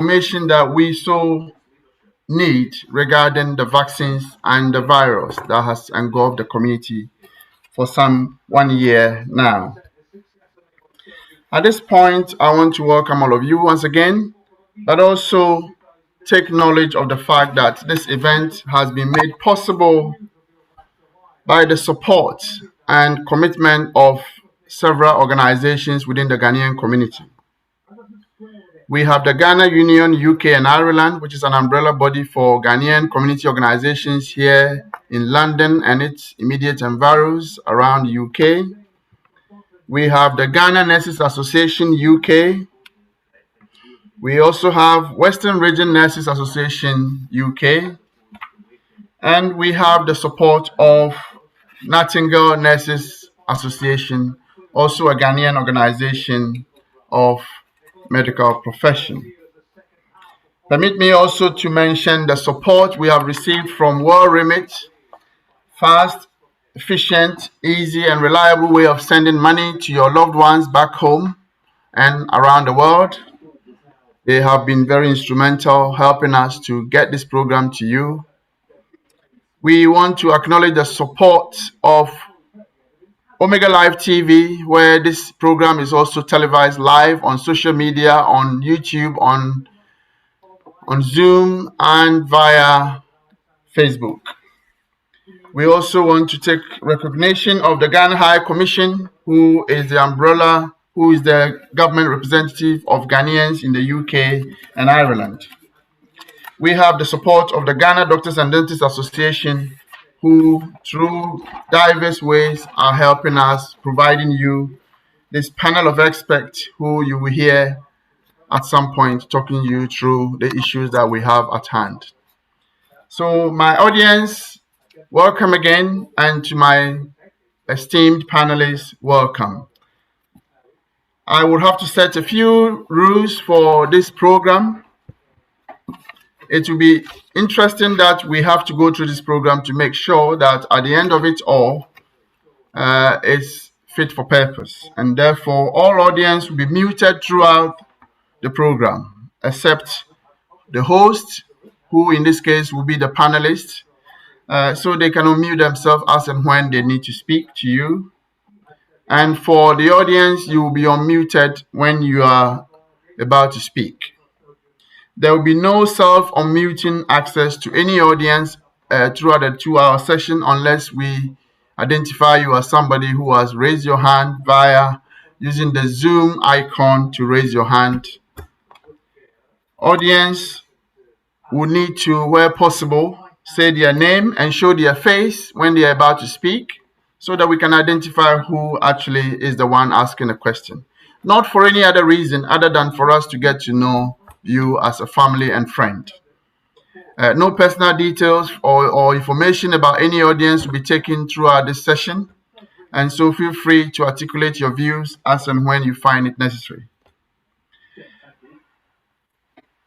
information that we so need regarding the vaccines and the virus that has engulfed the community for some 1 year now. At this point, I want to welcome all of you once again, but also take knowledge of the fact that this event has been made possible by the support and commitment of several organizations within the Ghanaian community. We have the Ghana Union, UK and Ireland, which is an umbrella body for Ghanaian community organizations here in London and its immediate environs around the UK. We have the Ghana Nurses Association, UK. We also have Western Region Nurses Association, UK. And we have the support of Nightingale Nurses Association, also a Ghanaian organization of medical profession. Permit me also to mention the support we have received from World Remit, fast, efficient, easy, and reliable way of sending money to your loved ones back home and around the world. They have been very instrumental helping us to get this program to you. We want to acknowledge the support of Omega Live TV, where this program is also televised live on social media, on YouTube, on Zoom, and via Facebook. We also want to take recognition of the Ghana High Commission, who is the government representative of Ghanaians in the UK and Ireland. We have the support of the Ghana Doctors and Dentists Association, who through diverse ways are helping us, providing you this panel of experts who you will hear at some point talking you through the issues that we have at hand. So my audience, welcome again, and to my esteemed panelists, welcome. I would have to set a few rules for this program. It will be interesting that we have to go through this program to make sure that at the end of it all, it's fit for purpose. And therefore, all audience will be muted throughout the program, except the host, who in this case will be the panelists, so they can unmute themselves as and when they need to speak to you. And for the audience, you will be unmuted when you are about to speak. There will be no self-unmuting access to any audience throughout the 2-hour session unless we identify you as somebody who has raised your hand via using the Zoom icon to raise your hand. Audience will need to, where possible, say their name and show their face when they are about to speak so that we can identify who actually is the one asking a question. Not for any other reason other than for us to get to know you as a family and friend. No personal details or information about any audience will be taken throughout this session, and so feel free to articulate your views as and when you find it necessary.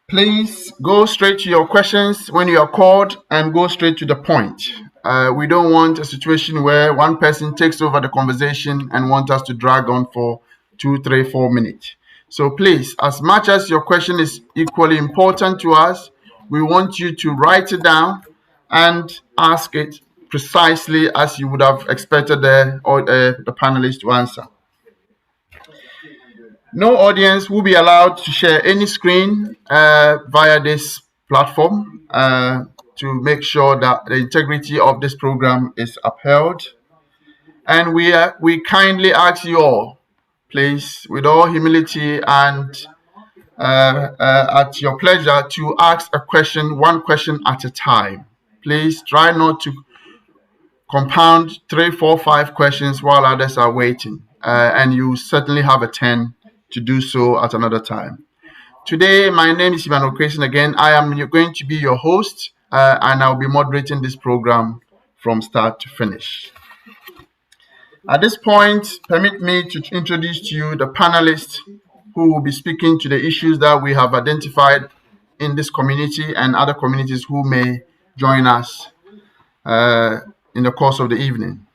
Please go straight to your questions when you are called and go straight to the point. We don't want a situation where one person takes over the conversation and wants us to drag on for 2, 3, 4 minutes. So please, as much as your question is equally important to us, we want you to write it down and ask it precisely as you would have expected the panelist to answer. No audience will be allowed to share any screen via this platform to make sure that the integrity of this program is upheld. And we kindly ask you all, please, with all humility and at your pleasure, to ask a question, one question at a time. Please try not to compound 3, 4, 5 questions while others are waiting, and you certainly have a 10 to do so at another time. Today, my name is Ivan Okresin again. I am going to be your host, and I'll be moderating this program from start to finish. At this point, permit me to introduce to you the panelists who will be speaking to the issues that we have identified in this community and other communities who may join us in the course of the evening.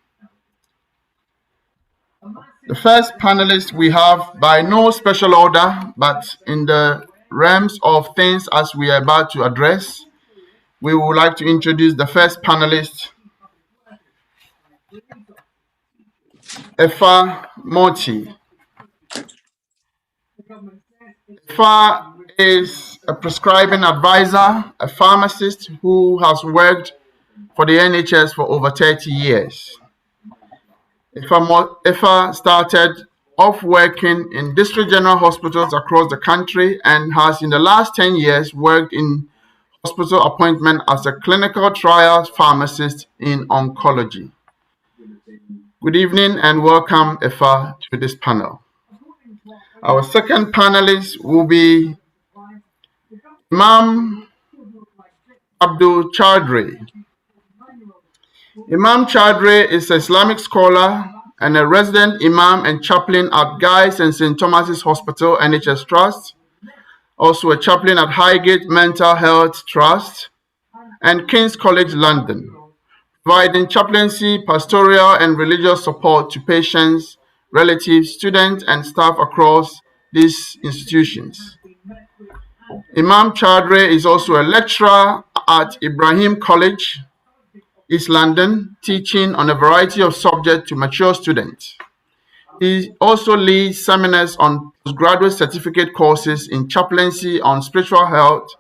The first panelist we have, by no special order, but in the realms of things as we are about to address, we would like to introduce the first panelist, Efa Moti. Efa is a prescribing advisor, a pharmacist who has worked for the NHS for over 30 years. Efa started off working in district general hospitals across the country and has in the last 10 years worked in hospital appointment as a clinical trials pharmacist in oncology. Good evening and welcome, Efa, to this panel. Our second panelist will be Imam Abdul Chaudhry. Imam Chaudhry is an Islamic scholar and a resident imam and chaplain at Guy's and St. Thomas's Hospital, NHS Trust, also a chaplain at Highgate Mental Health Trust and King's College London, providing chaplaincy, pastoral and religious support to patients, relatives, students and staff across these institutions. Imam Chaudhry is also a lecturer at Ibrahim College, East London, teaching on a variety of subjects to mature students. He also leads seminars on postgraduate certificate courses in chaplaincy on spiritual health,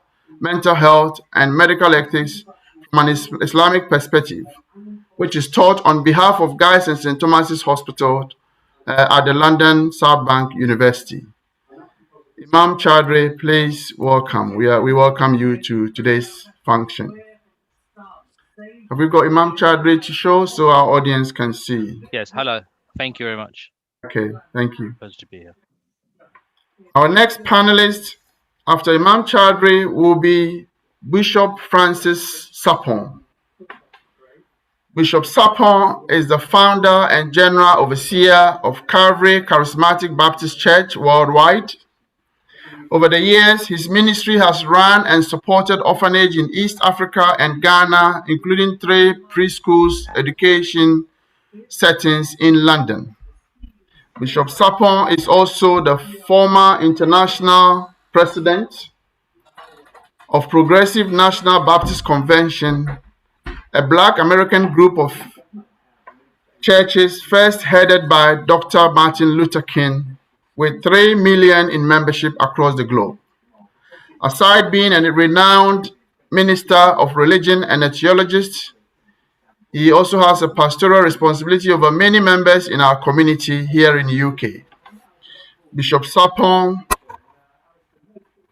mental health, and medical ethics from an Islamic perspective, which is taught on behalf of Guy's and St. Thomas's Hospital at the London South Bank University. Imam Chaudhry, please welcome. We welcome you to today's function. Have we got Imam Chaudhry to show so our audience can see? Yes, hello. Thank you very much. Okay, thank you. Pleasure to be here. Our next panelist after Imam Chaudhry will be Bishop Francis Sapon. Bishop Sapon is the founder and general overseer of Calvary Charismatic Baptist Church worldwide. Over the years, his ministry has run and supported orphanage in East Africa and Ghana, including 3 preschools education settings in London. Bishop Sapon is also the former international president of Progressive National Baptist Convention, a Black American group of churches first headed by Dr. Martin Luther King, with 3 million in membership across the globe. Aside being a renowned minister of religion and a theologist, he also has a pastoral responsibility over many members in our community here in the UK. Bishop Sapon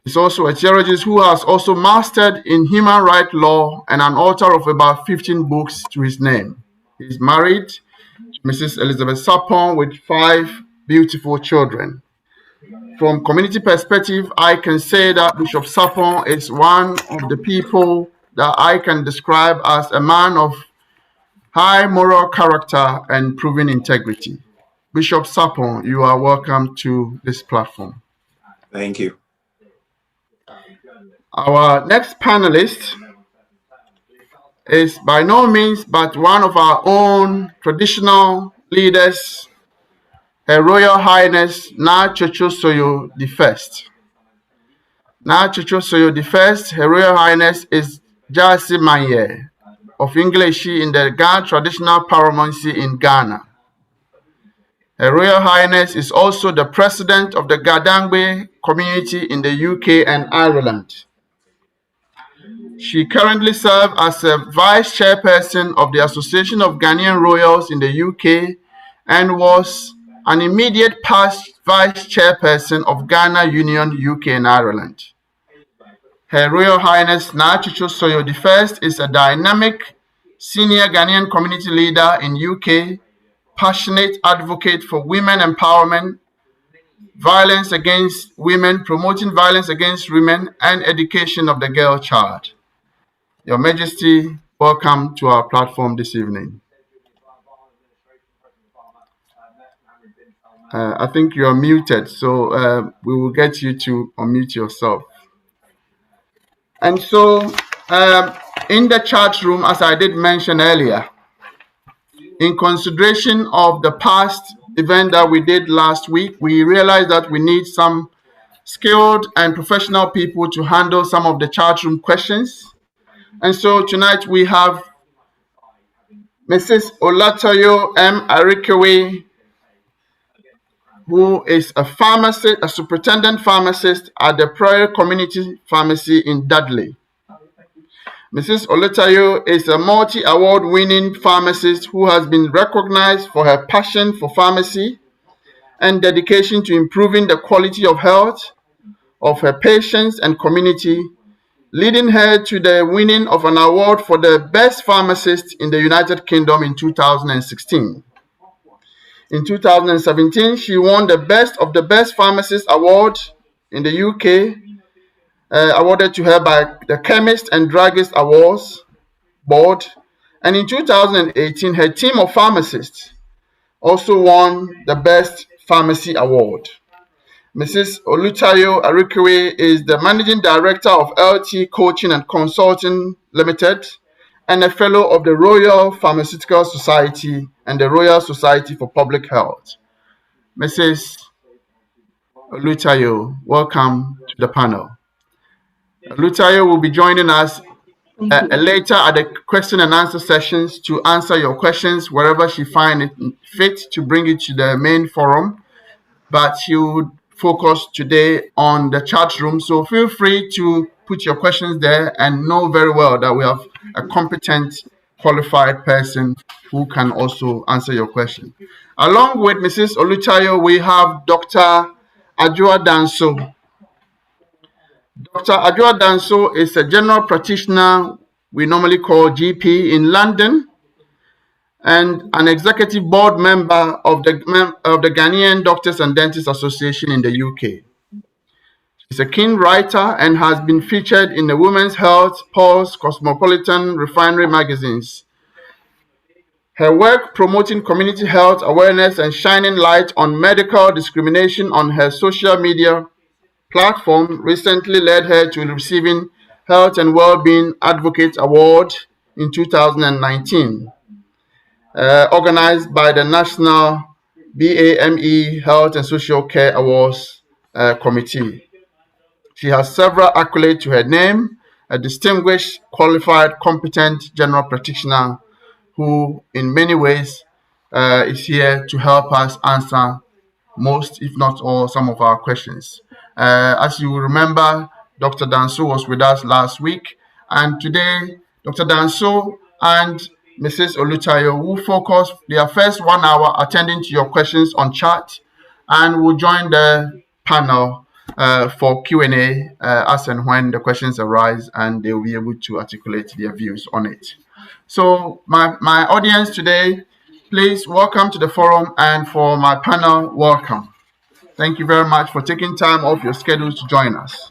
is also a theologist who has also mastered in human rights law and an author of about 15 books to his name. He is married to Mrs. Elizabeth Sapon with 5 beautiful children. From community perspective, I can say that Bishop Sapon is one of the people that I can describe as a man of high moral character and proven integrity. Bishop Sapon, you are welcome to this platform. Thank you. Our next panelist is by no means but one of our own traditional leaders, Her Royal Highness Na Chocho Soyo I. Na Chocho Soyo I, Her Royal Highness is Jasi Manye of Ingleshi in the Ghana traditional paramountcy in Ghana. Her Royal Highness is also the president of the Gadangbe community in the UK and Ireland. She currently serves as a vice chairperson of the Association of Ghanaian Royals in the UK and was an immediate past vice chairperson of Ghana Union, UK and Ireland. Her Royal Highness Na Chocho Soyo I is a dynamic senior Ghanaian community leader in UK, passionate advocate for women empowerment, violence against women, promoting violence against women, and education of the girl child. Your Majesty, welcome to our platform this evening. I think you are muted, so we will get you to unmute yourself. And so, in the chat room, as I did mention earlier, in consideration of the past event that we did last week, we realized that we need some skilled and professional people to handle some of the chat room questions. And so tonight we have Mrs. Olatoyo M. Arikewe, who is a pharmacist, a superintendent pharmacist at the Prairie Community Pharmacy in Dudley. Mrs. Olatoyo is a multi-award winning pharmacist who has been recognized for her passion for pharmacy and dedication to improving the quality of health of her patients and community, leading her to the winning of an award for the best pharmacist in the United Kingdom in 2016. In 2017, she won the Best of the Best Pharmacist Award in the UK, awarded to her by the Chemist and Druggist Awards Board. And in 2018, her team of pharmacists also won the Best Pharmacy Award. Mrs. Olutayo Arikewe is the Managing Director of LT Coaching and Consulting Limited and a Fellow of the Royal Pharmaceutical Society and the Royal Society for Public Health. Mrs. Olutayo, welcome to the panel. Olutayo will be joining us later at the question and answer sessions to answer your questions wherever she finds it fit to bring it to the main forum. But she would focus today on the chat room. So feel free to put your questions there and know very well that we have a competent, qualified person who can also answer your question. Along with Mrs. Olutayo, we have Dr. Ajua Danso. Dr. Ajua Danso is a general practitioner we normally call GP in London and an executive board member of the Ghanaian Doctors and Dentists Association in the UK. She's a keen writer and has been featured in the Women's Health, Pulse, Cosmopolitan, Refinery magazines. Her work promoting community health awareness and shining light on medical discrimination on her social media platform recently led her to receiving Health and Wellbeing Advocate Award in 2019. Organized by the National BAME Health and Social Care Awards Committee. She has several accolades to her name, a distinguished, qualified, competent general practitioner who in many ways is here to help us answer most, if not all, some of our questions. As you remember, Dr. Danso was with us last week, and today Dr. Danso and Mrs. Olutayo will focus their first 1 hour attending to your questions on chat and will join the panel for Q&A as and when the questions arise, and they will be able to articulate their views on it. So my audience today, please welcome to the forum, and for my panel, welcome. Thank you very much for taking time off your schedules to join us.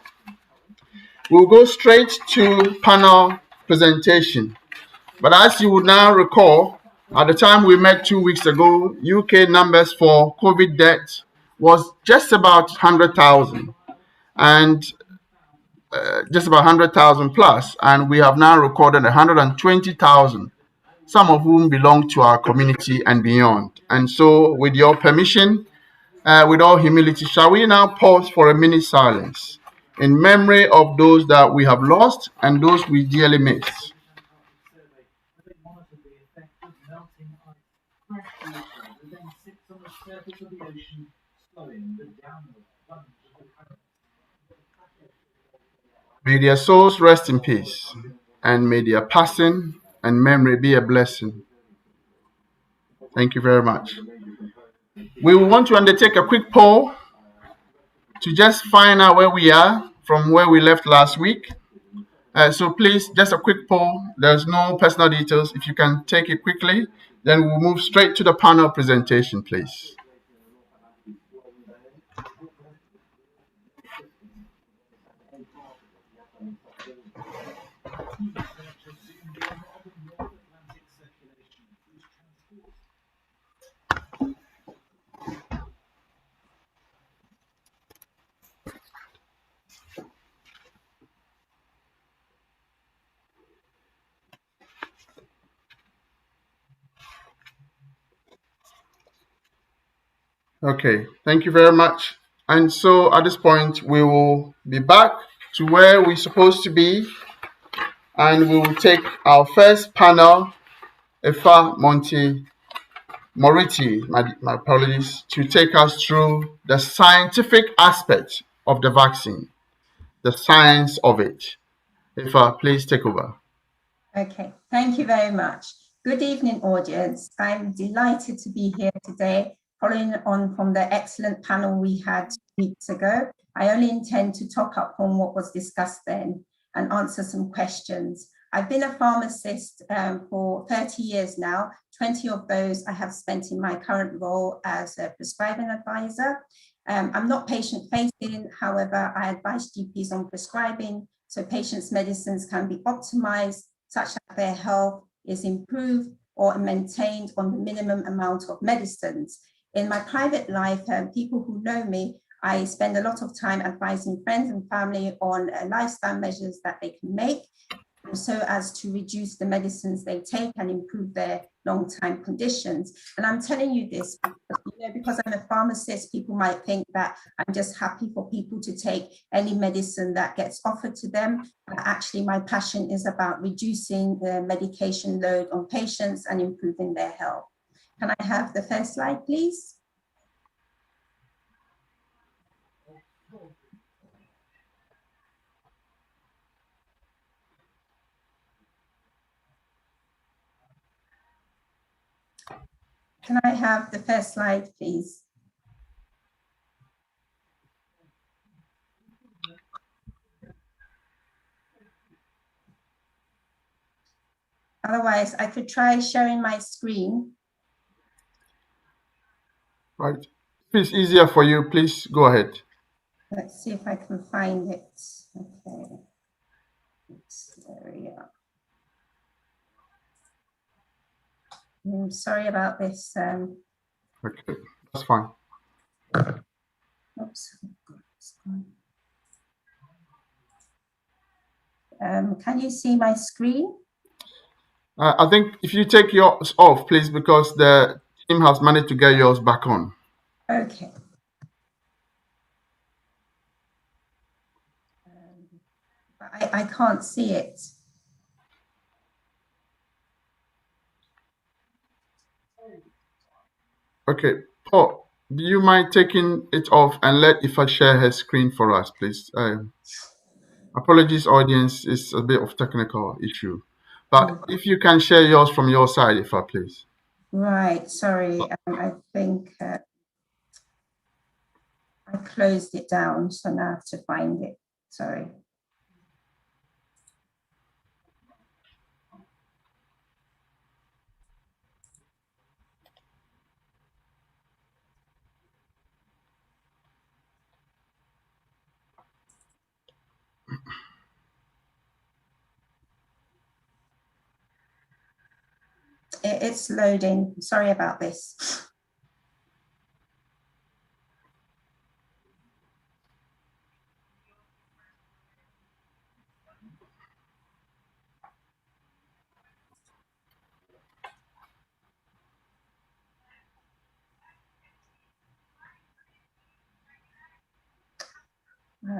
We'll go straight to panel presentation. But as you would now recall, at the time we met 2 weeks ago, UK numbers for COVID deaths was just about 100,000 and just about 100,000 plus. And we have now recorded 120,000, some of whom belong to our community and beyond. And so with your permission, with all humility, shall we now pause for a minute silence in memory of those that we have lost and those we dearly miss. May their souls rest in peace, and may their passing and memory be a blessing. Thank you very much. We will want to undertake a quick poll to just find out where we are from where we left last week. So please, just a quick poll. There's no personal details. If you can take it quickly, then we'll move straight to the panel presentation, please. Okay, thank you very much. And so at this point, we will be back to where we're supposed to be, and we will take our first panel, Efa Moriti, my apologies, to take us through the scientific aspect of the vaccine, the science of it. Efa, please take over. Okay, thank you very much. Good evening, audience. I'm delighted to be here today, following on from the excellent panel we had 2 weeks ago. I only intend to top up on what was discussed then and answer some questions. I've been a pharmacist for 30 years now. 20 of those I have spent in my current role as a prescribing advisor. I'm not patient-facing, however, I advise GPs on prescribing so patients' medicines can be optimized such that their health is improved or maintained on the minimum amount of medicines. In my private life, people who know me, I spend a lot of time advising friends and family on lifestyle measures that they can make so as to reduce the medicines they take and improve their long-term conditions. And I'm telling you this because I'm a pharmacist, people might think that I'm just happy for people to take any medicine that gets offered to them. But actually, my passion is about reducing the medication load on patients and improving their health. Can I have the first slide, please? Can I have the first slide, please? Otherwise, I could try sharing my screen. Right. If it's easier for you, please go ahead. Let's see if I can find it. Okay. There we are. I'm sorry about this. Okay, that's fine. Oops. Can you see my screen? I think if you take yours off, please, because the team has managed to get yours back on. Okay. But I can't see it. Okay, Paul, do you mind taking it off and let Ifa share her screen for us, please? Apologies, audience, it's a bit of technical issue. But if you can share yours from your side, Ifa, please. Right, sorry, I think I closed it down, so now I have to find it, sorry. It's loading, sorry about this.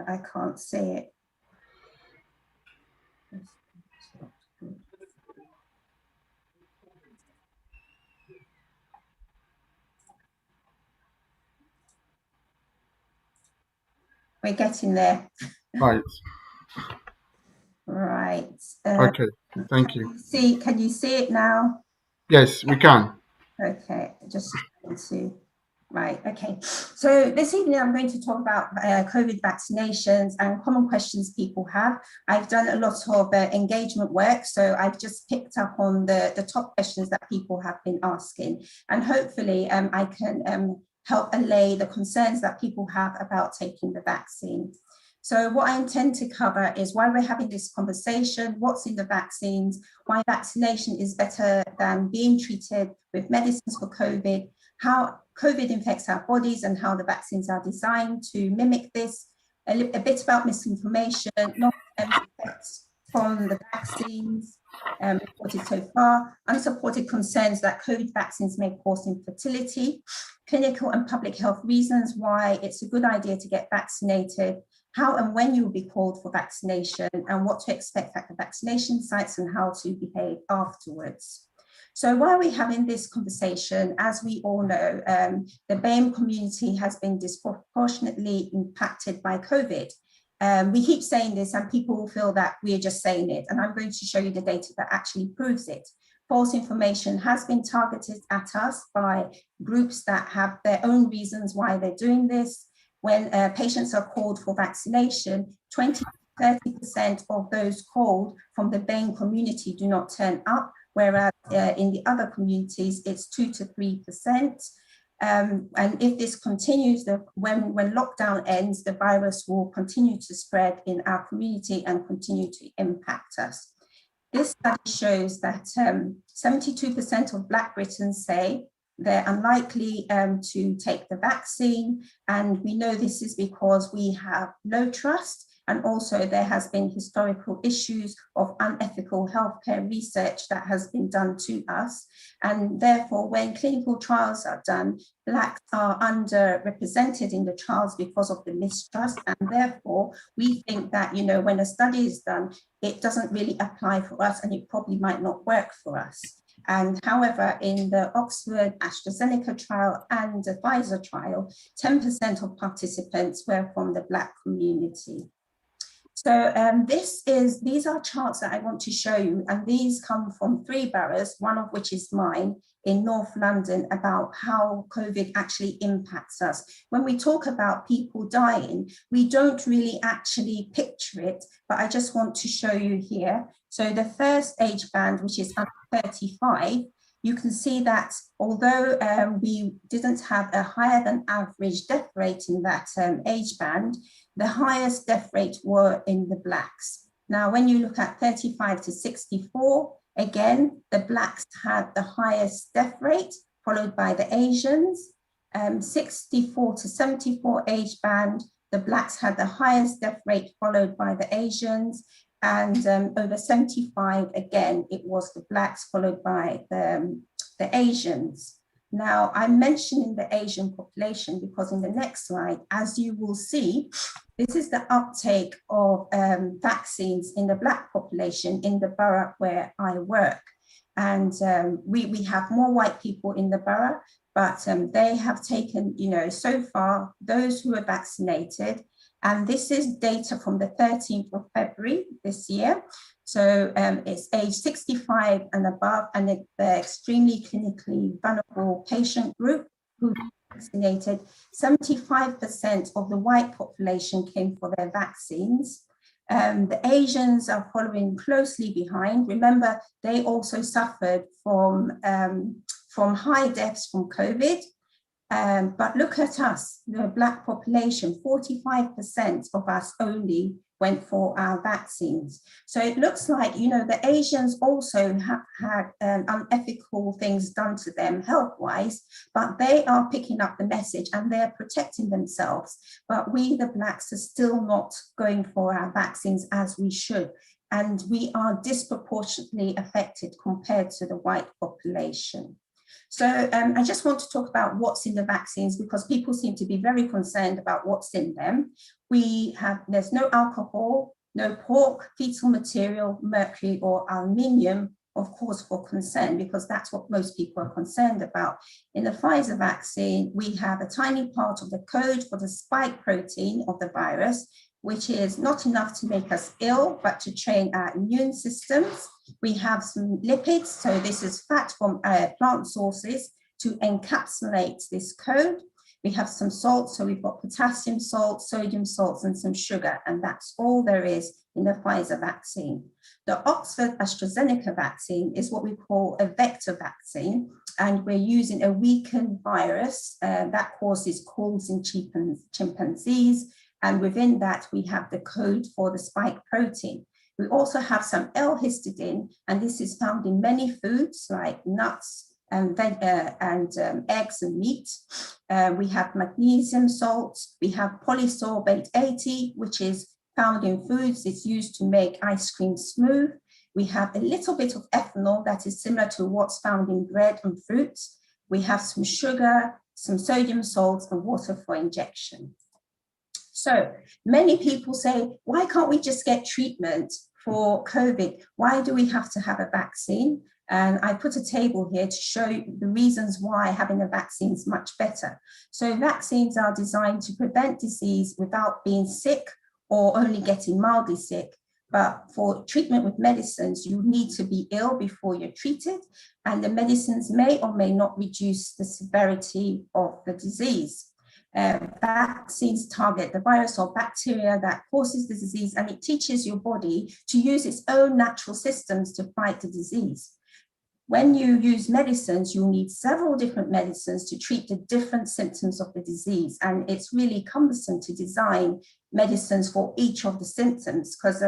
I can't see it. We're getting there. Right. Right. Okay, thank you. Can you see it now? Yes, we can. Okay, just going to, right, okay. So this evening I'm going to talk about COVID vaccinations and common questions people have. I've done a lot of engagement work, so I've just picked up on the top questions that people have been asking. And hopefully I can help allay the concerns that people have about taking the vaccine. So what I intend to cover is why we're having this conversation, what's in the vaccines, why vaccination is better than being treated with medicines for COVID, how COVID infects our bodies and how the vaccines are designed to mimic this, a bit about misinformation, long-term effects from the vaccines, reported so far, unsupported concerns that COVID vaccines may cause infertility, clinical and public health reasons why it's a good idea to get vaccinated, how and when you will be called for vaccination, and what to expect at the vaccination sites and how to behave afterwards. So while we're having this conversation, as we all know, the BAME community has been disproportionately impacted by COVID. We keep saying this and people will feel that we're just saying it, and I'm going to show you the data that actually proves it. False information has been targeted at us by groups that have their own reasons why they're doing this. When patients are called for vaccination, 20 to 30% of those called from the BAME community do not turn up, whereas in the other communities, it's 2 to 3%. And if this continues, when lockdown ends, the virus will continue to spread in our community and continue to impact us. This study shows that 72% of Black Britons say they're unlikely to take the vaccine. And we know this is because we have low trust, and also there has been historical issues of unethical healthcare research that has been done to us. And therefore, when clinical trials are done, Blacks are underrepresented in the trials because of the mistrust. And therefore, we think that, when a study is done, it doesn't really apply for us and it probably might not work for us. And however, in the Oxford AstraZeneca trial and the Pfizer trial, 10% of participants were from the Black community. So these are charts that I want to show you, and these come from 3 boroughs, one of which is mine in North London, about how COVID actually impacts us. When we talk about people dying, we don't really actually picture it, but I just want to show you here. So the first age band, which is under 35, you can see that although we didn't have a higher than average death rate in that age band, the highest death rate were in the Blacks. Now, when you look at 35 to 64, again, the Blacks had the highest death rate, followed by the Asians. 64 to 74 age band, the Blacks had the highest death rate, followed by the Asians. And over 75, again, it was the Blacks, followed by the Asians. Now, I'm mentioning the Asian population because in the next slide, as you will see, this is the uptake of vaccines in the Black population in the borough where I work. And we have more white people in the borough, but they have taken, so far, those who are vaccinated. And this is data from the 13th of February this year. So it's age 65 and above, and the extremely clinically vulnerable patient group who vaccinated. 75% of the white population came for their vaccines. The Asians are following closely behind. Remember, they also suffered from high deaths from COVID. But look at us, the Black population, 45% of us only went for our vaccines. So it looks like, the Asians also have had unethical things done to them health-wise, but they are picking up the message and they're protecting themselves. But we, the Blacks, are still not going for our vaccines as we should. And we are disproportionately affected compared to the white population. So I just want to talk about what's in the vaccines because people seem to be very concerned about what's in them. There's no alcohol, no pork, fetal material, mercury or aluminium, of course, for concern, because that's what most people are concerned about. In the Pfizer vaccine, we have a tiny part of the code for the spike protein of the virus, which is not enough to make us ill, but to train our immune systems. We have some lipids, so this is fat from plant sources to encapsulate this code. We have some salts, so we've got potassium salts, sodium salts, and some sugar, and that's all there is in the Pfizer vaccine. The Oxford AstraZeneca vaccine is what we call a vector vaccine, and we're using a weakened virus that causes colds in chimpanzees, and within that, we have the code for the spike protein. We also have some L-histidine, and this is found in many foods like nuts and eggs and meat. We have magnesium salts. We have polysorbate 80, which is found in foods. It's used to make ice cream smooth. We have a little bit of ethanol that is similar to what's found in bread and fruits. We have some sugar, some sodium salts, and water for injection. So many people say, why can't we just get treatment for COVID? Why do we have to have a vaccine? And I put a table here to show you the reasons why having a vaccine is much better. So vaccines are designed to prevent disease without being sick or only getting mildly sick. But for treatment with medicines, you need to be ill before you're treated, and the medicines may or may not reduce the severity of the disease. Vaccines target the virus or bacteria that causes the disease, and it teaches your body to use its own natural systems to fight the disease. When you use medicines, you'll need several different medicines to treat the different symptoms of the disease. And it's really cumbersome to design medicines for each of the symptoms, because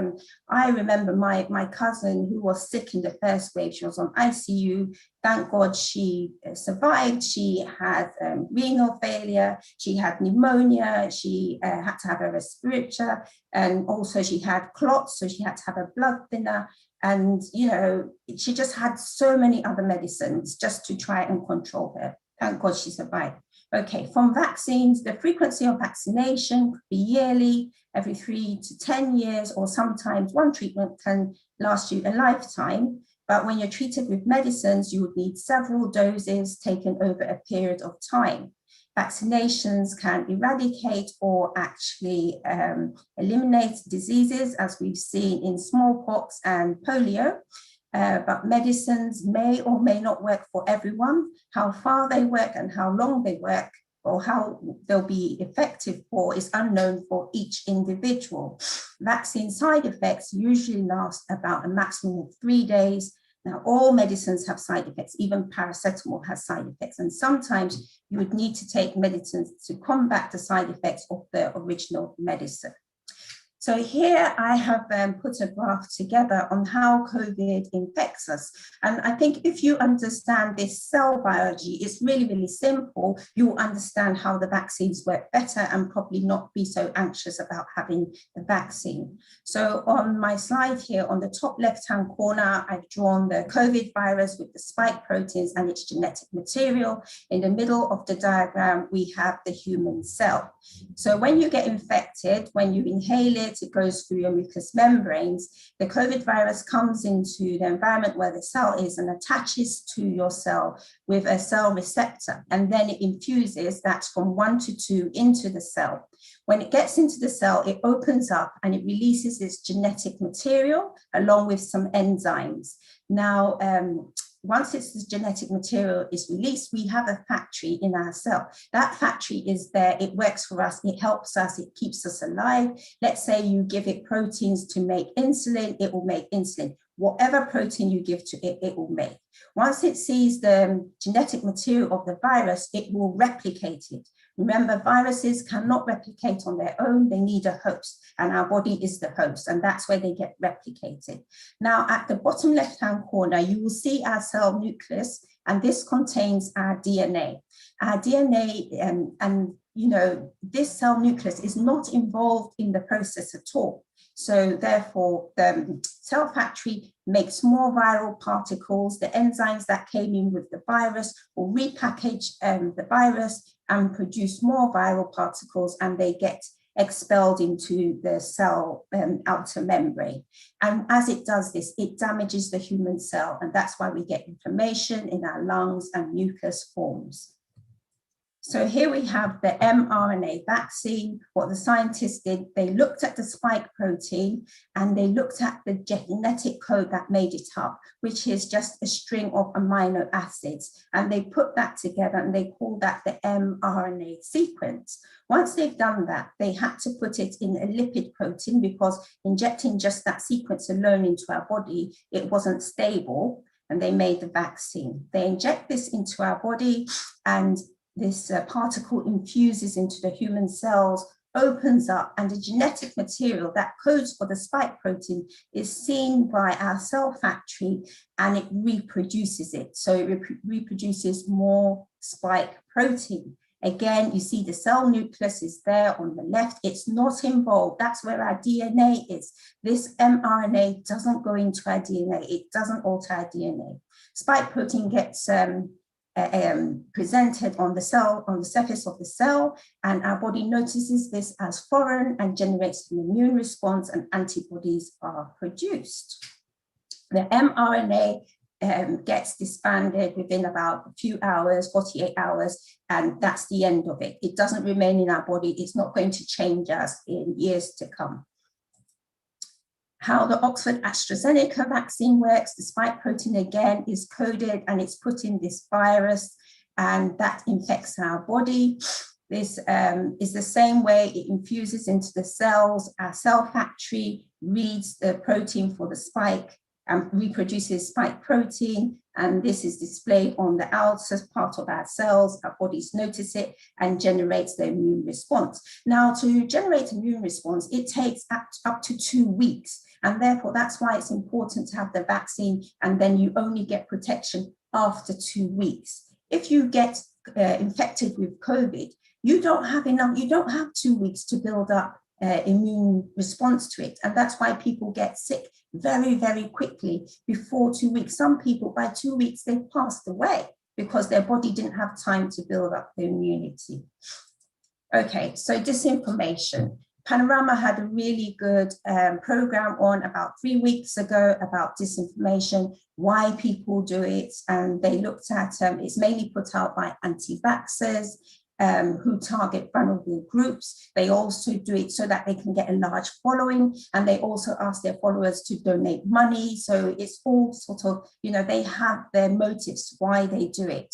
I remember my cousin who was sick in the first wave. She was on ICU. Thank God she survived. She had renal failure. She had pneumonia. She had to have a respirator, and also she had clots, so she had to have a blood thinner. And, you know, she just had so many other medicines just to try and control her. Thank God she survived. Okay, from vaccines, the frequency of vaccination could be yearly, every 3 to 10 years, or sometimes one treatment can last you a lifetime. But when you're treated with medicines, you would need several doses taken over a period of time. Vaccinations can eradicate or actually eliminate diseases, as we've seen in smallpox and polio. But medicines may or may not work for everyone. How far they work and how long they work, or how they'll be effective for, is unknown for each individual. Vaccine side effects usually last about a maximum of 3 days. Now, all medicines have side effects, even paracetamol has side effects, and sometimes you would need to take medicines to combat the side effects of the original medicine. So here I have put a graph together on how COVID infects us. And I think if you understand this cell biology, it's really, really simple. You'll understand how the vaccines work better and probably not be so anxious about having the vaccine. So on my slide here, on the top left-hand corner, I've drawn the COVID virus with the spike proteins and its genetic material. In the middle of the diagram, we have the human cell. So when you get infected, when you inhale it goes through your mucous membranes, the COVID virus comes into the environment where the cell is and attaches to your cell with a cell receptor, and then it infuses, that's from 1 to 2, into the cell. When it gets into the cell, it opens up and it releases its genetic material along with some enzymes. Now, once this genetic material is released, we have a factory in our cell. That factory is there, it works for us, it helps us, it keeps us alive. Let's say you give it proteins to make insulin, it will make insulin. Whatever protein you give to it, it will make. Once it sees the genetic material of the virus, it will replicate it. Remember, viruses cannot replicate on their own, they need a host, and our body is the host, and that's where they get replicated. Now, at the bottom left-hand corner, you will see our cell nucleus, and this contains our DNA. Our DNA, and you know, this cell nucleus is not involved in the process at all. So therefore, the cell factory makes more viral particles. The enzymes that came in with the virus will repackage the virus and produce more viral particles, and they get expelled into the cell outer membrane. And as it does this, it damages the human cell, and that's why we get inflammation in our lungs and mucus forms. So here we have the mRNA vaccine. What the scientists did, they looked at the spike protein and they looked at the genetic code that made it up, which is just a string of amino acids. And they put that together and they call that the mRNA sequence. Once they've done that, they had to put it in a lipid protein, because injecting just that sequence alone into our body, it wasn't stable, and they made the vaccine. They inject this into our body, and this particle infuses into the human cells, opens up, and the genetic material that codes for the spike protein is seen by our cell factory, and it reproduces it. So it reproduces more spike protein. Again, you see the cell nucleus is there on the left. It's not involved. That's where our DNA is. This mRNA doesn't go into our DNA. It doesn't alter our DNA. Spike protein gets presented on the cell, on the surface of the cell, and our body notices this as foreign and generates an immune response, and antibodies are produced. The mRNA gets disbanded within about a few hours, 48 hours, and that's the end of it. It doesn't remain in our body. It's not going to change us in years to come. How the Oxford AstraZeneca vaccine works, the spike protein again is coded and it's put in this virus, and that infects our body. This is the same way it infuses into the cells. Our cell factory reads the protein for the spike and reproduces spike protein, and this is displayed on the outer part of our cells. Our bodies notice it and generates the immune response. Now, to generate immune response, it takes up to 2 weeks, and therefore that's why it's important to have the vaccine, and then you only get protection after 2 weeks. If you get infected with COVID, you don't have enough, you don't have 2 weeks to build up immune response to it. And that's why people get sick very, very quickly before 2 weeks. Some people, by 2 weeks, they've passed away because their body didn't have time to build up the immunity. Okay, so disinformation. Panorama had a really good program on about 3 weeks ago about disinformation, why people do it. And they looked at, it's mainly put out by anti-vaxxers, who target vulnerable groups. They also do it so that they can get a large following, and they also ask their followers to donate money. So it's all sort of, you know, they have their motives why they do it.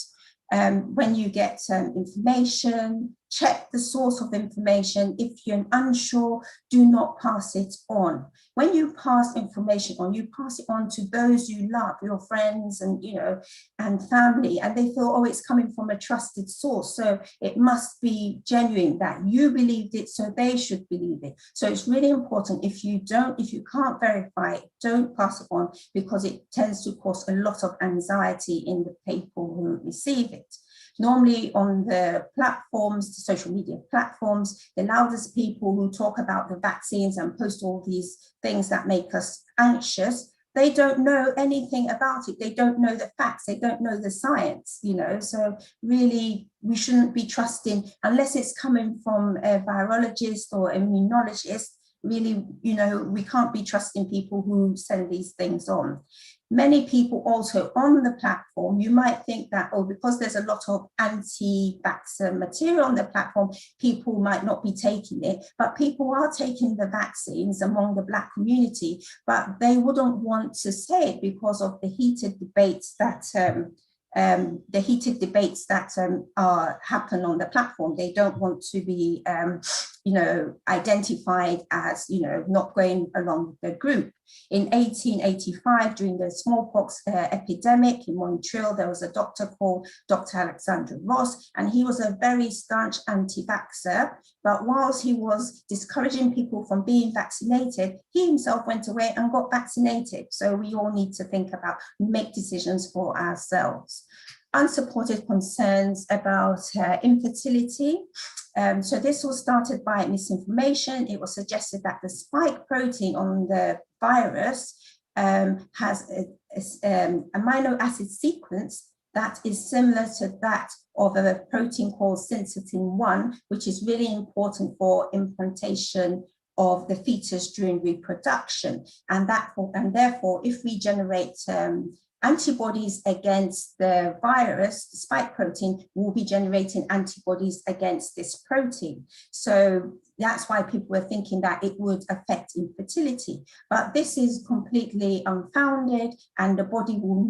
When you get information, check the source of information. If you're unsure, do not pass it on. When you pass information on, you pass it on to those you love, your friends and, you know, and family, and they feel, oh, it's coming from a trusted source, so it must be genuine, that you believed it, so they should believe it. So it's really important, if you can't verify it, don't pass it on, because it tends to cause a lot of anxiety in the people who receive it. Normally on the platforms, the social media platforms, the loudest people who talk about the vaccines and post all these things that make us anxious, they don't know anything about it. They don't know the facts. They don't know the science, you know. So really, we shouldn't be trusting, unless it's coming from a virologist or immunologist. Really, you know, we can't be trusting people who send these things on. Many people also on the platform, you might think that, oh, because there's a lot of anti-vaxxer material on the platform, people might not be taking it, but people are taking the vaccines among the Black community, but they wouldn't want to say it because of the heated debates that happen on the platform. They don't want to be, you know, identified as, you know, not going along with the group. In 1885, during the smallpox epidemic in Montreal, there was a doctor called Dr. Alexander Ross, and he was a very staunch anti-vaxxer. But whilst he was discouraging people from being vaccinated, he himself went away and got vaccinated. So we all need to think about, make decisions for ourselves. Unsupported concerns about infertility. So this was started by misinformation. It was suggested that the spike protein on the virus has an amino acid sequence that is similar to that of a protein called syncytin-1, which is really important for implantation of the fetus during reproduction. And therefore, if we generate antibodies against the virus, the spike protein, will be generating antibodies against this protein. So that's why people were thinking that it would affect infertility. But this is completely unfounded, and the body will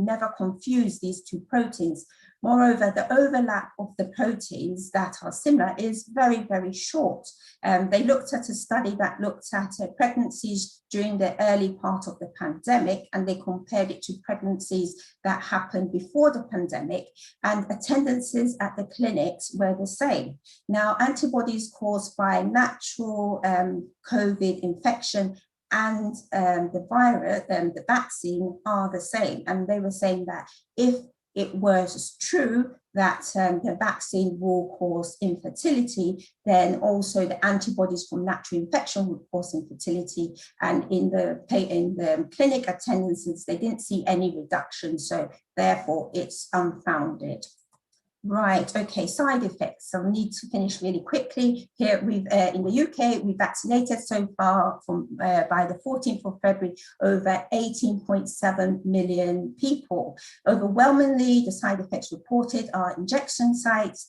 never confuse these two proteins. Moreover, the overlap of the proteins that are similar is very, very short. They looked at a study that looked at pregnancies during the early part of the pandemic, and they compared it to pregnancies that happened before the pandemic, and attendances at the clinics were the same. Now, antibodies caused by natural COVID infection and the virus, the vaccine, are the same. And they were saying that if it was true that the vaccine will cause infertility, then also the antibodies from natural infection would cause infertility. And in the clinic attendances, they didn't see any reduction. So therefore, it's unfounded. Right, okay, side effects. So we need to finish really quickly. Here we've in the UK, we vaccinated so far from by the 14th of February over 18.7 million people. Overwhelmingly, the side effects reported are injection sites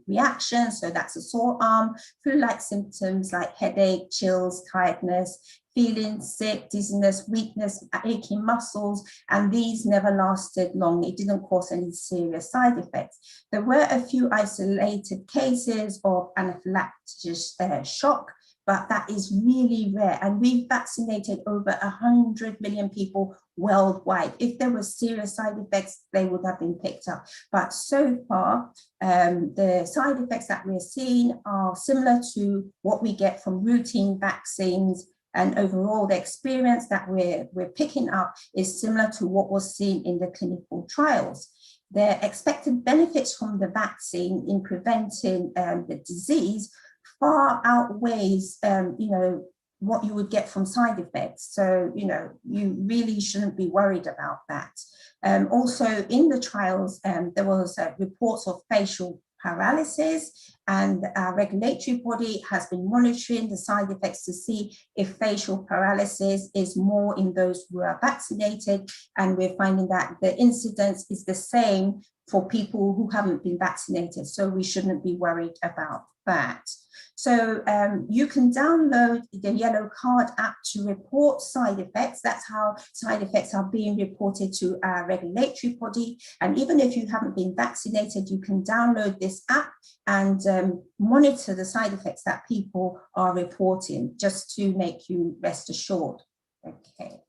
reactions, so that's a sore arm, flu-like symptoms like headache, chills, tiredness, feeling sick, dizziness, weakness, aching muscles, and these never lasted long. It didn't cause any serious side effects. There were a few isolated cases of anaphylactic shock, but that is really rare. And we've vaccinated over 100 million people worldwide. If there were serious side effects, they would have been picked up. But so far, the side effects that we're seeing are similar to what we get from routine vaccines. And overall, the experience that we're picking up is similar to what was seen in the clinical trials. The expected benefits from the vaccine in preventing the disease far outweighs, what you would get from side effects. So, you really shouldn't be worried about that. Also, in the trials, there was reports of facial paralysis, and our regulatory body has been monitoring the side effects to see if facial paralysis is more in those who are vaccinated, and we're finding that the incidence is the same for people who haven't been vaccinated, so we shouldn't be worried about that. So you can download the Yellow Card app to report side effects. That's how side effects are being reported to our regulatory body. And even if you haven't been vaccinated, you can download this app and monitor the side effects that people are reporting, just to make you rest assured. Okay.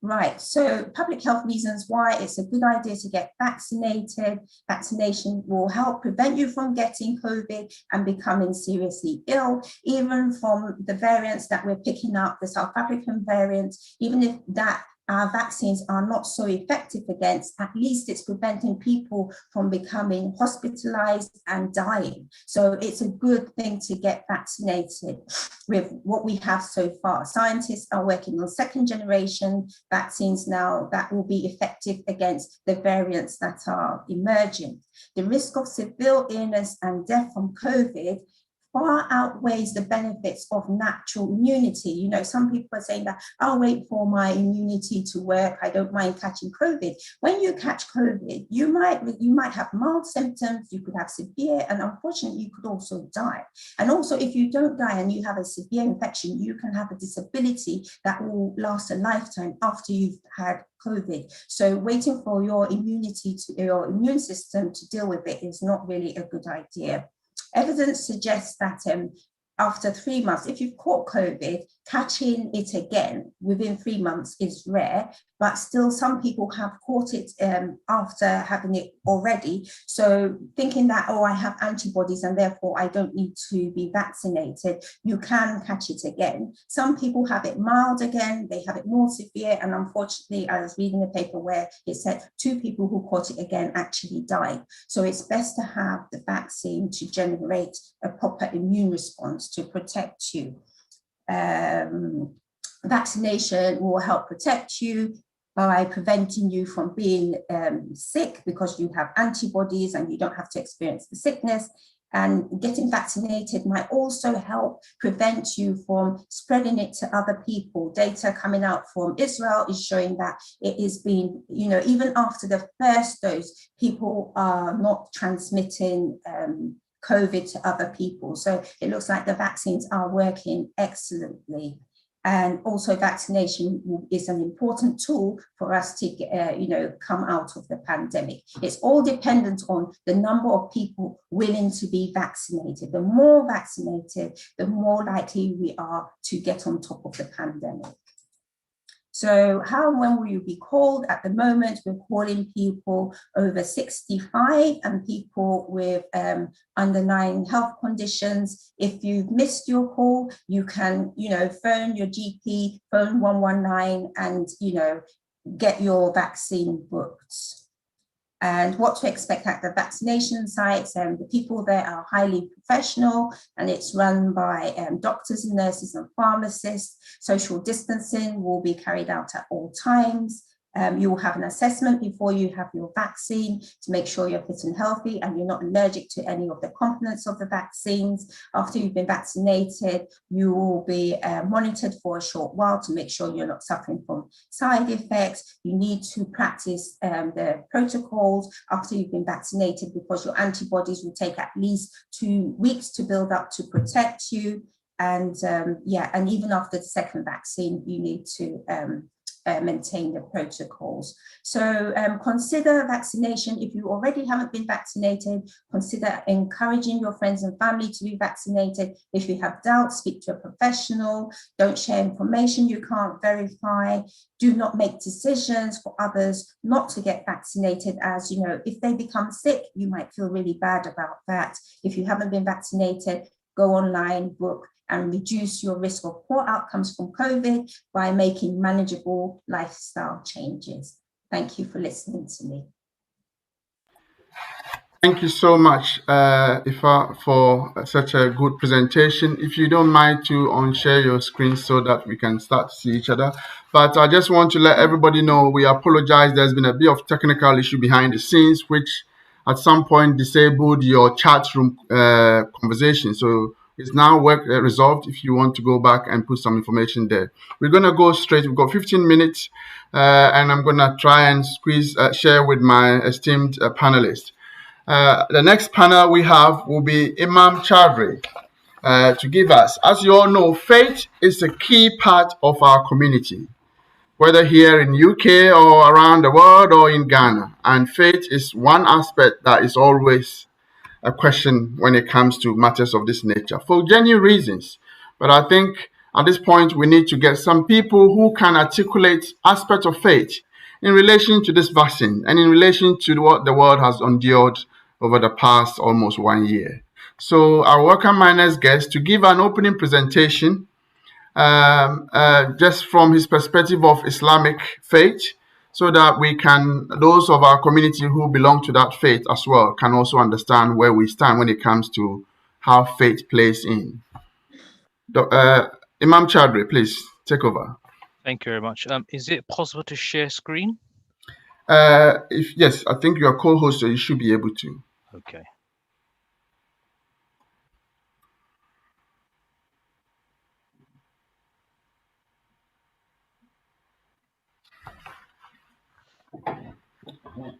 Right, so public health reasons why it's a good idea to get vaccinated. Vaccination will help prevent you from getting COVID and becoming seriously ill, even from the variants that we're picking up, the South African variant, even if that our vaccines are not so effective against, at least it's preventing people from becoming hospitalized and dying. So it's a good thing to get vaccinated with what we have so far. Scientists are working on second generation vaccines now that will be effective against the variants that are emerging. The risk of severe illness and death from COVID far outweighs the benefits of natural immunity. Some people are saying that I'll wait for my immunity to work, I don't mind catching COVID. When you catch COVID, you might have mild symptoms, you could have severe, and unfortunately you could also die. And also, if you don't die and you have a severe infection, you can have a disability that will last a lifetime after you've had COVID. So waiting for your immune system to deal with it is not really a good idea. Evidence suggests that after 3 months, if you've caught COVID, catching it again within 3 months is rare, but still some people have caught it after having it already. So thinking that, I have antibodies and therefore I don't need to be vaccinated, you can catch it again. Some people have it mild again, they have it more severe, and unfortunately, I was reading a paper where it said 2 people who caught it again actually died. So it's best to have the vaccine to generate a proper immune response to protect you. Vaccination will help protect you by preventing you from being sick because you have antibodies and you don't have to experience the sickness. And getting vaccinated might also help prevent you from spreading it to other people. Data coming out from Israel is showing that it is being, even after the first dose, people are not transmitting COVID to other people. So it looks like the vaccines are working excellently. And also vaccination is an important tool for us to come out of the pandemic. It's all dependent on the number of people willing to be vaccinated. The more vaccinated, the more likely we are to get on top of the pandemic. So how and when will you be called? At the moment, we're calling people over 65 and people with underlying health conditions. If you've missed your call, you can, phone your GP, phone 119 and, get your vaccine booked. and what to expect at the vaccination sites. And the people there are highly professional, and it's run by doctors and nurses and pharmacists. Social distancing will be carried out at all times. You will have an assessment before you have your vaccine to make sure you're fit and healthy and you're not allergic to any of the components of the vaccines. After you've been vaccinated, you will be monitored for a short while to make sure you're not suffering from side effects. You need to practice the protocols after you've been vaccinated, because your antibodies will take at least 2 weeks to build up to protect you. And and even after the second vaccine, you need to maintain the protocols. So consider vaccination. If you already haven't been vaccinated, consider encouraging your friends and family to be vaccinated. If you have doubts, speak to a professional. Don't share information you can't verify. Do not make decisions for others not to get vaccinated, as you know, if they become sick, you might feel really bad about that. If you haven't been vaccinated, go online, book, and reduce your risk of poor outcomes from COVID by making manageable lifestyle changes. Thank you for listening to me. Thank you so much, Ifa, for such a good presentation. If you don't mind to unshare your screen so that we can start to see each other. But I just want to let everybody know we apologize. There's been a bit of technical issue behind the scenes, which at some point disabled your chat room conversation. So it's now resolved. If you want to go back and put some information there, we're going to go straight. We've got 15 minutes, and I'm going to try and share with my esteemed panelists. The next panel we have will be Imam Chadri to give us. As you all know, faith is a key part of our community, whether here in UK or around the world or in Ghana. And faith is one aspect that is always a question when it comes to matters of this nature for genuine reasons. But I think at this point we need to get some people who can articulate aspects of faith in relation to this vaccine and in relation to what the world has endured over the past almost 1 year. So I welcome my next guest to give an opening presentation just from his perspective of Islamic faith, so that we can, those of our community who belong to that faith as well, can also understand where we stand when it comes to how faith plays in. Imam Chadri, please take over. Thank you very much. Is it possible to share screen? If yes, I think you are co-host, so you should be able to. Okay.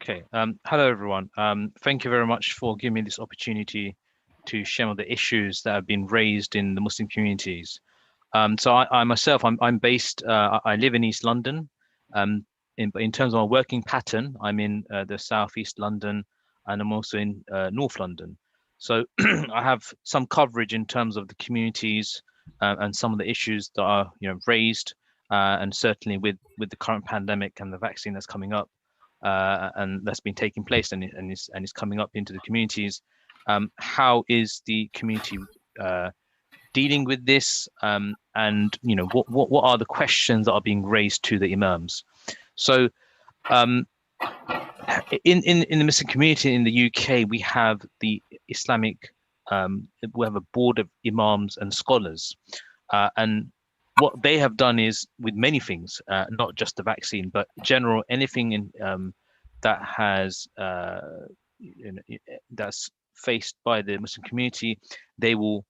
Okay. Hello, everyone. Thank you very much for giving me this opportunity to share the issues that have been raised in the Muslim communities. So I myself, I'm based. I live in East London. In terms of my working pattern, I'm in the Southeast London, and I'm also in North London. So I have some coverage in terms of the communities and some of the issues that are raised, and certainly with the current pandemic and the vaccine that's coming up. And that's been taking place and is coming up into the communities. How is the community dealing with this? And what are the questions that are being raised to the imams? So in the Muslim community in the UK, we have the Islamic, we have a board of imams and scholars, and what they have done is with many things, not just the vaccine, but general anything in that has that's faced by the Muslim community, they will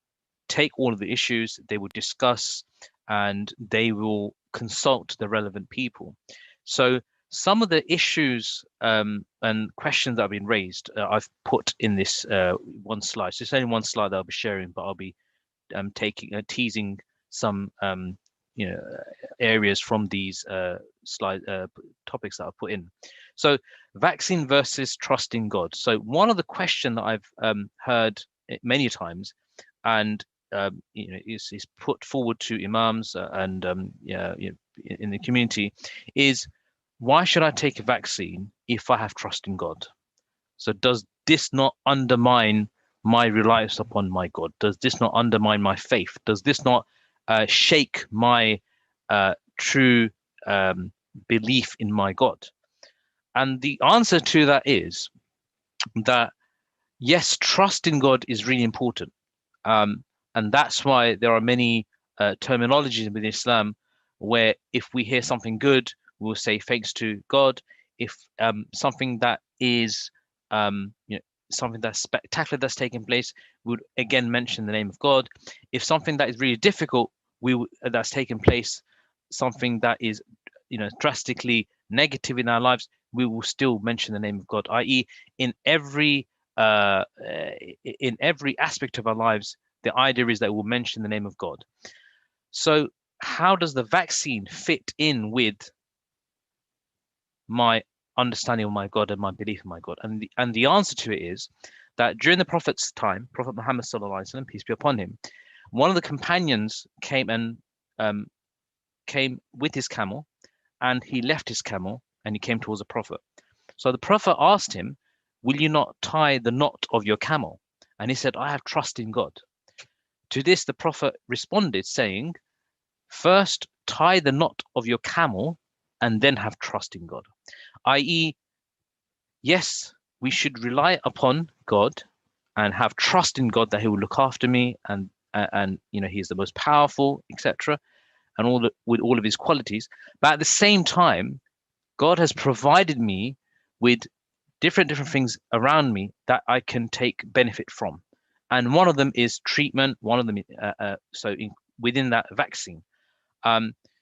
take all of the issues, they will discuss, and they will consult the relevant people. So some of the issues and questions that have been raised, I've put in this one slide. So it's only one slide that I'll be sharing, but I'll be teasing some areas from these topics that I've put in. So vaccine versus trust in God. So one of the questions that I've heard many times, and is put forward to imams and in the community, is why should I take a vaccine if I have trust in God? So does this not undermine my reliance upon my God? Does this not undermine my faith? Does this not shake my true belief in my God? And the answer to that is that yes, trust in God is really important. And that's why there are many terminologies within Islam where if we hear something good, we'll say thanks to God. If something that is something that's spectacular that's taking place, we would again mention the name of God. If something that is really difficult that's taken place, something that is drastically negative in our lives, we will still mention the name of God, i.e. in every aspect of our lives, the idea is that we'll mention the name of God. So how does the vaccine fit in with my understanding of my God and my belief in my God? And the answer to it is that during the Prophet's time, Prophet Muhammad sallallahu alaihi wasallam, peace be upon him, one of the companions came with his camel, and he left his camel and he came towards the Prophet. So the Prophet asked him, "Will you not tie the knot of your camel?" And he said, "I have trust in God." To this, the Prophet responded saying, "First tie the knot of your camel and then have trust in God." I.e., yes, we should rely upon God and have trust in God that He will look after me, and He is the most powerful, etc., and with all of His qualities. But at the same time, God has provided me with different things around me that I can take benefit from, and one of them is treatment. One of them, within that vaccine.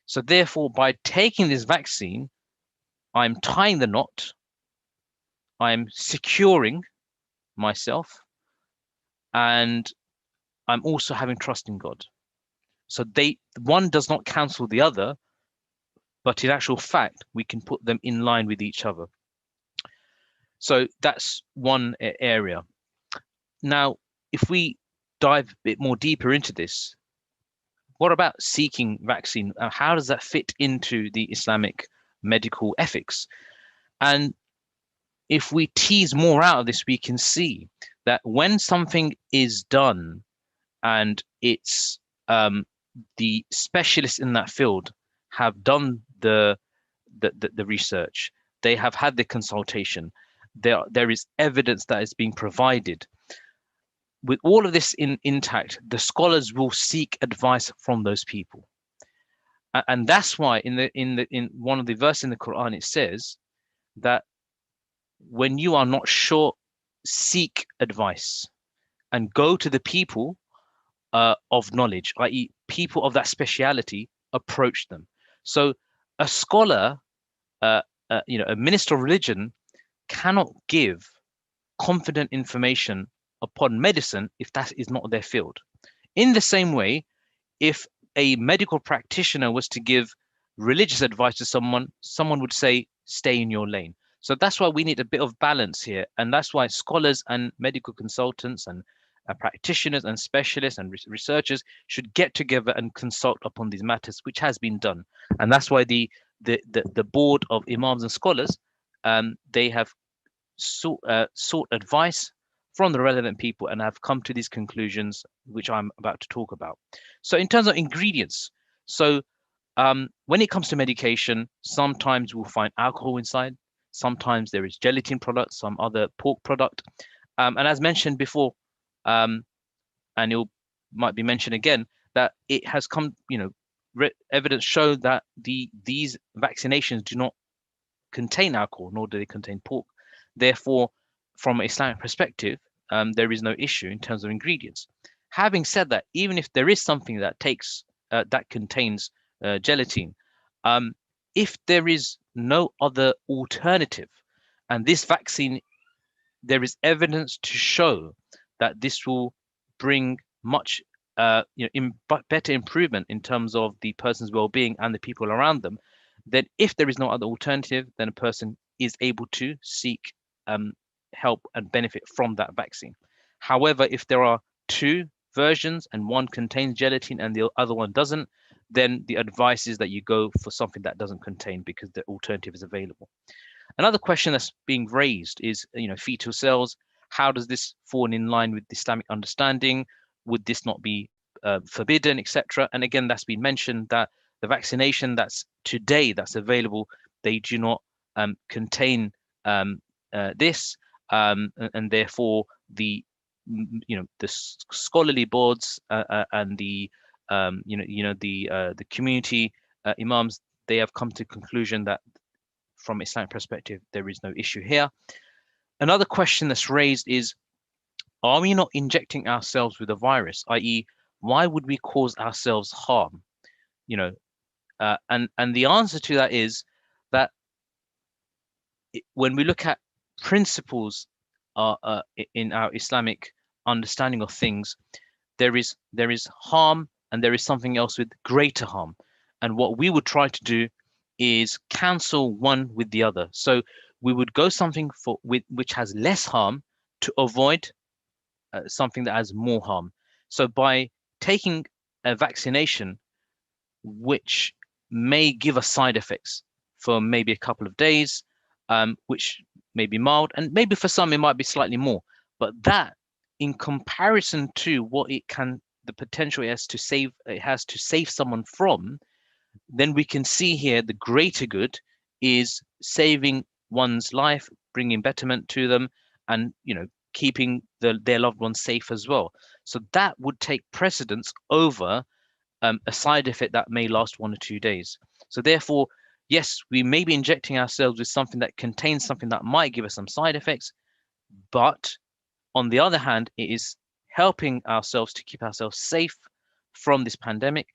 So therefore, by taking this vaccine, I'm tying the knot. I'm securing myself, and I'm also having trust in God. So one does not cancel the other, but in actual fact, we can put them in line with each other. So that's one area. Now, if we dive a bit more deeper into this, what about seeking vaccine? How does that fit into the Islamic medical ethics? And if we tease more out of this, we can see that when something is done and it's the specialists in that field have done the research, they have had the consultation, there is evidence that is being provided. With all of this intact, the scholars will seek advice from those people, and that's why in one of the verses in the Quran it says that when you are not sure, seek advice and go to the people of knowledge, i.e., people of that speciality. Approach them. So a scholar, a minister of religion, cannot give confident information upon medicine if that is not their field. In the same way, if a medical practitioner was to give religious advice to someone would say, stay in your lane. So that's why we need a bit of balance here. And that's why scholars and medical consultants and practitioners and specialists and researchers should get together and consult upon these matters, which has been done. And that's why the board of imams and scholars, they have sought advice from the relevant people and have come to these conclusions, which I'm about to talk about. So in terms of ingredients, so when it comes to medication, sometimes we'll find alcohol inside, sometimes there is gelatin product, some other pork product. And as mentioned before, and it might be mentioned again, that it has come, evidence show that these vaccinations do not contain alcohol, nor do they contain pork. Therefore, from an Islamic perspective, there is no issue in terms of ingredients. Having said that, even if there is something that contains gelatin, if there is no other alternative, and this vaccine, there is evidence to show that this will bring much better improvement in terms of the person's well-being and the people around them, then if there is no other alternative, then a person is able to seek help and benefit from that vaccine. However, if there are two versions and one contains gelatin and the other one doesn't, then the advice is that you go for something that doesn't contain, because the alternative is available. Another question that's being raised is, fetal cells. How does this fall in line with Islamic understanding? Would this not be forbidden, etc.? And again, that's been mentioned that the vaccination that's available, they do not contain this, and therefore the the scholarly boards and the the community imams, they have come to the conclusion that from Islamic perspective there is no issue here. Another question that's raised is, are we not injecting ourselves with a virus? I.e., why would we cause ourselves harm? And the answer to that is that when we look at principles in our Islamic understanding of things, there is harm and there is something else with greater harm. And what we would try to do is cancel one with the other. So we would go something which has less harm to avoid something that has more harm. So by taking a vaccination, which may give us side effects for maybe a couple of days, which may be mild, and maybe for some it might be slightly more. But that, in comparison to what the potential it has to save someone from, then we can see here the greater good is saving one's life, bringing betterment to them, and keeping their loved ones safe as well. So that would take precedence over a side effect that may last 1 or 2 days. So therefore, yes, we may be injecting ourselves with something that contains something that might give us some side effects, but on the other hand, it is helping ourselves to keep ourselves safe from this pandemic,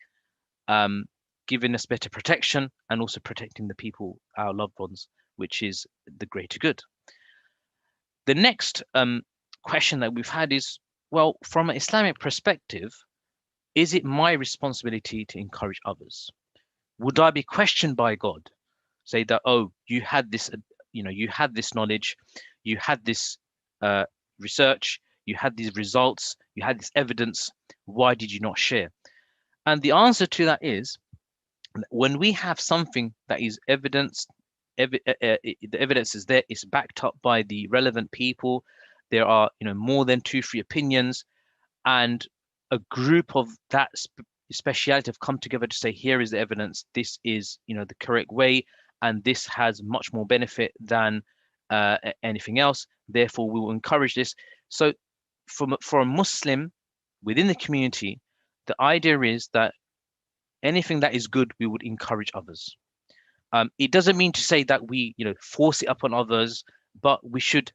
giving us better protection and also protecting the people, our loved ones, which is the greater good. The next question that we've had is, well, from an Islamic perspective, is it my responsibility to encourage others? Would I be questioned by God? Say that, oh, you had this, you had this knowledge, you had this research, you had these results, you had this evidence. Why did you not share? And the answer to that is, when we have something that is evidence, the evidence is there, it's backed up by the relevant people. There are, more than 2-3 opinions, and a group of that speciality have come together to say, here is the evidence, this is the correct way, and this has much more benefit than anything else, therefore we will encourage this. So for a Muslim within the community, the idea is that anything that is good, we would encourage others. It doesn't mean to say that we force it upon others, but we should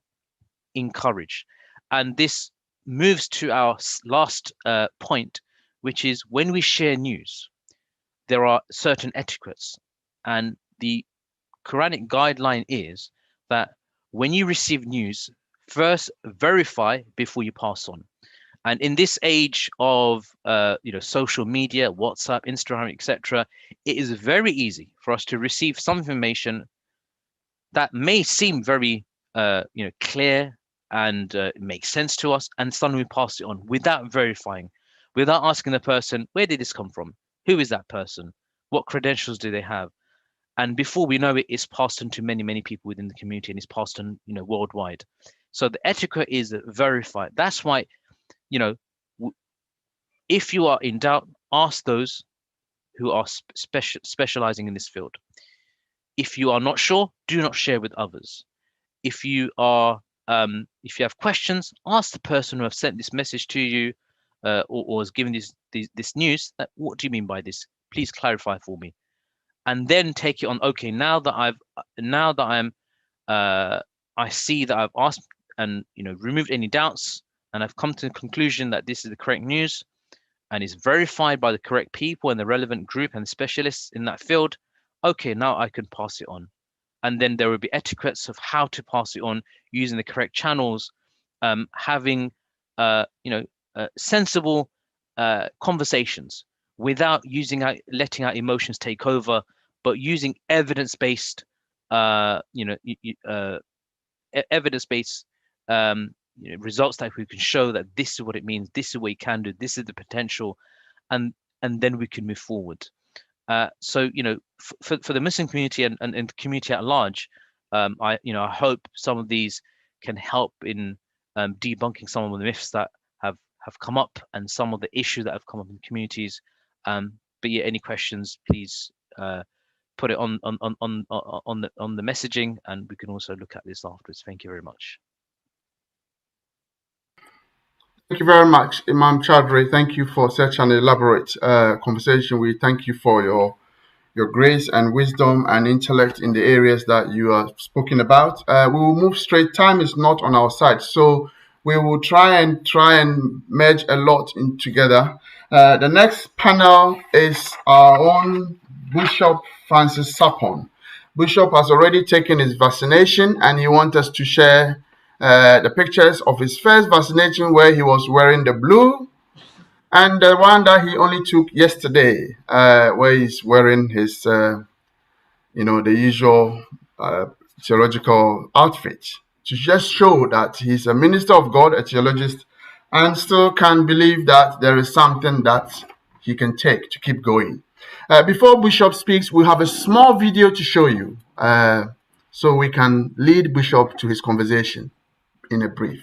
encourage. And this moves to our last point, which is, when we share news, there are certain etiquettes, and the Quranic guideline is that when you receive news, first verify before you pass on. And in this age of social media, WhatsApp, Instagram, etc., it is very easy for us to receive some information that may seem very clear and make sense to us, and suddenly we pass it on without verifying, without asking the person, where did this come from? Who is that person? What credentials do they have? And before we know it, it's passed on to many, many people within the community, and it's passed on, worldwide. So the etiquette is verified. That's why, if you are in doubt, ask those who are specializing in this field. If you are not sure, do not share with others. If you have questions, ask the person who have sent this message to you, or has given this news, that, what do you mean by this? Please clarify for me. And then take it on. Okay, now that I see that I've asked and removed any doubts, and I've come to the conclusion that this is the correct news and is verified by the correct people and the relevant group and specialists in that field. Okay, now I can pass it on. And then there will be etiquettes of how to pass it on, using the correct channels, having sensible conversations without letting our emotions take over, but using evidence-based evidence-based results that we can show that this is what it means, this is what you can do, this is the potential, and then we can move forward. So for the Muslim community and the community at large, I hope some of these can help in debunking some of the myths that have come up and some of the issues that have come up in communities. But yeah, any questions, please put it on the messaging, and we can also look at this afterwards. Thank you very much. Thank you very much, Imam Chowdhury. Thank you for such an elaborate conversation. We thank you for your grace and wisdom and intellect in the areas that you are spoken about. We will move straight. Time is not on our side, so we will try and merge a lot in together. The next panel is our own Bishop Francis Sapon. Bishop has already taken his vaccination, and he wants us to share the pictures of his first vaccination, where he was wearing the blue, and the one that he only took yesterday, where he's wearing his, the usual theological outfit, to just show that he's a minister of God, a theologist, and still can believe that there is something that he can take to keep going. Before Bishop speaks, we have a small video to show you, so we can lead Bishop to his conversation in a brief.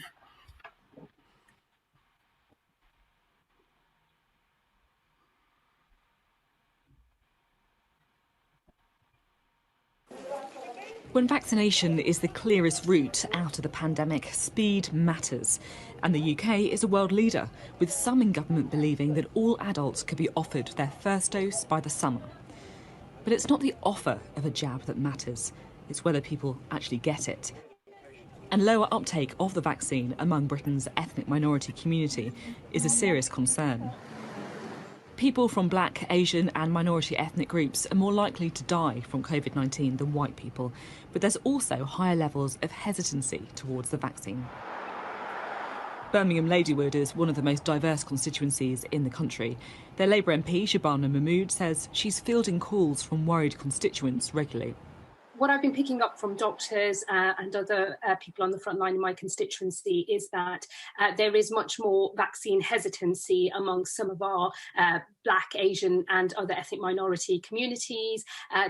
When vaccination is the clearest route out of the pandemic, speed matters. And the UK is a world leader, with some in government believing that all adults could be offered their first dose by the summer. But it's not the offer of a jab that matters, it's whether people actually get it. And lower uptake of the vaccine among Britain's ethnic minority community is a serious concern. People from Black, Asian and minority ethnic groups are more likely to die from Covid-19 than white people, but there's also higher levels of hesitancy towards the vaccine. Birmingham Ladywood is one of the most diverse constituencies in the country. Their Labour MP, Shabana Mahmood, says she's fielding calls from worried constituents regularly. What I've been picking up from doctors and other people on the front line in my constituency is that there is much more vaccine hesitancy amongst some of our Black, Asian and other ethnic minority communities.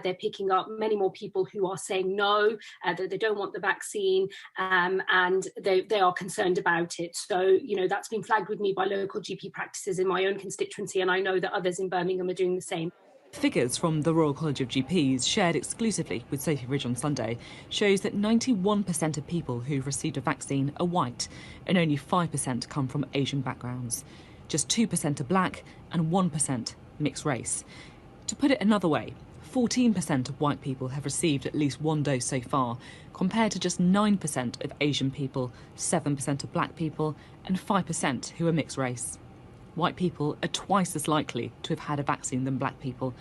They're picking up many more people who are saying no, that they don't want the vaccine, and they are concerned about it. So, that's been flagged with me by local GP practices in my own constituency, and I know that others in Birmingham are doing the same. Figures from the Royal College of GPs, shared exclusively with Sophie Ridge on Sunday, shows that 91% of people who've received a vaccine are white, and only 5% come from Asian backgrounds. Just 2% are black and 1% mixed race. To put it another way, 14% of white people have received at least one dose so far, compared to just 9% of Asian people, 7% of black people, and 5% who are mixed race. White people are twice as likely to have had a vaccine than black people,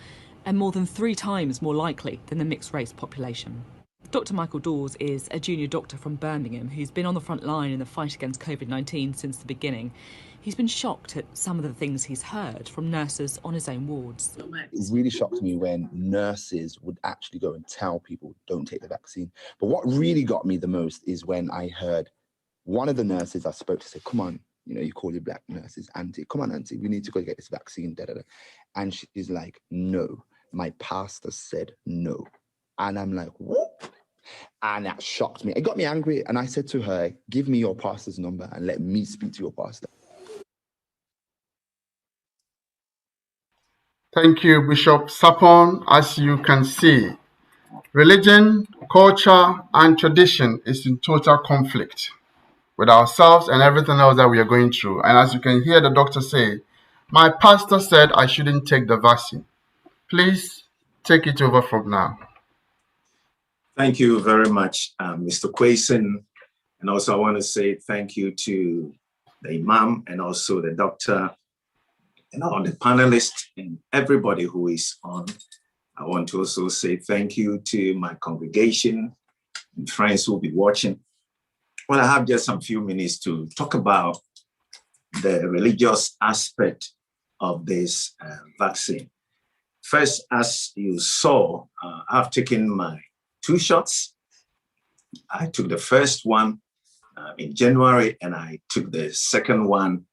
and more than 3 times more likely than the mixed race population. Dr. Michael Dawes is a junior doctor from Birmingham who's been on the front line in the fight against Covid-19 since the beginning. He's been shocked at some of the things he's heard from nurses on his own wards. It really shocked me when nurses would actually go and tell people, don't take the vaccine. But what really got me the most is when I heard one of the nurses I spoke to say, come on, you call your black nurses, auntie, come on, auntie, we need to go get this vaccine, da, da, da. And she's like, no, my pastor said no. And I'm like, what? And that shocked me. It got me angry. And I said to her, give me your pastor's number and let me speak to your pastor. Thank you, Bishop Sapon. As you can see, religion, culture, and tradition is in total conflict with ourselves and everything else that we are going through. And as you can hear the doctor say, my pastor said I shouldn't take the vaccine. Please take it over from now. Thank you very much, Mr. Quayson. And also I want to say thank you to the Imam and also the doctor, and the panelists and everybody who is on. I want to also say thank you to my congregation and friends who will be watching. Well, I have just some few minutes to talk about the religious aspect of this vaccine. First, as you saw, I've taken my 2 shots. I took the first one in January, and I took the second one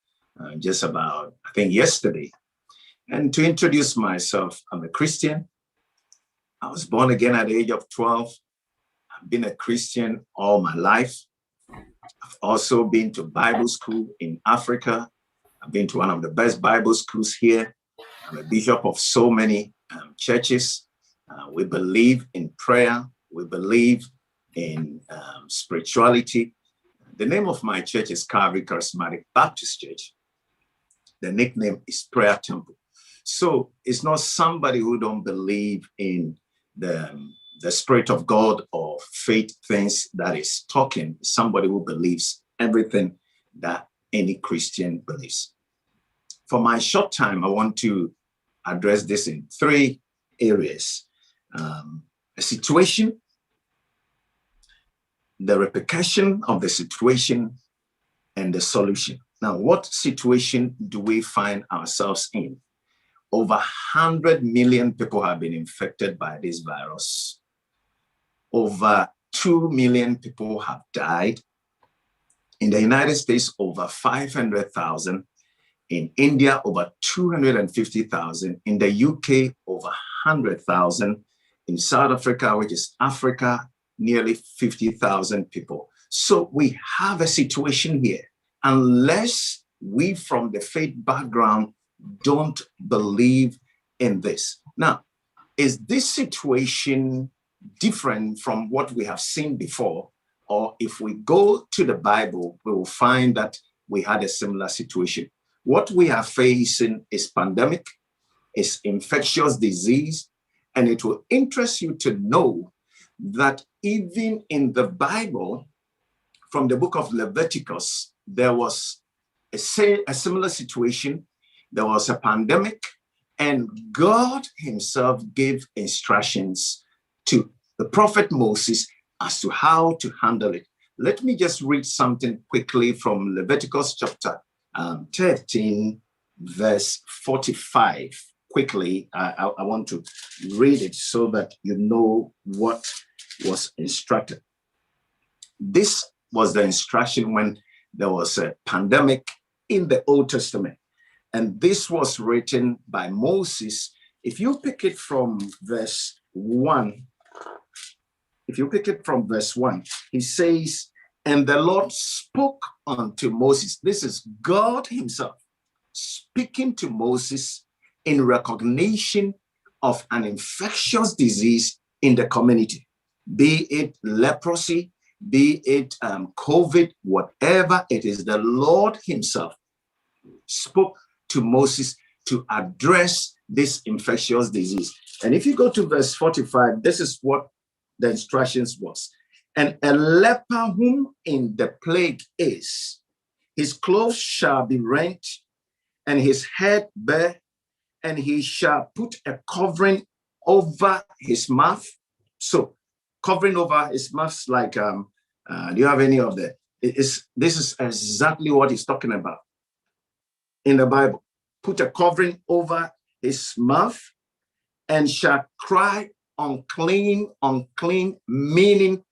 just about, I think, yesterday. And to introduce myself, I'm a Christian. I was born again at the age of 12. I've been a Christian all my life. I've also been to Bible school in Africa. I've been to one of the best Bible schools here. I'm a bishop of so many churches. We believe in prayer. We believe in spirituality. The name of my church is Calvary Charismatic Baptist Church. The nickname is Prayer Temple. So it's not somebody who don't believe in the Spirit of God or faith things that is talking. Somebody who believes everything that any Christian believes. For my short time, I want to address this in three areas. A situation, the repercussion of the situation, and the solution. Now, what situation do we find ourselves in? Over 100 million people have been infected by this virus. Over 2 million people have died. In the United States, over 500,000. In India, over 250,000. In the UK, over 100,000. In South Africa, which is Africa, nearly 50,000 people. So we have a situation here. Unless we from the faith background don't believe in this. Now, is this situation different from what we have seen before? Or if we go to the Bible, we will find that we had a similar situation. What we are facing is pandemic, is infectious disease, and it will interest you to know that even in the Bible, from the book of Leviticus, there was a similar situation. There was a pandemic, and God himself gave instructions to the prophet Moses as to how to handle it. Let me just read something quickly from Leviticus chapter 13, verse 45. Quickly, I want to read it so that you know what was instructed. This was the instruction when there was a pandemic in the Old Testament. And this was written by Moses. If you pick it from verse 1, he says, and the Lord spoke unto Moses. This is God himself speaking to Moses in recognition of an infectious disease in the community, be it leprosy, be it COVID, whatever it is. The Lord himself spoke to Moses to address this infectious disease. And if you go to verse 45, this is what the instructions was. And a leper whom in the plague is, his clothes shall be rent, and his head bare, and he shall put a covering over his mouth. So covering over his mouth, like, do you have any of that? This is exactly what he's talking about in the Bible. Put a covering over his mouth and shall cry, unclean, unclean, meaning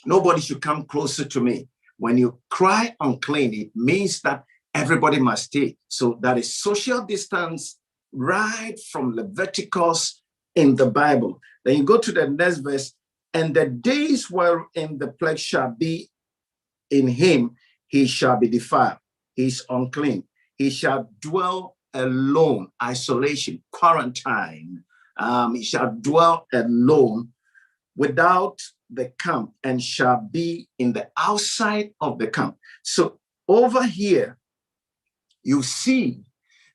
nobody should come closer to me. When you cry unclean, it means that everybody must stay. So that is social distance right from Leviticus in the Bible. Then you go to the next verse, and the days wherein the plague shall be in him, he shall be defiled. He is unclean. He shall dwell alone, isolation, quarantine. He shall dwell alone without the camp and shall be in the outside of the camp. So over here, you see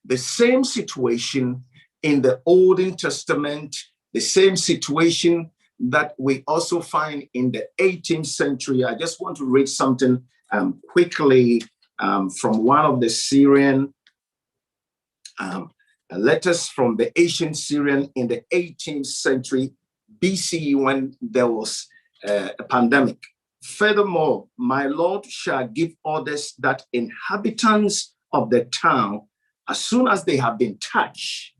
the same situation in the Old Testament, the same situation that we also find in the 18th century. I just want to read something quickly from one of the Syrian letters from the ancient Syrian in the 18th century BC, when there was a pandemic. Furthermore, my Lord shall give orders that inhabitants of the town, as soon as they have been touched,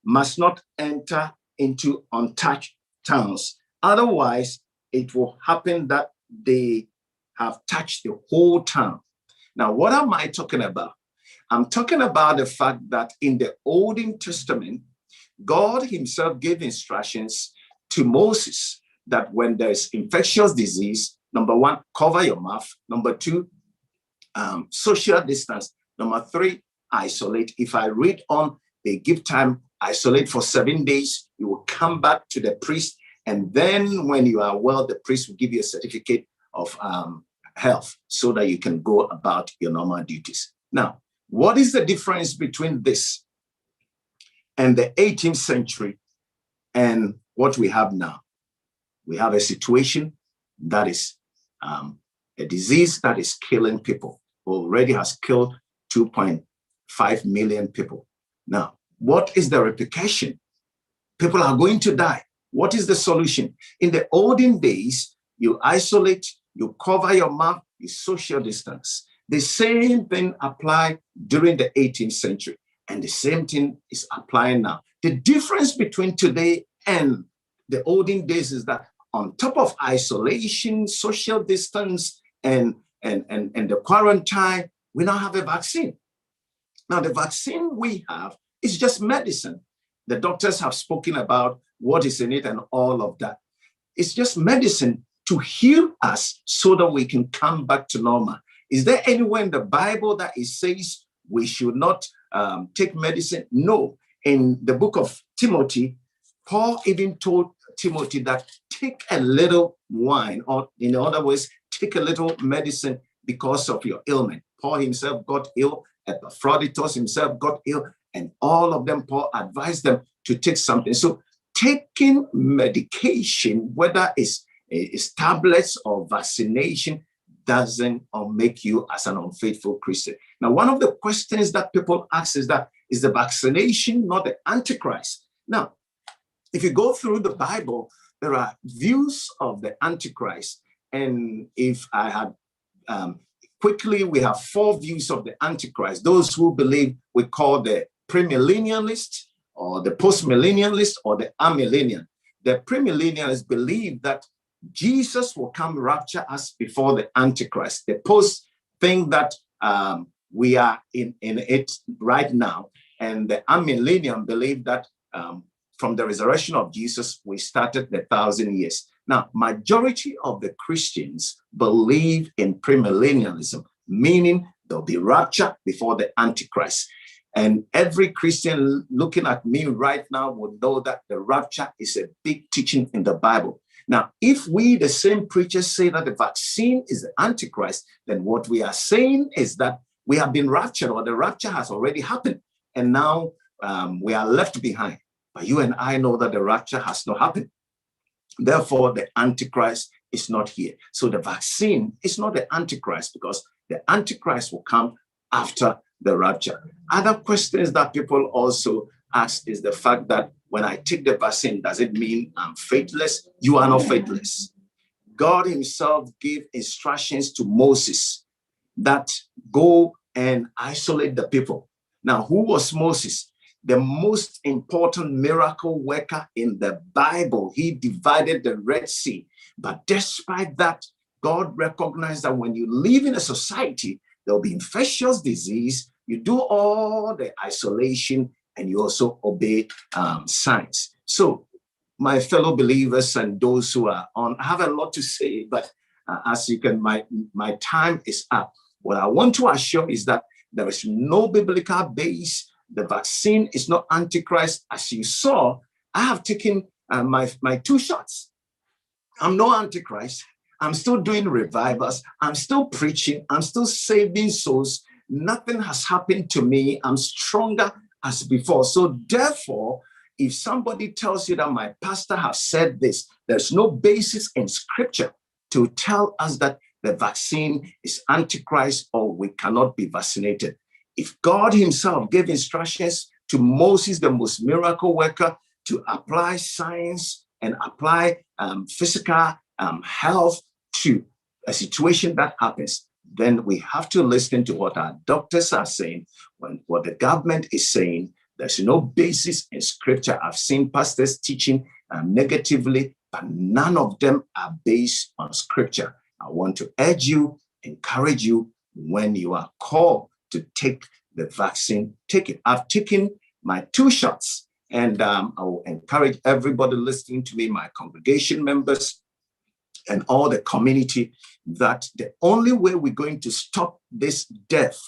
must not enter into untouched towns. Otherwise, it will happen that they have touched the whole town. Now, what am I talking about? I'm talking about the fact that in the Old Testament, God himself gave instructions to Moses that when there's infectious disease, number one, cover your mouth. Number two, social distance. Number three, isolate. If I read on, they give time isolate for 7 days. You will come back to the priest. And then when you are well, the priest will give you a certificate of health so that you can go about your normal duties. Now, what is the difference between this and the 18th century and what we have now? We have a situation that is a disease that is killing people, already has killed 2.5 million people. Now, what is the repercussion? People are going to die. What is the solution? In the olden days, you isolate, you cover your mouth, you social distance. The same thing applied during the 18th century, and the same thing is applying now. The difference between today and the olden days is that on top of isolation, social distance, and the quarantine, we now have a vaccine. Now, the vaccine we have is just medicine. The doctors have spoken about what is in it and all of that. It's just medicine to heal us so that we can come back to normal. Is there anywhere in the Bible that it says we should not take medicine? No. In the book of Timothy, Paul even told Timothy that take a little wine, or in other words, take a little medicine because of your ailment. Paul himself got ill, Epaphroditus himself got ill, and all of them, Paul advised them to take something. So taking medication, whether it's tablets or vaccination, doesn't make you as an unfaithful Christian. Now, one of the questions that people ask is that, is the vaccination not the antichrist? Now, if you go through the Bible, there are views of the antichrist. And if I had quickly, we have 4 views of the antichrist. Those who believe we call the premillennialist, or the postmillennialist, or the amillennial. The premillennialists believe that Jesus will come rapture us before the antichrist. The post think that we are in it right now. And the amillennial believe that from the resurrection of Jesus, we started the 1,000 years. Now, majority of the Christians believe in premillennialism, meaning there'll be rapture before the Antichrist. And every Christian looking at me right now would know that the rapture is a big teaching in the Bible. Now, if we, the same preachers, say that the vaccine is the Antichrist, then what we are saying is that we have been raptured, or the rapture has already happened, and now we are left behind. But you and I know that the rapture has not happened. Therefore, the Antichrist is not here. So the vaccine is not the Antichrist, because the Antichrist will come after the rapture. Other questions that people also ask is the fact that when I take the vaccine, does it mean I'm faithless? You are not faithless. God himself gave instructions to Moses that go and isolate the people. Now, who was Moses? The most important miracle worker in the Bible. He divided the Red Sea. But despite that, God recognized that when you live in a society, there'll be infectious disease. You do all the isolation, and you also obey science. So, my fellow believers and those who are on, I have a lot to say, but as you can, my time is up. What I want to assure is that there is no biblical base. The vaccine is not Antichrist. As you saw, I have taken my 2 shots. I'm no Antichrist. I'm still doing revivals. I'm still preaching. I'm still saving souls. Nothing has happened to me. I'm stronger as before. So therefore, if somebody tells you that my pastor has said this, there's no basis in scripture to tell us that the vaccine is Antichrist or we cannot be vaccinated. If God himself gave instructions to Moses, the most miracle worker, to apply science and apply physical health to a situation that happens, then we have to listen to what our doctors are saying, what the government is saying. There's no basis in scripture. I've seen pastors teaching negatively, but none of them are based on scripture. I want to urge you, encourage you, when you are called to take the vaccine, take it. I've taken my 2 shots, and I will encourage everybody listening to me, my congregation members, and all the community, that the only way we're going to stop this death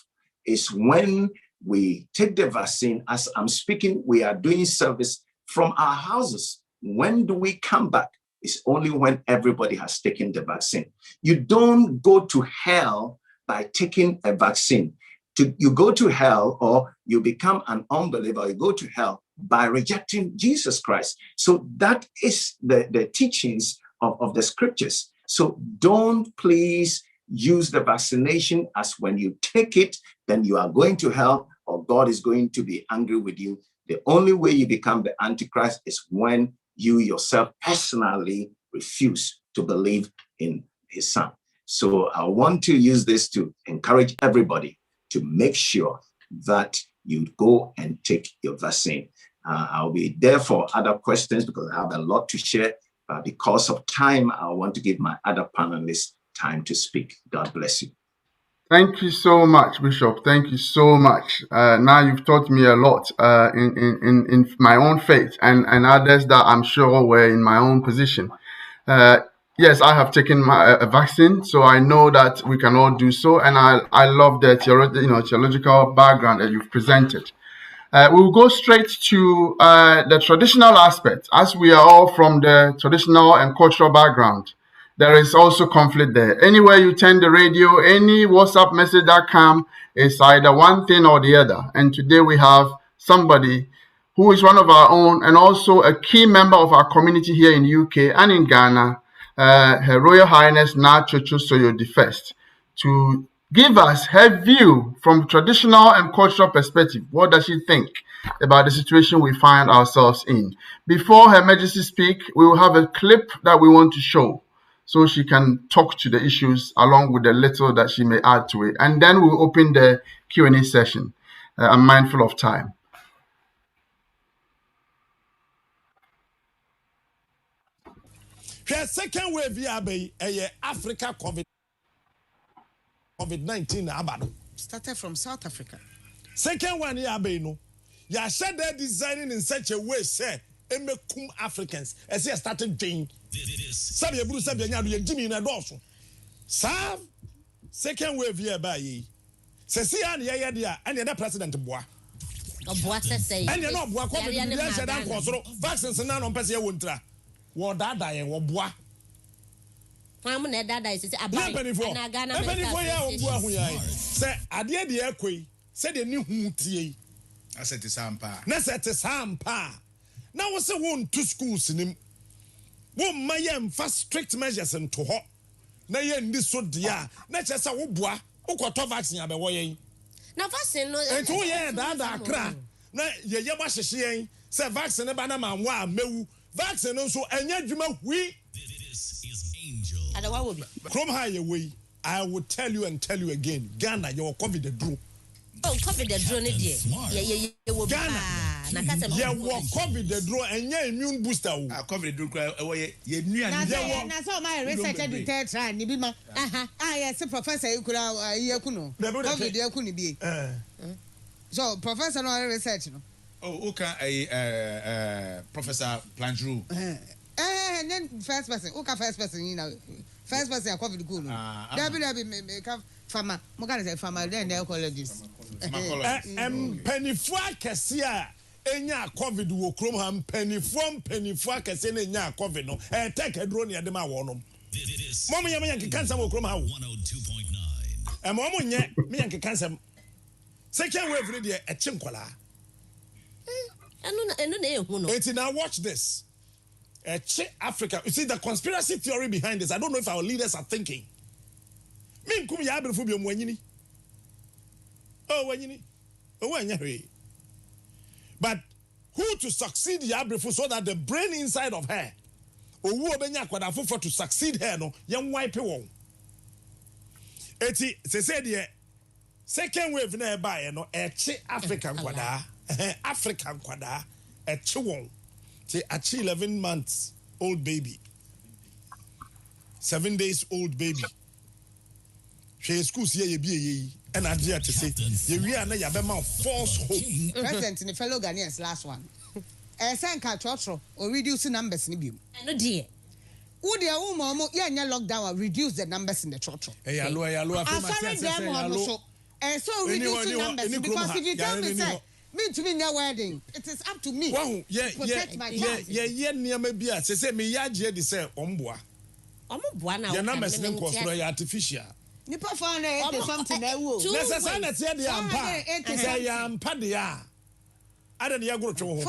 is when we take the vaccine. As I'm speaking, we are doing service from our houses. When do we come back? It's only when everybody has taken the vaccine. You don't go to hell by taking a vaccine. You go to hell, or you become an unbeliever, you go to hell by rejecting Jesus Christ. So that is the teachings of the scriptures. So don't please use the vaccination as when you take it, then you are going to hell, or God is going to be angry with you. The only way you become the antichrist is when you yourself personally refuse to believe in his son. So I want to use this to encourage everybody to make sure that you go and take your vaccine. I'll be there for other questions because I have a lot to share. But because of time, I want to give my other panelists time to speak. God bless you. Thank you so much, Bishop. Thank you so much. Now you've taught me a lot in my own faith and others that I'm sure were in my own position. Yes, I have taken a vaccine, so I know that we can all do so. And I love the theological background that you've presented. We will go straight to the traditional aspect. As we are all from the traditional and cultural background, there is also conflict there. Anywhere you turn the radio, any WhatsApp message that comes, it's either one thing or the other. And today we have somebody who is one of our own and also a key member of our community here in UK and in Ghana, Her Royal Highness Nachocho Soyodi First, to give us her view from traditional and cultural perspective. What does she think about the situation we find ourselves in? Before Her Majesty speak, we will have a clip that we want to show so she can talk to the issues along with the little that she may add to it. And then we'll open the Q&A session. I'm mindful of time. Second wave Africa COVID-19 started from South Africa. Second one no. Ya said they're designing in such a way say emekum Africans as they started doing. Sabi Bruce sabi nya Jimmy na doso. Sam second wave here by ye. Se si an ye dia and the president boa. Boa say. And you know boa COVID said dan kosoro vaccines na no pese ye wontra. Wo dada ye wo boa. Kwamu na dada is say abai. Na Ghana ya wo boa hu ya. Say ade de ekoi say de ni hu tie. Asete sampa. Na sete sampa. Na wo se won to schools nim. Wo mayem fast strict measures into ho. Na ye ndi so dia. Na chesa wo boa. Wo kwato vaccine abewo yen. Na vaccine no. Ento ye dada akra. Na ye ba hyehye yen. Say vaccine ba na manwa mewu. Vaccine no so enya dwuma hui. This is Angel. Adawa wo bi. From high away, I will tell you and tell you again. Ghana, your COVID the draw. Oh, COVID the draw ni die. Yeah, wo Ghana. Na kasa me. Yeah, wo COVID the draw and your immune booster. COVID the draw ye nua ni. Na so my research the third try ni bi ma. Yes, professor Ikura Yekuno. COVID Yekuni bi. So, professor no research no. Oh, okay, Professor Plantrou. Then first person, first person, you know, first person, COVID cool. Make farmer, Mogana say farmer, then they call this. Penny Fwakesia, Enya COVID will chrome ham, penny Fwakesia, Enya COVID, no, and take a drone near the Mawonum. Mommy, Yaman cancer will chrome out 102.9. And Mommy, me and cancer. Second wave radio at Chimkola. Now watch this. Africa. You see the conspiracy theory behind this. I don't know if our leaders are thinking. But who to succeed so that the brain inside of her to succeed her no young wipe won. Eti se said the second wave na by no African kwada. African kwada a chiwon say a 11 months old baby 7 days old baby she school see ye be and idea to say we are na ya be man false hope president in the fellow Ghanaians last one senka trotro or reduce numbers ni bi no dear who dey mo ye nya lockdown or reduce the numbers in the trotro hello afari dem ho so So reducing numbers, because if you tell me, say, me to me no wedding, it is up to me. Wow, protect my child. Yeah, near maybe I say me yaje de say ombua. Your numbers name cost artificial. Nipa found it something that will. Necessarily say the ampa. Say ampa dia. I don't ya go to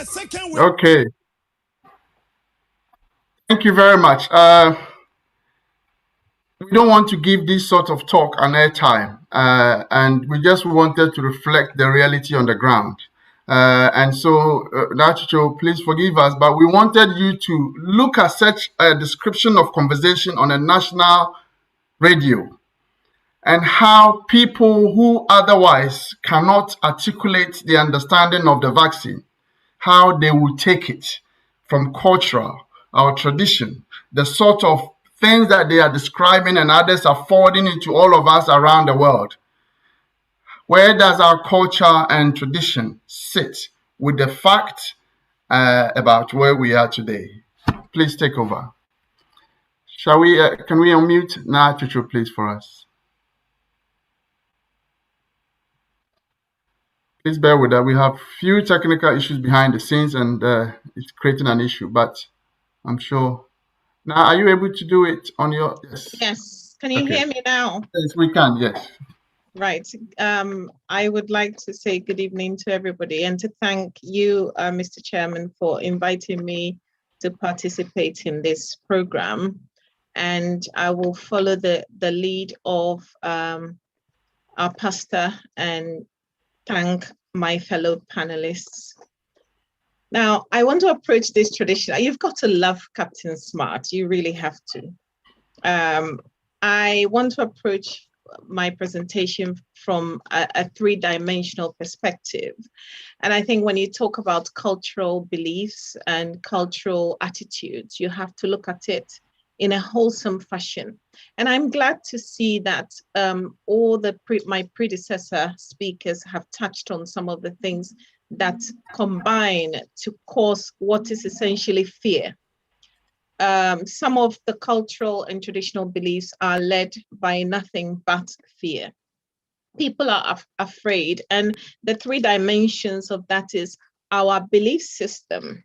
second way. Okay. Thank you very much. We don't want to give this sort of talk an airtime, and we just wanted to reflect the reality on the ground. And so, Nachicho, please forgive us, but we wanted you to look at such a description of conversation on a national radio and how people who otherwise cannot articulate the understanding of the vaccine, how they will take it from cultural, our tradition, the sort of things that they are describing and others are forwarding it to all of us around the world. Where does our culture and tradition sit with the fact about where we are today? Please take over. Shall we? Can we unmute Chuchu, please, for us? Please bear with that. We have few technical issues behind the scenes, and it's creating an issue. But I'm sure. Now, are you able to do it on your? Yes. Yes. Can you hear me now? Yes, we can. Yes. Right. I would like to say good evening to everybody and to thank you, Mr. Chairman, for inviting me to participate in this program. And I will follow the lead of our pastor and thank my fellow panelists. Now, I want to approach this tradition. You've got to love Captain Smart. You really have to. I want to approach my presentation from a three-dimensional perspective. And I think when you talk about cultural beliefs and cultural attitudes, you have to look at it in a wholesome fashion. And I'm glad to see that all my predecessor speakers have touched on some of the things that combine to cause what is essentially fear. Some of the cultural and traditional beliefs are led by nothing but fear. People are afraid, and the three dimensions of that is our belief system.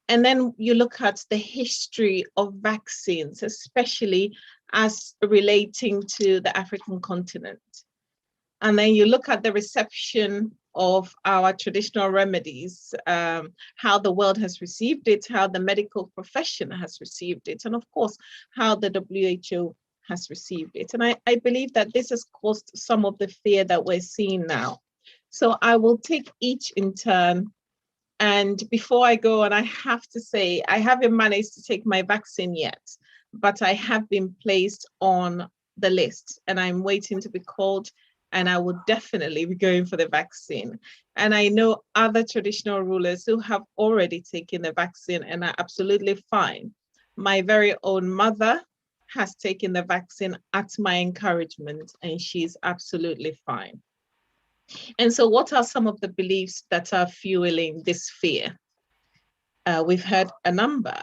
And then you look at the history of vaccines, especially as relating to the African continent. And then you look at the reception of our traditional remedies, how the world has received it, how the medical profession has received it, and of course, how the WHO has received it. And I believe that this has caused some of the fear that we're seeing now. So I will take each in turn. And before I go on, I have to say, I haven't managed to take my vaccine yet, but I have been placed on the list and I'm waiting to be called, and I will definitely be going for the vaccine. And I know other traditional rulers who have already taken the vaccine and are absolutely fine. My very own mother has taken the vaccine at my encouragement, and she's absolutely fine. And so what are some of the beliefs that are fueling this fear? We've heard a number.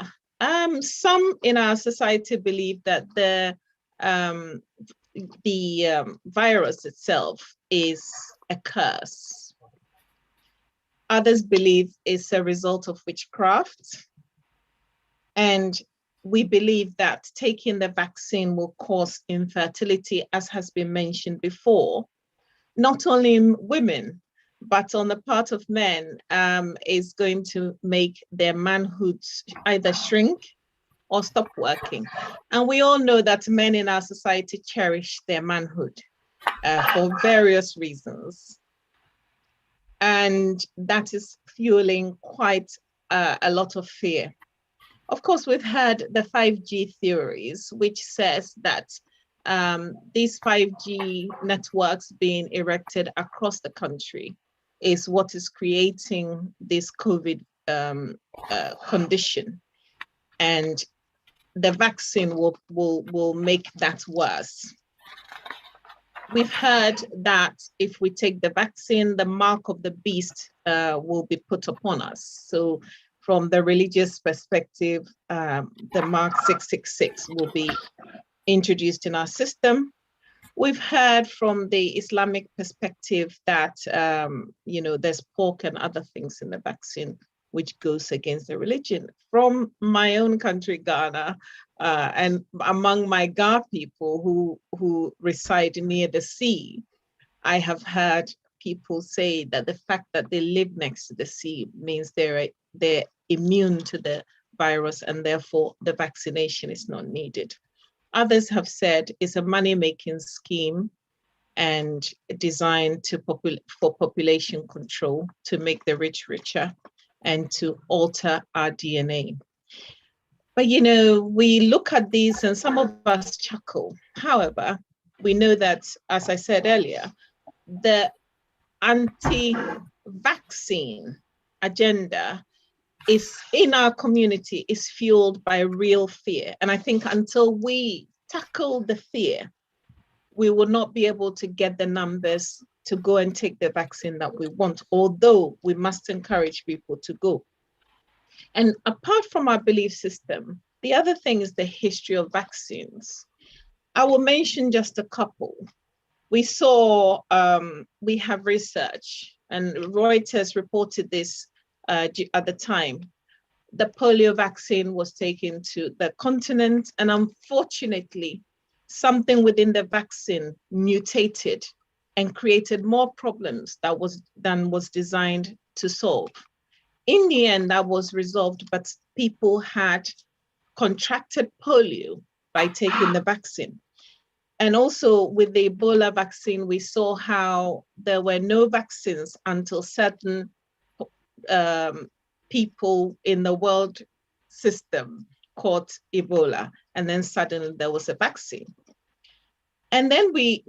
Some in our society believe that the virus itself is a curse. Others believe it's a result of witchcraft. And we believe that taking the vaccine will cause infertility, as has been mentioned before. Not only in women, but on the part of men, is going to make their manhood either shrink or stop working. And we all know that men in our society cherish their manhood for various reasons. And that is fueling quite a lot of fear. Of course, we've heard the 5G theories, which says that these 5G networks being erected across the country is what is creating this COVID condition. And the vaccine will make that worse. We've heard that if we take the vaccine, the mark of the beast will be put upon us. So from the religious perspective, the mark 666 will be introduced in our system. We've heard from the Islamic perspective that, there's pork and other things in the vaccine, which goes against the religion. From my own country, Ghana, and among my Ga people who reside near the sea, I have heard people say that the fact that they live next to the sea means they're immune to the virus and therefore the vaccination is not needed. Others have said it's a money-making scheme and designed for population control, to make the rich richer and to alter our DNA. But we look at these and some of us chuckle. However, we know that, as I said earlier, the anti-vaccine agenda is in our community is fueled by real fear. And I think until we tackle the fear, we will not be able to get the numbers to go and take the vaccine that we want, although we must encourage people to go. And apart from our belief system, the other thing is the history of vaccines. I will mention just a couple. We saw, we have research, and Reuters reported this at the time. The polio vaccine was taken to the continent, and unfortunately, something within the vaccine mutated and created more problems than was designed to solve. In the end, that was resolved, but people had contracted polio by taking the vaccine. And also with the Ebola vaccine, we saw how there were no vaccines until certain people in the world system caught Ebola, and then suddenly there was a vaccine. And then we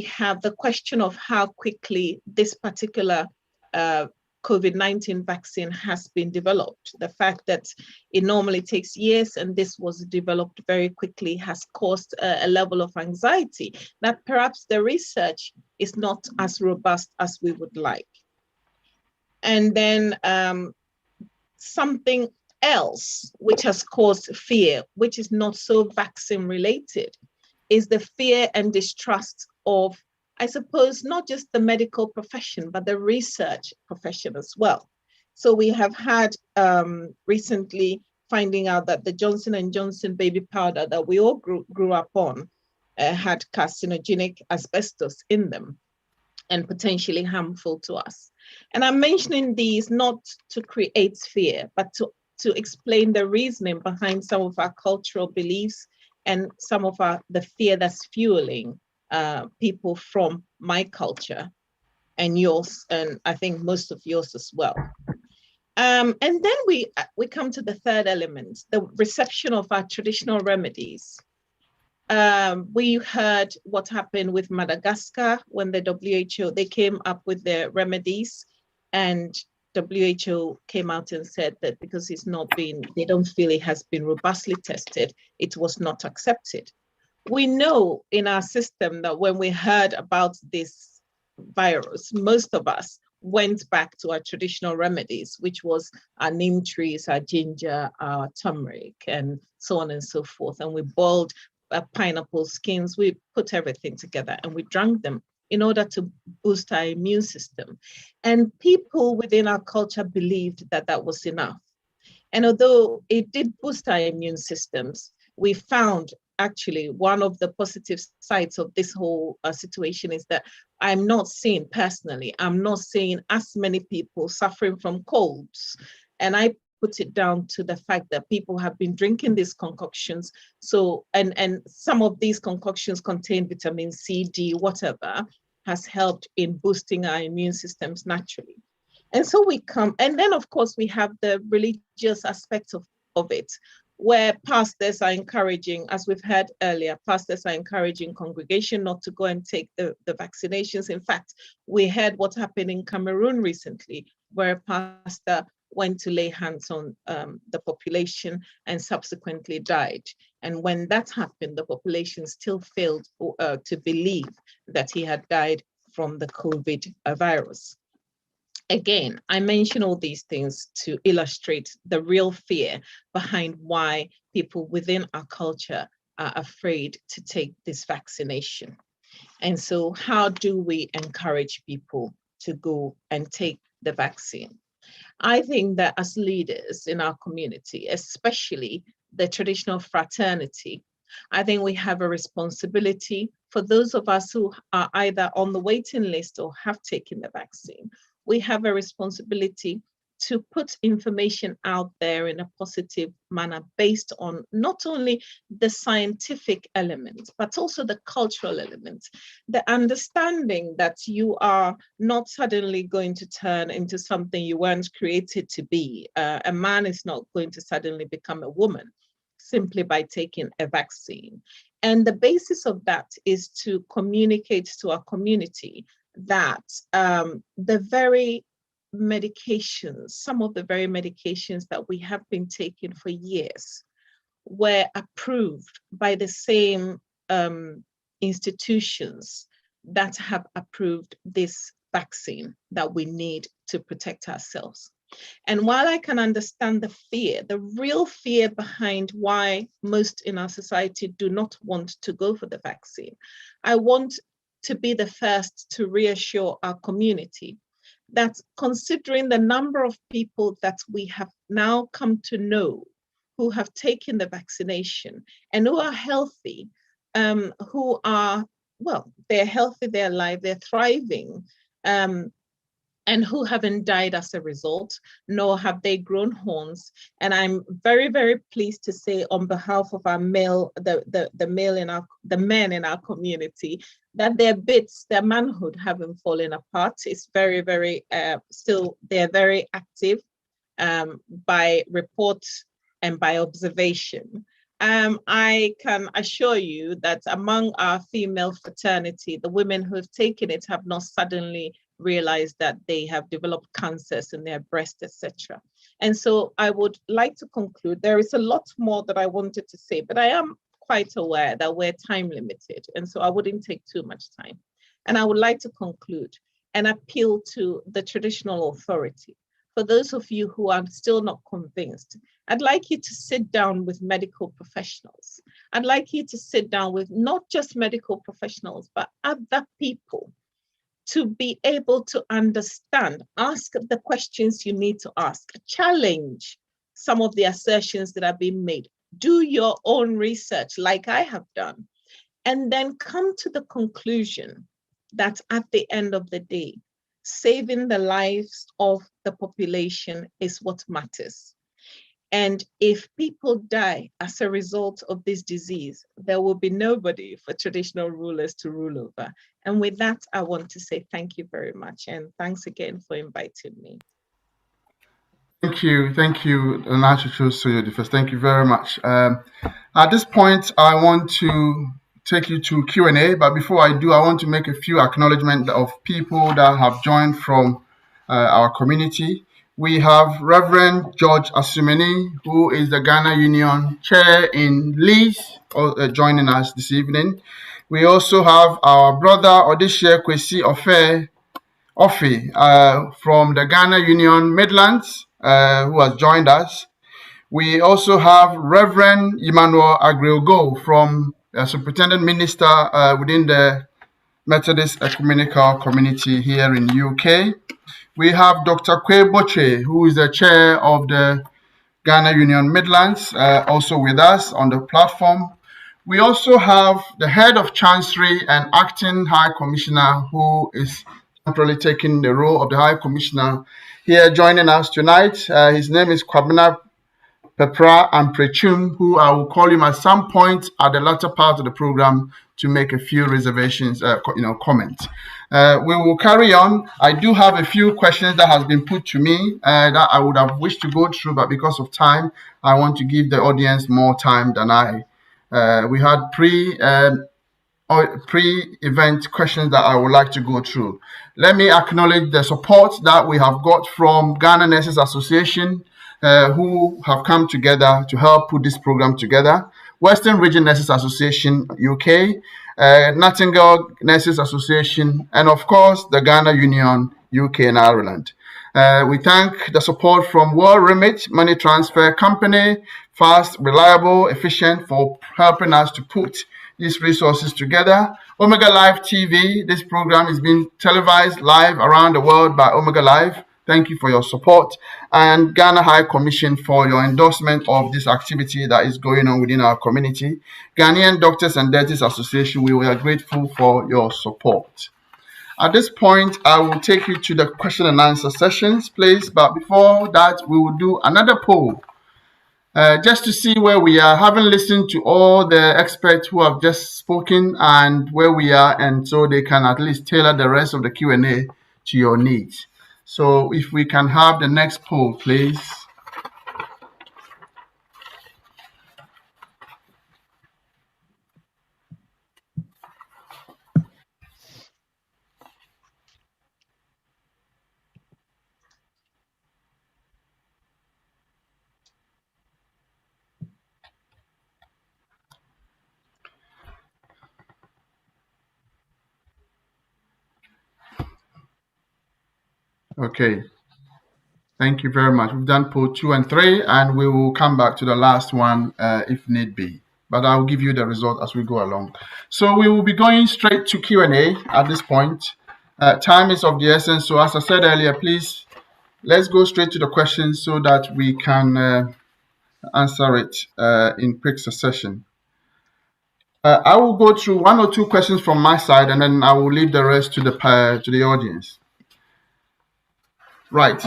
have the question of how quickly this particular COVID-19 vaccine has been developed. The fact that it normally takes years and this was developed very quickly has caused a level of anxiety that perhaps the research is not as robust as we would like. And then something else which has caused fear, which is not so vaccine related, is the fear and distrust of, I suppose, not just the medical profession, but the research profession as well. So we have had recently finding out that the Johnson & Johnson baby powder that we all grew up on had carcinogenic asbestos in them and potentially harmful to us. And I'm mentioning these not to create fear, but to explain the reasoning behind some of our cultural beliefs and some of the fear that's fueling people from my culture and yours, and I think most of yours as well. And then we come to the third element, the reception of our traditional remedies. We heard what happened with Madagascar when the WHO, they came up with their remedies, and WHO came out and said that because they don't feel it has been robustly tested, it was not accepted. We know in our system that when we heard about this virus, most of us went back to our traditional remedies, which was our neem trees, our ginger, our turmeric, and so on and so forth. And we boiled pineapple skins, we put everything together and we drank them in order to boost our immune system. And people within our culture believed that that was enough. And although it did boost our immune systems, we found actually one of the positive sides of this whole situation is that I'm not seeing as many people suffering from colds. And I put it down to the fact that people have been drinking these concoctions. So, and some of these concoctions contain vitamin C, D, whatever, has helped in boosting our immune systems naturally. And so we come, and then of course we have the religious aspect of it, where pastors are encouraging, as we've heard earlier, pastors are encouraging congregation not to go and take the vaccinations. In fact, we heard what happened in Cameroon recently, where a pastor went to lay hands on the population and subsequently died. And when that happened, the population still failed to believe that he had died from the COVID virus. Again, I mention all these things to illustrate the real fear behind why people within our culture are afraid to take this vaccination. And so how do we encourage people to go and take the vaccine? I think that as leaders in our community, especially the traditional fraternity, I think we have a responsibility for those of us who are either on the waiting list or have taken the vaccine. We have a responsibility to put information out there in a positive manner based on not only the scientific element, but also the cultural element, the understanding that you are not suddenly going to turn into something you weren't created to be. A man is not going to suddenly become a woman simply by taking a vaccine. And the basis of that is to communicate to our community that the very medications, some of the very medications that we have been taking for years were approved by the same institutions that have approved this vaccine that we need to protect ourselves. And while I can understand the fear, the real fear behind why most in our society do not want to go for the vaccine, I want to be the first to reassure our community that considering the number of people that we have now come to know who have taken the vaccination and who are healthy, who are, well, they're healthy, they're alive, they're thriving, and who haven't died as a result, nor have they grown horns. And I'm very, very pleased to say on behalf of our male, the men in our community, that their bits, their manhood haven't fallen apart. It's very, very, still, they're very active by report and by observation. I can assure you that among our female fraternity, the women who have taken it have not suddenly realized that they have developed cancers in their breast, etc. And so I would like to conclude. There is a lot more that I wanted to say, but I am quite aware that we're time limited, and so I wouldn't take too much time. And I would like to conclude and appeal to the traditional authority. For those of you who are still not convinced, I'd like you to sit down with medical professionals. I'd like you to sit down with not just medical professionals, but other people, to be able to understand, ask the questions you need to ask, challenge some of the assertions that are being made, do your own research like I have done, and then come to the conclusion that at the end of the day, saving the lives of the population is what matters. And if people die as a result of this disease, there will be nobody for traditional rulers to rule over. And with that, I want to say thank you very much. And thanks again for inviting me. Thank you, Nacho Soyodifes. Thank you very much. At this point, I want to take you to Q&A, but before I do, I want to make a few acknowledgements of people that have joined from our community. We have Reverend George Asumeni, who is the Ghana Union Chair in Leeds, joining us this evening. We also have our brother Odisha Kwesi Ofi from the Ghana Union Midlands, who has joined us. We also have Reverend Emmanuel Agriogo from Superintendent Minister within the Methodist Ecumenical Community here in the UK. We have Dr. Kwe Boche, who is the chair of the Ghana Union Midlands, also with us on the platform. We also have the head of Chancery and acting High Commissioner, who is temporarily taking the role of the High Commissioner here joining us tonight. His name is Kwabena Pepra and Prechum, who I will call him at some point at the latter part of the program to make a few reservations, comments. We will carry on. I do have a few questions that has been put to me that I would have wished to go through, but because of time, I want to give the audience more time than I. We had pre-event questions that I would like to go through. Let me acknowledge the support that we have got from Ghana Nurses Association, who have come together to help put this program together. Western Region Nurses Association, UK, Nightingale Nurses Association, and of course, the Ghana Union, UK and Ireland. We thank the support from World Remit Money Transfer Company, fast, reliable, efficient, for helping us to put these resources together. Omega Live TV, this program is being televised live around the world by Omega Live. Thank you for your support. And Ghana High Commission for your endorsement of this activity that is going on within our community. Ghanaian Doctors and Dentists Association, we are grateful for your support. At this point, I will take you to the question and answer sessions, please. But before that, we will do another poll. Just to see where we are, having listened to all the experts who have just spoken and where we are, and so they can at least tailor the rest of the Q&A to your needs. So if we can have the next poll, please. Okay. Thank you very much. We've done poll 2 and 3, and we will come back to the last one if need be. But I'll give you the result as we go along. So we will be going straight to Q&A at this point. Time is of the essence. So as I said earlier, please, let's go straight to the questions so that we can answer it in quick succession. I will go through 1 or 2 questions from my side, and then I will leave the rest to the audience. Right.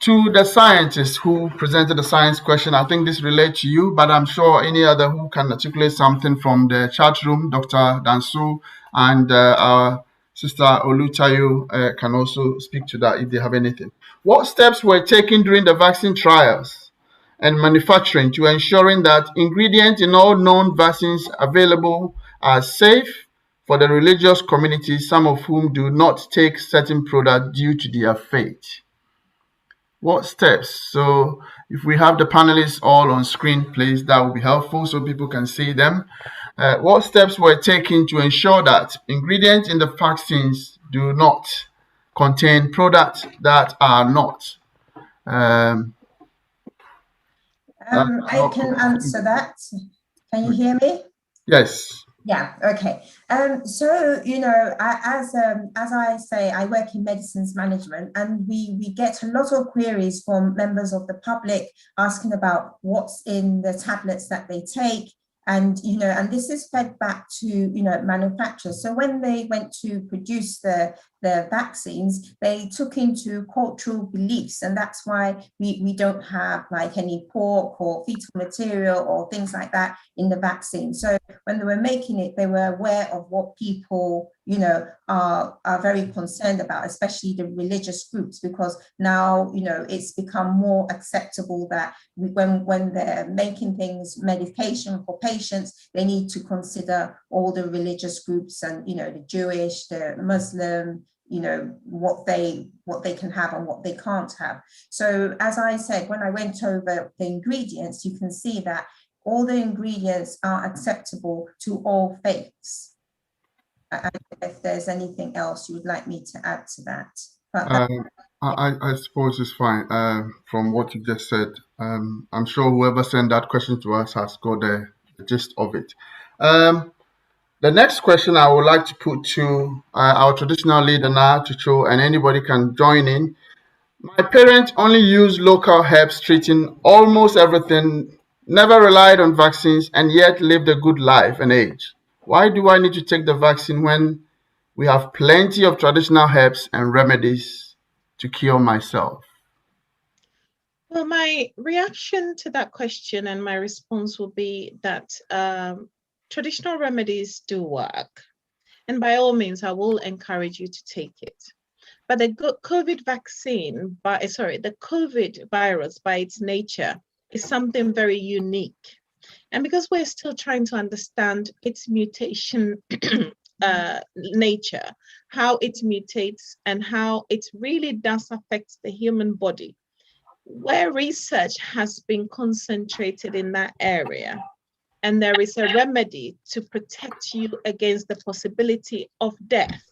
To the scientists who presented the science question, I think this relates to you, but I'm sure any other who can articulate something from the chat room, Dr. Dansu and our sister Olutayo can also speak to that if they have anything. What steps were taken during the vaccine trials and manufacturing to ensuring that ingredients in all known vaccines available are safe for the religious community, some of whom do not take certain products due to their faith? What steps? So if we have the panelists all on screen, please, that would be helpful so people can see them. What steps were taken to ensure that ingredients in the vaccines do not contain products that are not? I can answer that. Can you hear me? Yes. Yeah, okay. So, you know, as I say, I work in medicines management, and we get a lot of queries from members of the public asking about what's in the tablets that they take. And, you know, and this is fed back to, you know, manufacturers. So when they went to produce the vaccines, they took into cultural beliefs. And that's why we don't have like any pork or fetal material or things like that in the vaccine. So when they were making it, they were aware of what people, you know, are very concerned about, especially the religious groups, because now, you know, it's become more acceptable that when they're making things, medication for patients, they need to consider all the religious groups and, you know, the Jewish, the Muslim, you know, what they can have and what they can't have. So as I said, when I went over the ingredients, you can see that all the ingredients are acceptable to all faiths. And if there's anything else you would like me to add to that. I suppose it's fine from what you just said. I'm sure whoever sent that question to us has got the gist of it. The next question I would like to put to our traditional leader now, Chicho, and anybody can join in. My parents only use local herbs treating almost everything, never relied on vaccines, and yet lived a good life and age. Why do I need to take the vaccine when we have plenty of traditional herbs and remedies to cure myself? Well, my reaction to that question and my response will be that traditional remedies do work. And by all means, I will encourage you to take it. But the COVID vaccine, the COVID virus by its nature is something very unique. And because we're still trying to understand its mutation nature, how it mutates and how it really does affect the human body, where research has been concentrated in that area, and there is a remedy to protect you against the possibility of death,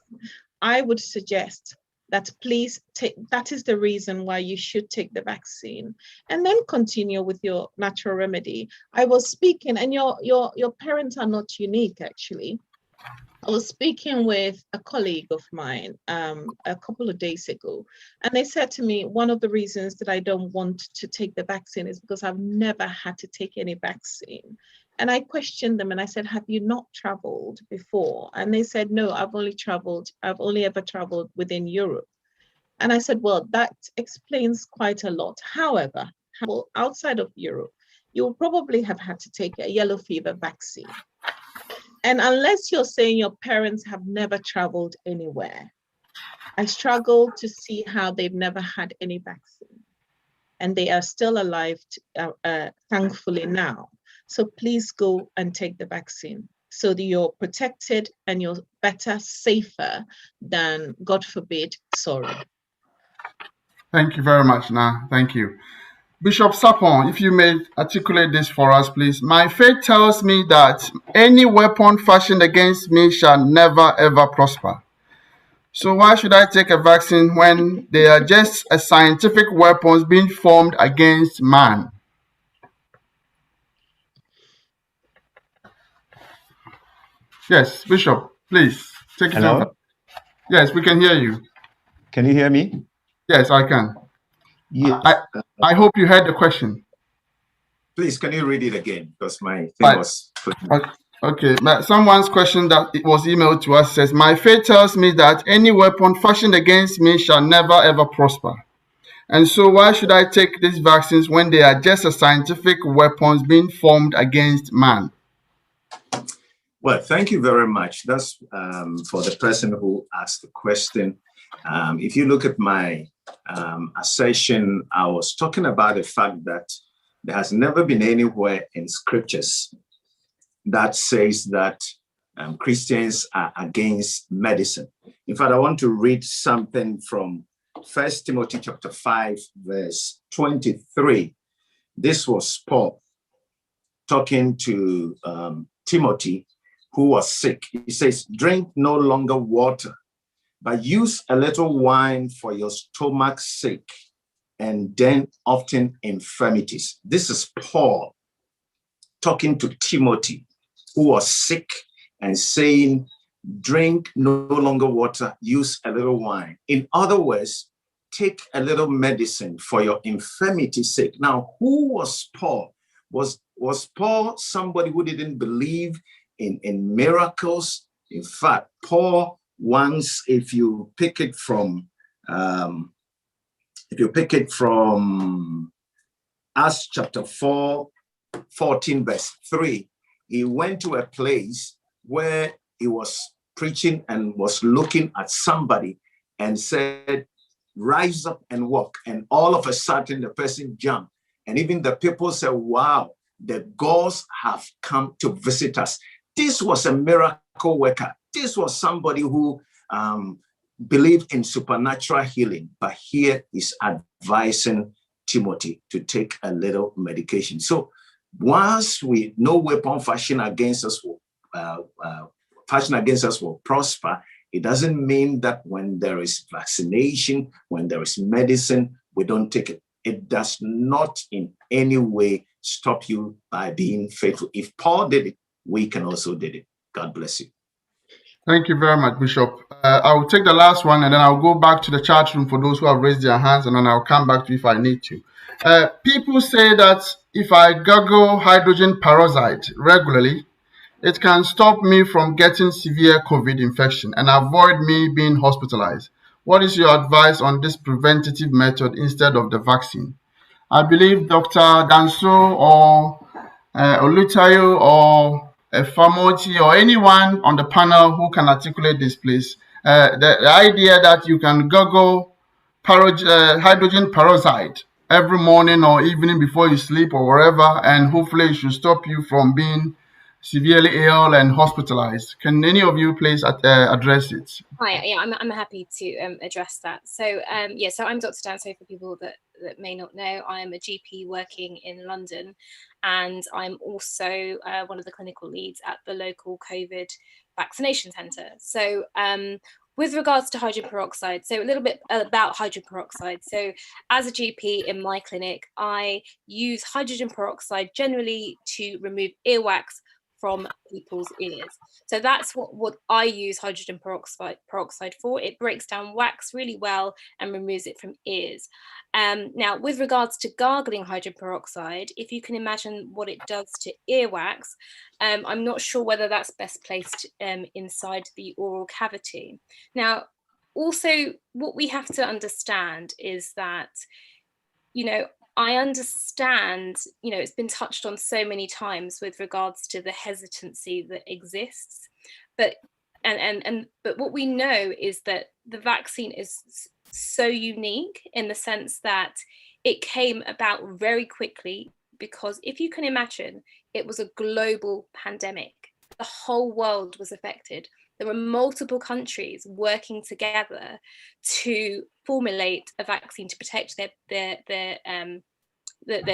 I would suggest that please take, that is the reason why you should take the vaccine, and then continue with your natural remedy. I was speaking, and your parents are not unique, actually. I was speaking with a colleague of mine a couple of days ago, and they said to me, one of the reasons that I don't want to take the vaccine is because I've never had to take any vaccine. And I questioned them and I said, have you not traveled before? And they said, no, I've only ever traveled within Europe. And I said, well, that explains quite a lot. However, outside of Europe, you'll probably have had to take a yellow fever vaccine. And unless you're saying your parents have never traveled anywhere, I struggle to see how they've never had any vaccine. And they are still alive, thankfully now. So please go and take the vaccine so that you're protected and you're better, safer than, God forbid, sorry. Thank you very much, Na. Thank you. Bishop Sapon, if you may articulate this for us, please. My faith tells me that any weapon fashioned against me shall never ever prosper. So why should I take a vaccine when they are just a scientific weapons being formed against man? Yes, Bishop, please take it over. Yes, we can hear you. Can you hear me? Yes, I can. Yes. I hope you heard the question. Please, can you read it again? Because my thing was... Okay, but someone's question that it was emailed to us says, my faith tells me that any weapon fashioned against me shall never ever prosper. And so why should I take these vaccines when they are just a scientific weapons being formed against man? Well, thank you very much. That's for the person who asked the question. If you look at my assertion, I was talking about the fact that there has never been anywhere in scriptures that says that Christians are against medicine. In fact, I want to read something from 1 Timothy chapter 5, verse 23. This was Paul talking to Timothy, who was sick. He says, drink no longer water, but use a little wine for your stomach's sake, and then often infirmities. This is Paul talking to Timothy, who was sick, and saying, drink no longer water, use a little wine. In other words, take a little medicine for your infirmity's sake. Now, who was Paul? Was Paul somebody who didn't believe in miracles? In fact, Paul once, if you pick it from Acts chapter 4, 14 verse 3, he went to a place where he was preaching and was looking at somebody and said, rise up and walk. And all of a sudden the person jumped. And even the people said, wow, the gods have come to visit us. This was a miracle worker. This was somebody who believed in supernatural healing. But here is advising Timothy to take a little medication. So once no weapon fashioned against us will prosper, it doesn't mean that when there is vaccination, when there is medicine, we don't take it. It does not in any way stop you by being faithful. If Paul did it, we can also do it. God bless you. Thank you very much, Bishop. I will take the last one, and then I'll go back to the chat room for those who have raised their hands, and then I'll come back to you if I need to. People say that if I gargle hydrogen peroxide regularly, it can stop me from getting severe COVID infection and avoid me being hospitalized. What is your advice on this preventative method instead of the vaccine? I believe Dr. Danso or Olutayo or Famoti or anyone on the panel who can articulate this, please. The idea that you can gargle hydrogen peroxide every morning or evening before you sleep or wherever, and hopefully it should stop you from being severely ill and hospitalized. Can any of you please address it? Hi, yeah, I'm happy to address that. So so I'm Dr. Danso for people that may not know. I am a GP working in London, and I'm also one of the clinical leads at the local COVID vaccination centre. So with regards to hydrogen peroxide, so a little bit about hydrogen peroxide. So as a GP in my clinic, I use hydrogen peroxide generally to remove earwax from people's ears. So that's what I use hydrogen peroxide for. It breaks down wax really well and removes it from ears. Now, with regards to gargling hydrogen peroxide, if you can imagine what it does to earwax, I'm not sure whether that's best placed inside the oral cavity. Now, also, what we have to understand is that, I understand, it's been touched on so many times with regards to the hesitancy that exists, but what we know is that the vaccine is so unique in the sense that it came about very quickly, because if you can imagine, it was a global pandemic. The whole world was affected. There were multiple countries working together to formulate a vaccine to protect their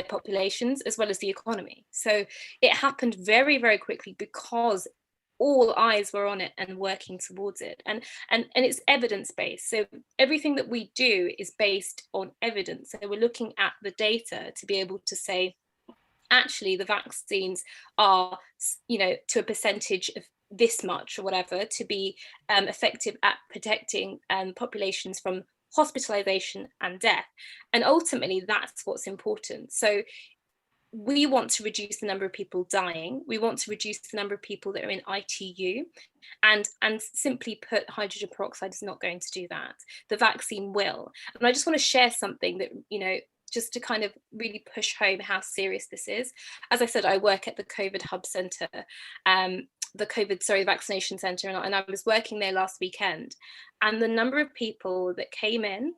populations as well as the economy. So it happened very, very quickly because all eyes were on it and working towards it. And it's evidence-based. So everything that we do is based on evidence. So we're looking at the data to be able to say, actually, the vaccines are, to a percentage of this much or whatever, to be effective at protecting populations from hospitalization and death. And ultimately, that's what's important. So we want to reduce the number of people dying. We want to reduce the number of people that are in ITU. And simply put, hydrogen peroxide is not going to do that. The vaccine will. And I just want to share something that, just to kind of really push home how serious this is. As I said, I work at the COVID Hub Centre, the vaccination centre, and I was working there last weekend. And the number of people that came in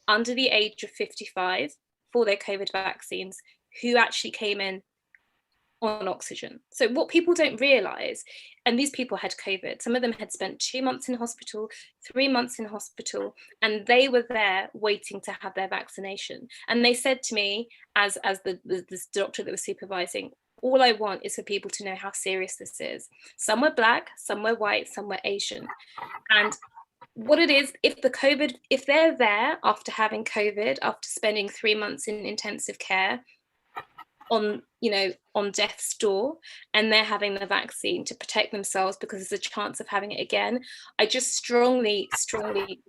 under the age of 55 for their COVID vaccines who actually came in on oxygen. So what people don't realise, and these people had COVID, some of them had spent 2 months in hospital, 3 months in hospital, and they were there waiting to have their vaccination. And they said to me, as the doctor that was supervising, all I want is for people to know how serious this is. Some were Black, some were white, some were Asian. And what it is, if they're there after having COVID, after spending 3 months in intensive care, on death's door, and they're having the vaccine to protect themselves because there's a chance of having it again, I just strongly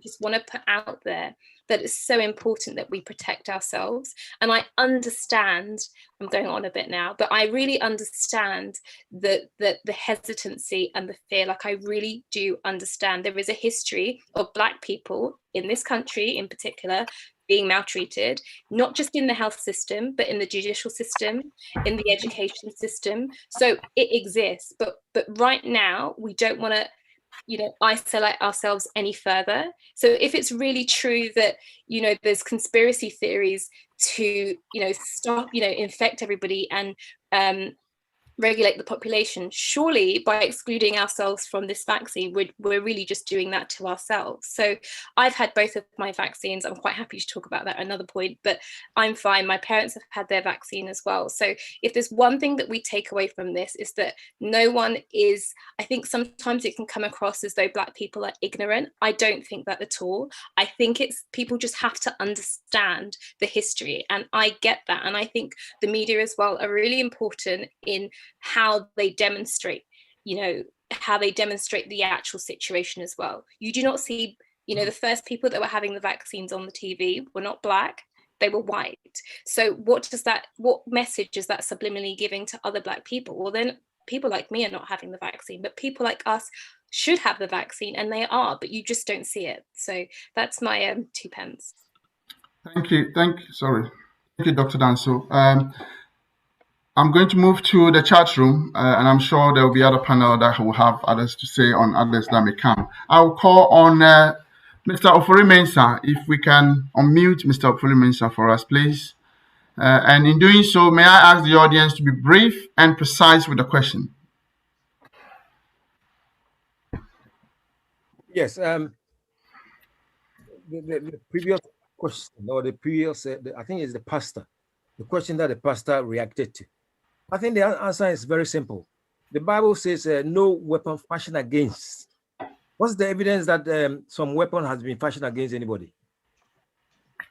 just want to put out there that it's so important that we protect ourselves. And I understand, I'm going on a bit now, but I really understand the hesitancy and the fear. Like, I really do understand. There is a history of Black people in this country in particular being maltreated, not just in the health system, but in the judicial system, in the education system. So it exists, but right now we don't want to, isolate ourselves any further. So if it's really true that, there's conspiracy theories to, stop, infect everybody and regulate the population, surely by excluding ourselves from this vaccine, we're really just doing that to ourselves. So I've had both of my vaccines. I'm quite happy to talk about that at another point, but I'm fine. My parents have had their vaccine as well. So if there's one thing that we take away from this, is that no one is, I think sometimes it can come across as though Black people are ignorant. I don't think that at all. I think it's people just have to understand the history, and I get that. And I think the media as well are really important in how they demonstrate, how they demonstrate the actual situation as well. You do not see, the first people that were having the vaccines on the TV were not Black, they were white. So what message is that subliminally giving to other Black people? Well, then people like me are not having the vaccine, but people like us should have the vaccine, and they are, but you just don't see it. So that's my 2 pence. Thank you, Dr. Danso. I'm going to move to the chat room, and I'm sure there will be other panel that will have others to say on others that may come. I'll call on Mr. Ofori Mensah, if we can unmute Mr. Ofori Mensah for us, please. And in doing so, may I ask the audience to be brief and precise with the question? Yes. The previous question, or the previous, I think it's the pastor, the question that the pastor reacted to. I think the answer is very simple. The Bible says no weapon fashioned against What's the evidence that some weapon has been fashioned against anybody?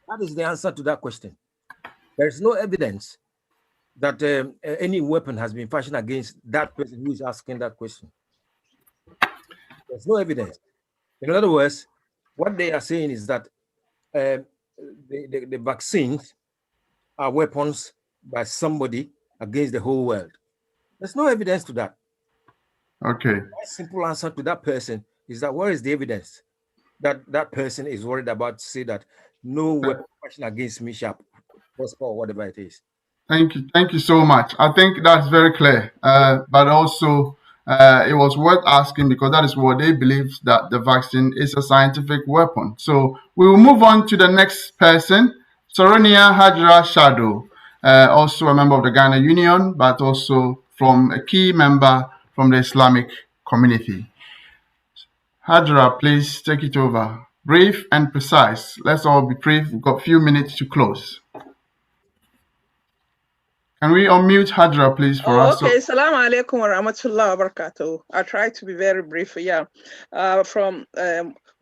That is the answer to that question. There is no evidence that any weapon has been fashioned against that person who is asking that question. There's no evidence. In other words, what they are saying is that the vaccines are weapons by somebody against the whole world. There's no evidence to that. Okay. My simple answer to that person is that where is the evidence that that person is worried about to say that no weapon fashioned against me shall prosper or whatever it is? Thank you so much. I think that's very clear. But also, it was worth asking because that is what they believe, that the vaccine is a scientific weapon. So we will move on to the next person, Soronia Hajra Shado, also a member of the Ghana Union, but also from a key member from the Islamic community. Hajra, please take it over. Brief and precise. Let's all be brief. We've got a few minutes to close. Can we unmute Hajra, please, for us? Okay. Assalamu alaikum wa rahmatullahi wa barakatuh. I'll try to be very brief. Yeah. From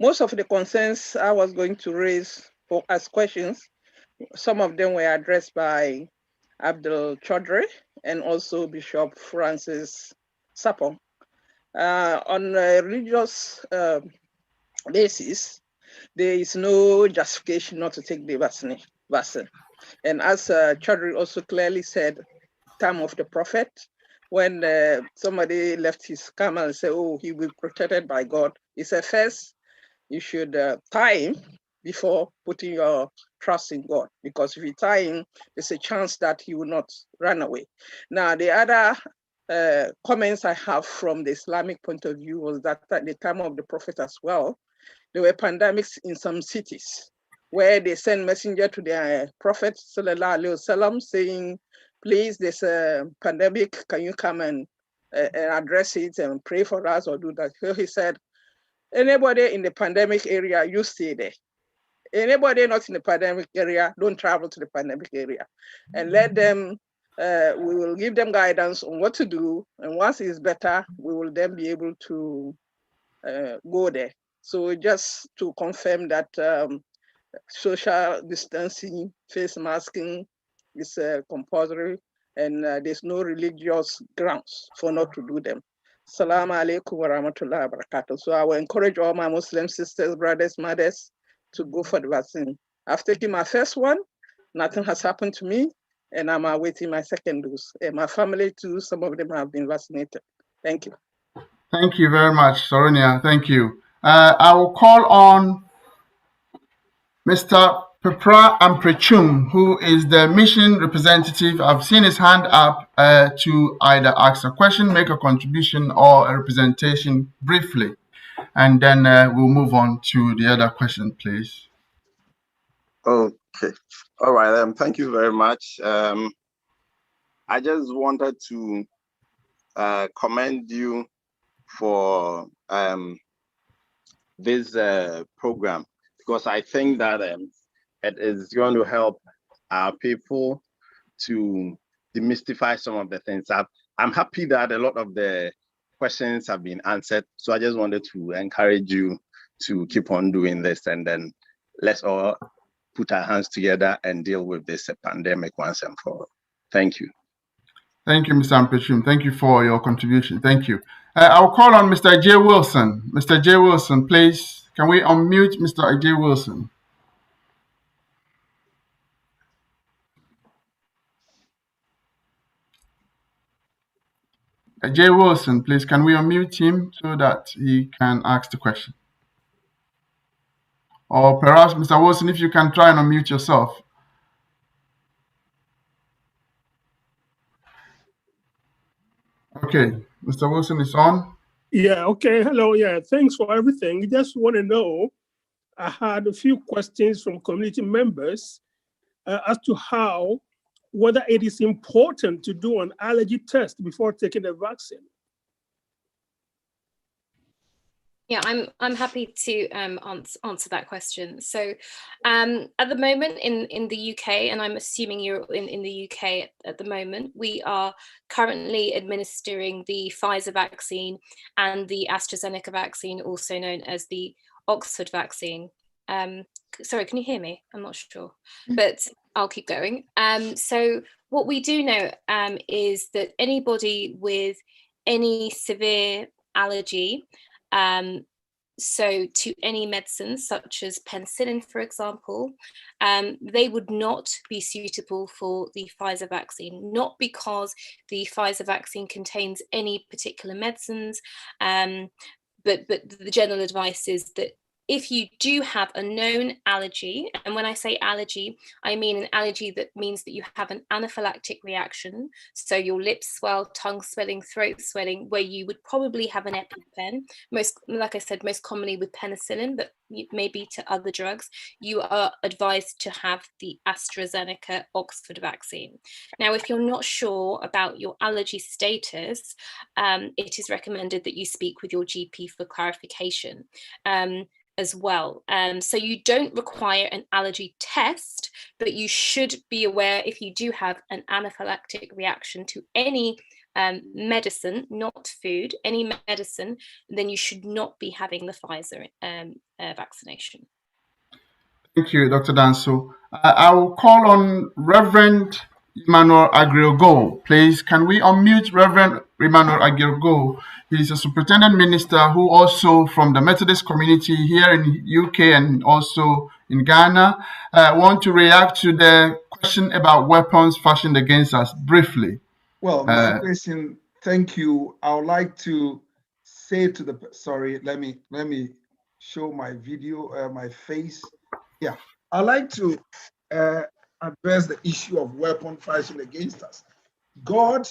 most of the concerns I was going to raise as questions, some of them were addressed by Abdul Chaudhry and also Bishop Francis Sapong. On a religious basis, there is no justification not to take the vaccine. And as Chaudhry also clearly said, time of the prophet, when somebody left his camel and said, oh, he will be protected by God, he said, first, you should tie him before putting your trust in God. Because if you tie him, there's a chance that he will not run away. Now, the other comments I have from the Islamic point of view was that at the time of the prophet as well, there were pandemics in some cities where they send messenger to their prophet sallallahu alaihi wasallam saying, please, there's a pandemic, can you come and address it and pray for us or do that? So he said, anybody in the pandemic area, you stay there. Anybody not in the pandemic area, don't travel to the pandemic area. And let them, we will give them guidance on what to do. And once it's better, we will then be able to go there. So just to confirm that social distancing, face masking is compulsory, and there's no religious grounds for not to do them. Assalamu alaikum wa rahmatullahi wa barakatuh. So I will encourage all my Muslim sisters, brothers, mothers to go for the vaccine. I've taken my first one, nothing has happened to me, and I'm awaiting my second dose. And my family too, some of them have been vaccinated. Thank you. Thank you very much, Soronia. Thank you. I will call on Mr. Pepra Amprechum, who is the mission representative. I've seen his hand up to either ask a question, make a contribution, or a representation briefly. And then we'll move on to the other question, please. Okay. All right. Thank you very much. I just wanted to commend you for this program, because I think that it is going to help our people to demystify some of the things. I'm happy that a lot of the questions have been answered. So I just wanted to encourage you to keep on doing this, and then let's all put our hands together and deal with this pandemic once and for all. Thank you. Thank you, Mr. Amprechum. Thank you for your contribution. Thank you. I'll call on Mr. J. Wilson. Mr. J. Wilson, please. Can we unmute Mr. J. Wilson? J. Wilson, please, can we unmute him so that he can ask the question? Or perhaps, Mr. Wilson, if you can try and unmute yourself. Okay, Mr. Wilson is on. Yeah, okay. Hello, yeah. Thanks for everything. Just want to know, I had a few questions from community members as to whether it is important to do an allergy test before taking the vaccine. Yeah, I'm happy to answer that question. So, at the moment in the UK, and I'm assuming you're in the UK at the moment, we are currently administering the Pfizer vaccine and the AstraZeneca vaccine, also known as the Oxford vaccine. Sorry, can you hear me? I'm not sure, but I'll keep going. So what we do know is that anybody with any severe allergy, so to any medicines such as penicillin, for example, they would not be suitable for the Pfizer vaccine, not because the Pfizer vaccine contains any particular medicines, but the general advice is that if you do have a known allergy, and when I say allergy, I mean an allergy that means that you have an anaphylactic reaction, so your lips swell, tongue swelling, throat swelling, where you would probably have an EpiPen, like I said, most commonly with penicillin, but maybe to other drugs, you are advised to have the AstraZeneca Oxford vaccine. Now, if you're not sure about your allergy status, it is recommended that you speak with your GP for clarification. As well. So you don't require an allergy test, but you should be aware if you do have an anaphylactic reaction to any medicine, not food, any medicine, then you should not be having the Pfizer vaccination. Thank you, Dr. Danso. I will call on Reverend Emmanuel Agriogo. Please, can we unmute Reverend Emmanuel Agriogo? He's a superintendent minister who also from the Methodist community here in UK and also in Ghana. Want to react to the question about weapons fashioned against us briefly. Well, Mr. Question, thank you. I would like to say to the, sorry, let me show my video, my face. Yeah, I'd like to address the issue of weapon fashioned against us. God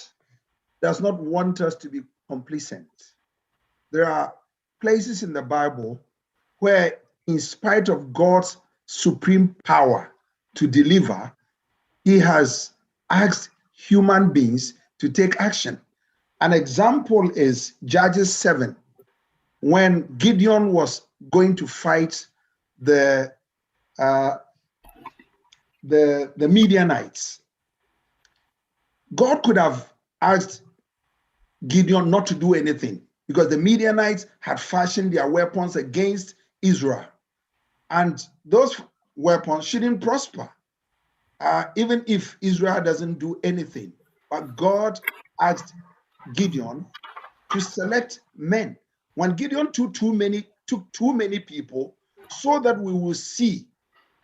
does not want us to be complacent. There are places in the Bible where, in spite of God's supreme power to deliver, he has asked human beings to take action. An example is Judges 7, when Gideon was going to fight the Midianites. God could have asked Gideon not to do anything because the Midianites had fashioned their weapons against Israel. And those weapons shouldn't prosper, even if Israel doesn't do anything. But God asked Gideon to select men. When Gideon took too many people, so that we will see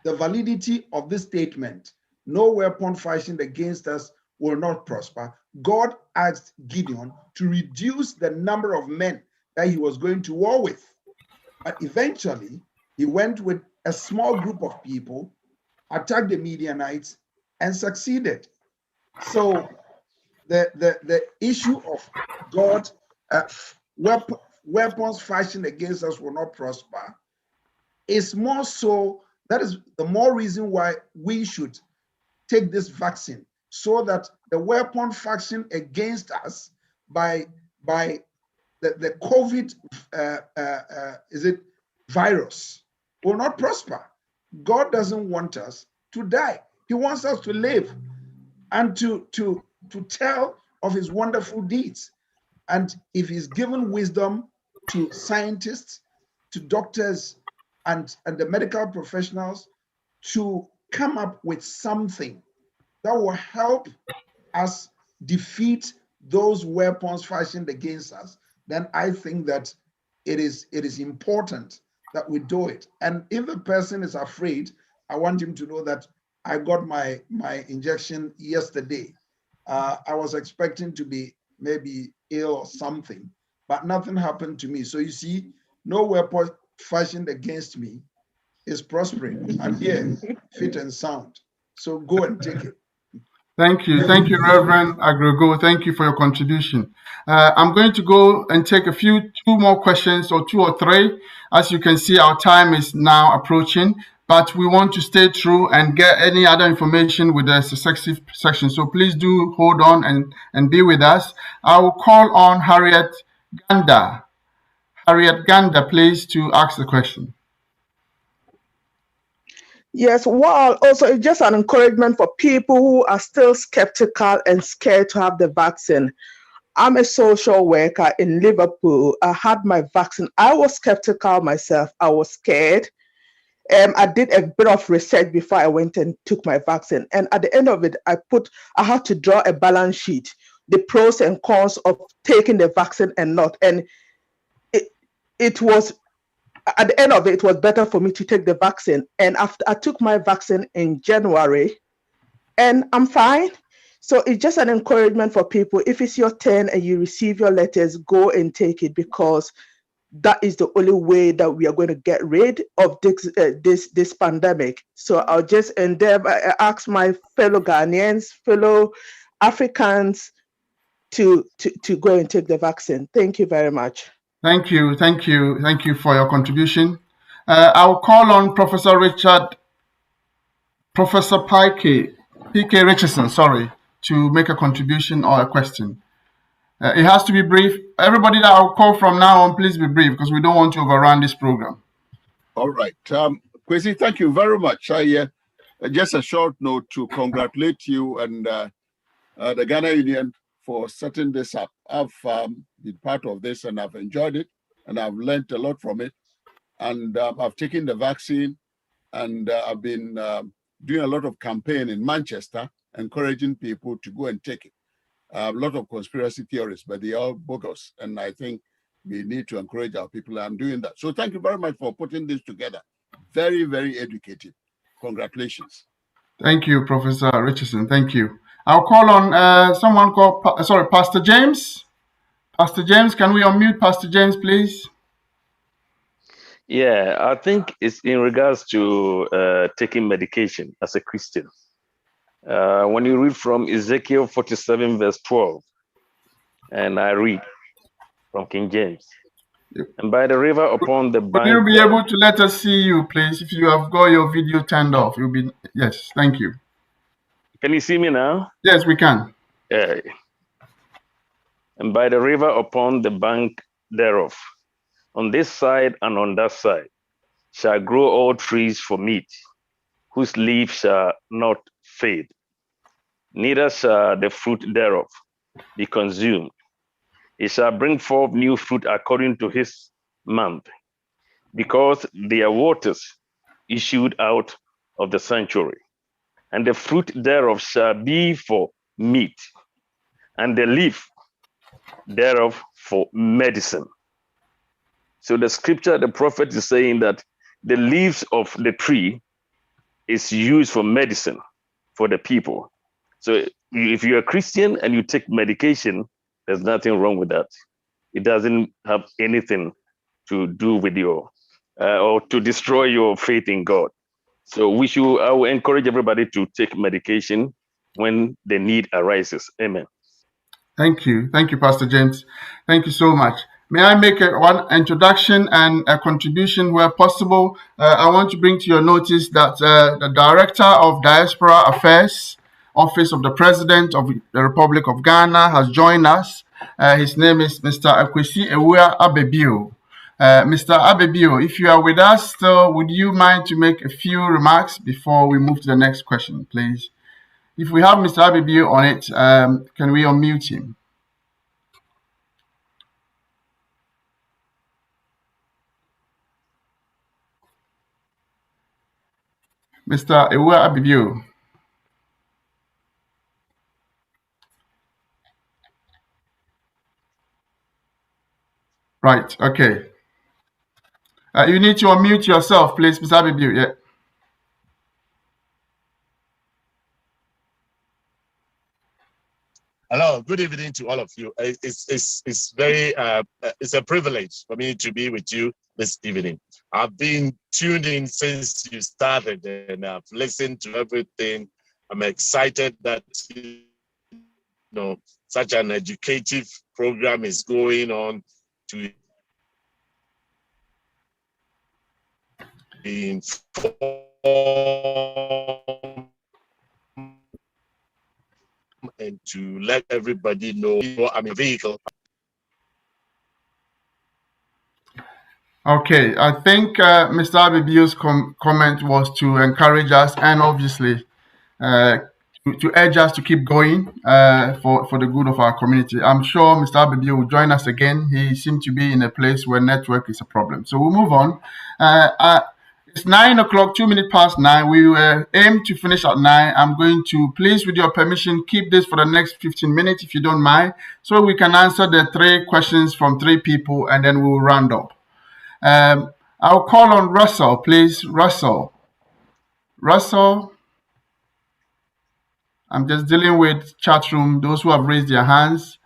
the validity of this statement, no weapon fashioned against us will not prosper, God asked Gideon to reduce the number of men that he was going to war with. But eventually, he went with a small group of people, attacked the Midianites, and succeeded. So the issue of God, weapons fashioned against us will not prosper, is more so, that is the more reason why we should take this vaccine, so that the weapon fashioned against us by the COVID virus will not prosper. God doesn't want us to die. He wants us to live and to tell of his wonderful deeds. And if he's given wisdom to scientists, to doctors, and the medical professionals to come up with something that will help us defeat those weapons fashioned against us, then I think that it is important that we do it. And if the person is afraid, I want him to know that I got my injection yesterday. I was expecting to be maybe ill or something, but nothing happened to me. So you see, no weapon fashioned against me is prospering. I'm here, fit and sound. So go and take it. Thank you, Reverend Agriogo. Thank you for your contribution. I'm going to go and take two more questions, or two or three. As you can see, our time is now approaching, but we want to stay true and get any other information with the successive section. So please do hold on and be with us. I will call on Harriet Ganda. Harriet Gander, please, to ask the question. Yes, well, also it's just an encouragement for people who are still skeptical and scared to have the vaccine. I'm a social worker in Liverpool. I had my vaccine. I was skeptical myself. I was scared. I did a bit of research before I went and took my vaccine. And at the end of it, I had to draw a balance sheet, the pros and cons of taking the vaccine and not. And it was, at the end of it, it was better for me to take the vaccine. And after I took my vaccine in January, and I'm fine. So it's just an encouragement for people. If it's your turn and you receive your letters, go and take it, because that is the only way that we are going to get rid of this pandemic. So I'll just ask my fellow Ghanaians, fellow Africans to go and take the vaccine. Thank you very much. Thank you for your contribution. I'll call on Professor P.K. Richardson, to make a contribution or a question. It has to be brief. Everybody that I'll call from now on, please be brief, because we don't want to overrun this program. All right. Kwesi, thank you very much. Just a short note to congratulate you and the Ghana Union for setting this up. I've been part of this and I've enjoyed it and I've learned a lot from it. And I've taken the vaccine and I've been doing a lot of campaign in Manchester, encouraging people to go and take it. A lot of conspiracy theories, but they are bogus. And I think we need to encourage our people. I'm doing that. So thank you very much for putting this together. Very, very educative. Congratulations. Thank you, Professor Richardson. Thank you. I'll call on someone called, Pastor James. Pastor James, can we unmute Pastor James, please? Yeah, I think it's in regards to taking medication as a Christian. When you read from Ezekiel 47, verse 12, and I read from King James, and by the river upon the bank. Will you be able to let us see you, please? If you have got your video turned off, you'll be, yes, thank you. Can you see me now? Yes, we can. And by the river upon the bank thereof, on this side and on that side, shall grow all trees for meat, whose leaves shall not fade, neither shall the fruit thereof be consumed. It shall bring forth new fruit according to his month, because their waters issued out of the sanctuary. And the fruit thereof shall be for meat, and the leaf thereof for medicine. So the scripture, the prophet is saying that the leaves of the tree is used for medicine for the people. So if you're a Christian and you take medication, there's nothing wrong with that. It doesn't have anything to do with your, or to destroy your faith in God. So I will encourage everybody to take medication when the need arises. Amen. Thank you, Pastor James. Thank you so much. May I make one introduction and a contribution where possible? I want to bring to your notice that the Director of Diaspora Affairs, Office of the President of the Republic of Ghana, has joined us. His name is Mr. Akwesi Ewua Abebio. Mr. Abebio, if you are with us still, would you mind to make a few remarks before we move to the next question, please? If we have Mr. Abebio on it, can we unmute him? Mr. Ewua Abebio. Right, okay. You need to unmute yourself, please, Mr. Abebio. Yeah. Hello, good evening to all of you. It's very it's a privilege for me to be with you this evening. I've been tuned in since you started and I've listened to everything. I'm excited that such an educative program is going on to inform and to let everybody know I'm a vehicle. Okay, I think Mr. Abibio's comment was to encourage us and obviously uh, to urge us to keep going for the good of our community. I'm sure Mr. Abibio will join us again. He seemed to be in a place where network is a problem. So we'll move on. It's 9 o'clock, 2 minutes past 9. We aim to finish at 9. I'm going to, please, with your permission, keep this for the next 15 minutes, if you don't mind, so we can answer the 3 questions from 3 people, and then we'll round up. I'll call on Russell, please. Russell, I'm just dealing with chat room, those who have raised their hands.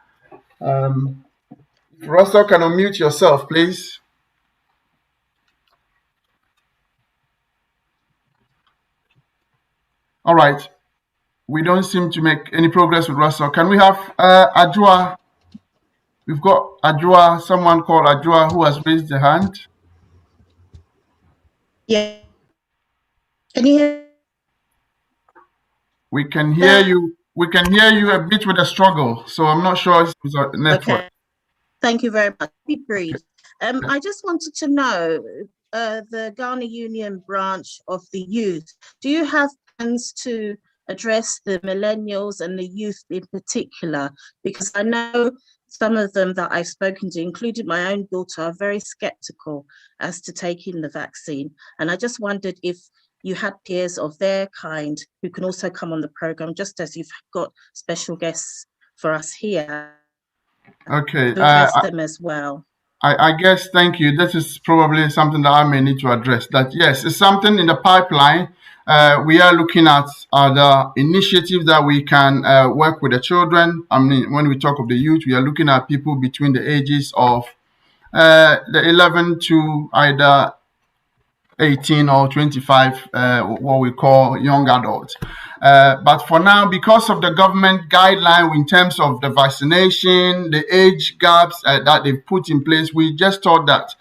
Russell, can unmute yourself, please? All right. We don't seem to make any progress with Russell. Can we have Ajua? We've got Ajua, someone called Ajua who has raised their hand. Yeah. Can you hear? We can hear you. We can hear you a bit with a struggle. So I'm not sure if it's a network. Okay. Thank you very much. Be brief. I just wanted to know the Ghana Union branch of the youth. Do you have plans to address the millennials and the youth in particular? Because I know some of them that I've spoken to, including my own daughter, are very skeptical as to taking the vaccine. And I just wondered if you had peers of their kind who can also come on the program, just as you've got special guests for us here. Okay. To address them as well. I guess, thank you. This is probably something that I may need to address. That yes, it's something in the pipeline. We are looking at the initiatives that we can work with the children. I mean, when we talk of the youth, we are looking at people between the ages of the 11 to either 18 or 25, what we call young adults. But for now, because of the government guideline in terms of the vaccination, the age gaps that they've put in place, we just thought that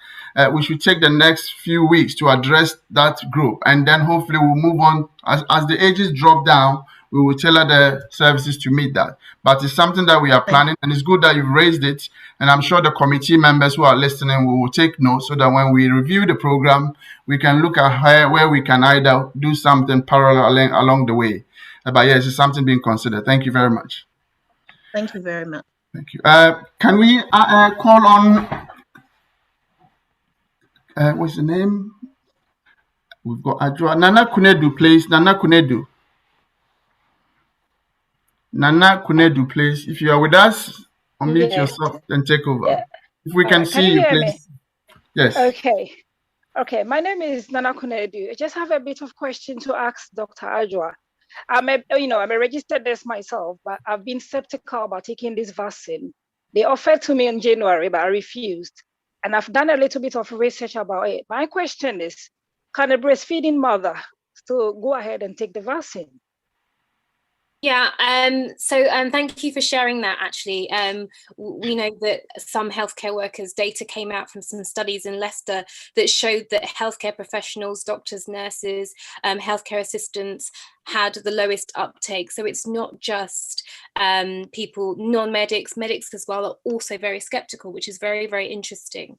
we should take the next few weeks to address that group. And then hopefully we'll move on. As the ages drop down, we will tailor the services to meet that. But it's something that we are planning, and it's good that you've raised it. And I'm sure the committee members who are listening will take note so that when we review the program, we can look at where we can either do something parallel along the way. But yes, it's something being considered. Thank you very much. Thank you very much. Thank you. Can we call on, what's the name? We've got Ajua. Nana Kunedu, please. Nana Kunedu. Nana Kunedu, please. If you are with us, unmute yourself and take over. Yeah. If we can see you, please. Yes. Okay. Okay. My name is Nana Kunedu. I just have a bit of question to ask Dr. Ajua. I'm a registered nurse myself, but I've been skeptical about taking this vaccine. They offered to me in January, but I refused. And I've done a little bit of research about it. My question is, can a breastfeeding mother still go ahead and take the vaccine? Yeah, so thank you for sharing that, actually. We know that some healthcare workers, data came out from some studies in Leicester that showed that healthcare professionals, doctors, nurses, healthcare assistants had the lowest uptake. So it's not just people, non-medics, medics as well are also very skeptical, which is very, very interesting.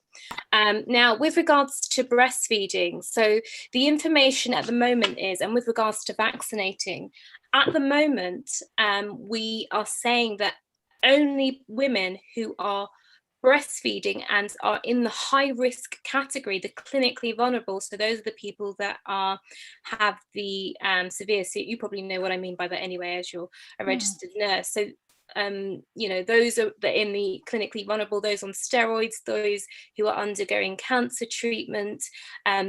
Now, with regards to breastfeeding, so the information at the moment is, and with regards to vaccinating, at the moment, we are saying that only women who are breastfeeding and are in the high risk category, the clinically vulnerable, so those are the people that have the severe, so you probably know what I mean by that anyway, as you're a registered nurse. So those are in the clinically vulnerable, those on steroids, those who are undergoing cancer treatment,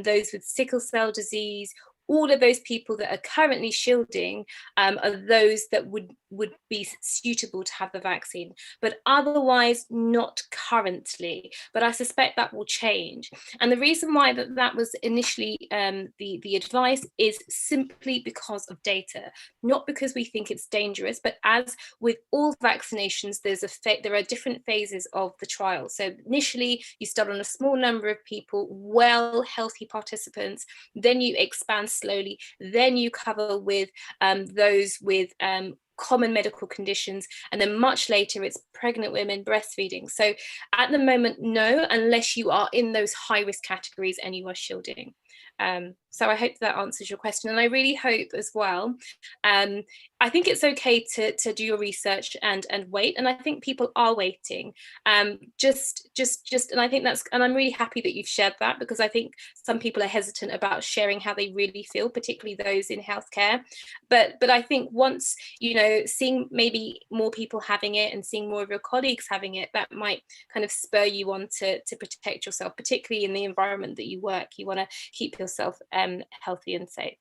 those with sickle cell disease, all of those people that are currently shielding are those that would be suitable to have the vaccine, but otherwise not currently. But I suspect that will change. And the reason why that was initially the advice is simply because of data, not because we think it's dangerous, but as with all vaccinations, there are different phases of the trial. So initially you start on a small number of people, healthy participants, then you expand slowly, then you cover with those with common medical conditions, and then much later it's pregnant women, breastfeeding. So at the moment, no, unless you are in those high risk categories and you are shielding. So I hope that answers your question, and I really hope as well. I think it's okay to do your research and wait, and I think people are waiting. Just, and I think and I'm really happy that you've shared that, because I think some people are hesitant about sharing how they really feel, particularly those in healthcare. But I think once, seeing maybe more people having it and seeing more of your colleagues having it, that might kind of spur you on to protect yourself, particularly in the environment that you work. You want to keep yourself healthy and safe.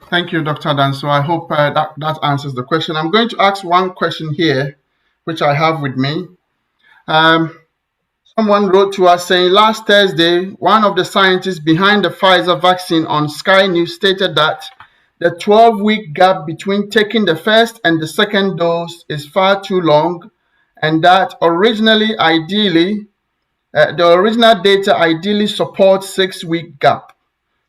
Thank you, Dr. Dan. So I hope that answers the question. I'm going to ask one question here, which I have with me. Someone wrote to us saying last Thursday, one of the scientists behind the Pfizer vaccine on Sky News stated that the 12-week gap between taking the first and the second dose is far too long, and that the original data ideally supports 6-week gap.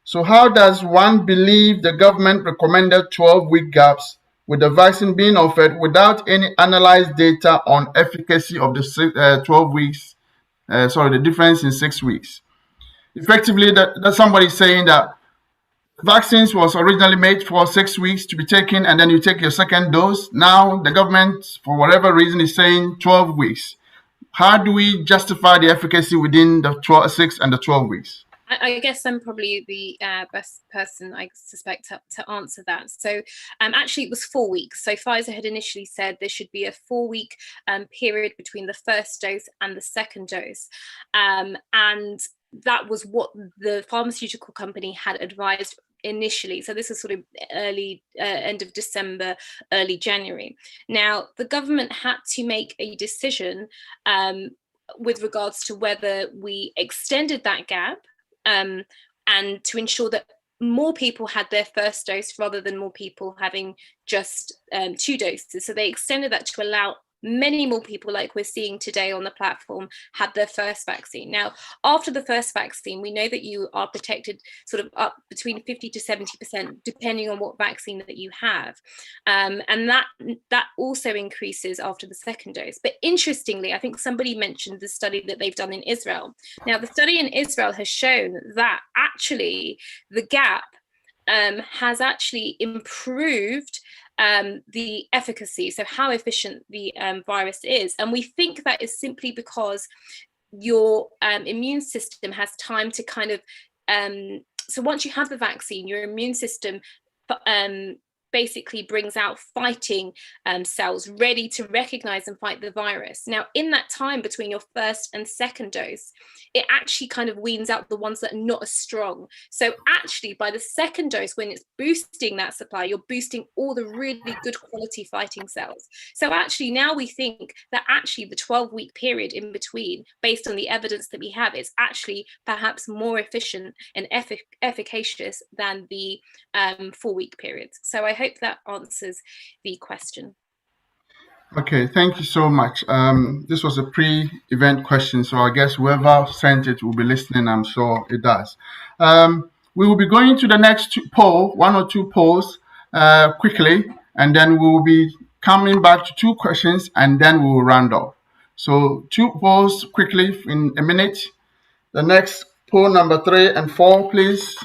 So how does one believe the government recommended 12-week gaps with the vaccine being offered without any analyzed data on efficacy of the 12 weeks, the difference in 6 weeks? Effectively, that somebody saying that vaccines was originally made for 6 weeks to be taken, and then you take your second dose. Now the government, for whatever reason, is saying 12 weeks. How do we justify the efficacy within the 6 and the 12 weeks? I guess I'm probably the best person, I suspect, to answer that. So actually it was 4 weeks. So Pfizer had initially said there should be a 4-week period between the first dose and the second dose. And that was what the pharmaceutical company had advised initially. So this is sort of early end of December, early January. Now the government had to make a decision with regards to whether we extended that gap and to ensure that more people had their first dose rather than more people having just 2 doses. So they extended that to allow many more people, like we're seeing today on the platform, had their first vaccine. Now, after the first vaccine, we know that you are protected sort of up between 50 to 70%, depending on what vaccine that you have. And that also increases after the second dose. But interestingly, I think somebody mentioned the study that they've done in Israel. Now, the study in Israel has shown that actually the gap has actually improved the efficacy, so how efficient the virus is. And we think that is simply because your immune system has time to kind of, so once you have the vaccine, your immune system basically brings out fighting cells ready to recognize and fight the virus. Now, in that time between your first and second dose, it actually kind of weans out the ones that are not as strong. So actually, by the second dose, when it's boosting that supply, you're boosting all the really good quality fighting cells. So actually, now we think that actually the 12-week period in between, based on the evidence that we have, is actually perhaps more efficient and efficacious than the 4-week periods. So I hope that answers the question. Okay, thank you so much. This was a pre-event question, so I guess whoever sent it will be listening. I'm sure it does. We will be going to the next poll, 1 or 2 polls quickly, and then we will be coming back to 2 questions, and then we will round off. So 2 polls quickly in a minute. The next poll, number 3 and 4, please.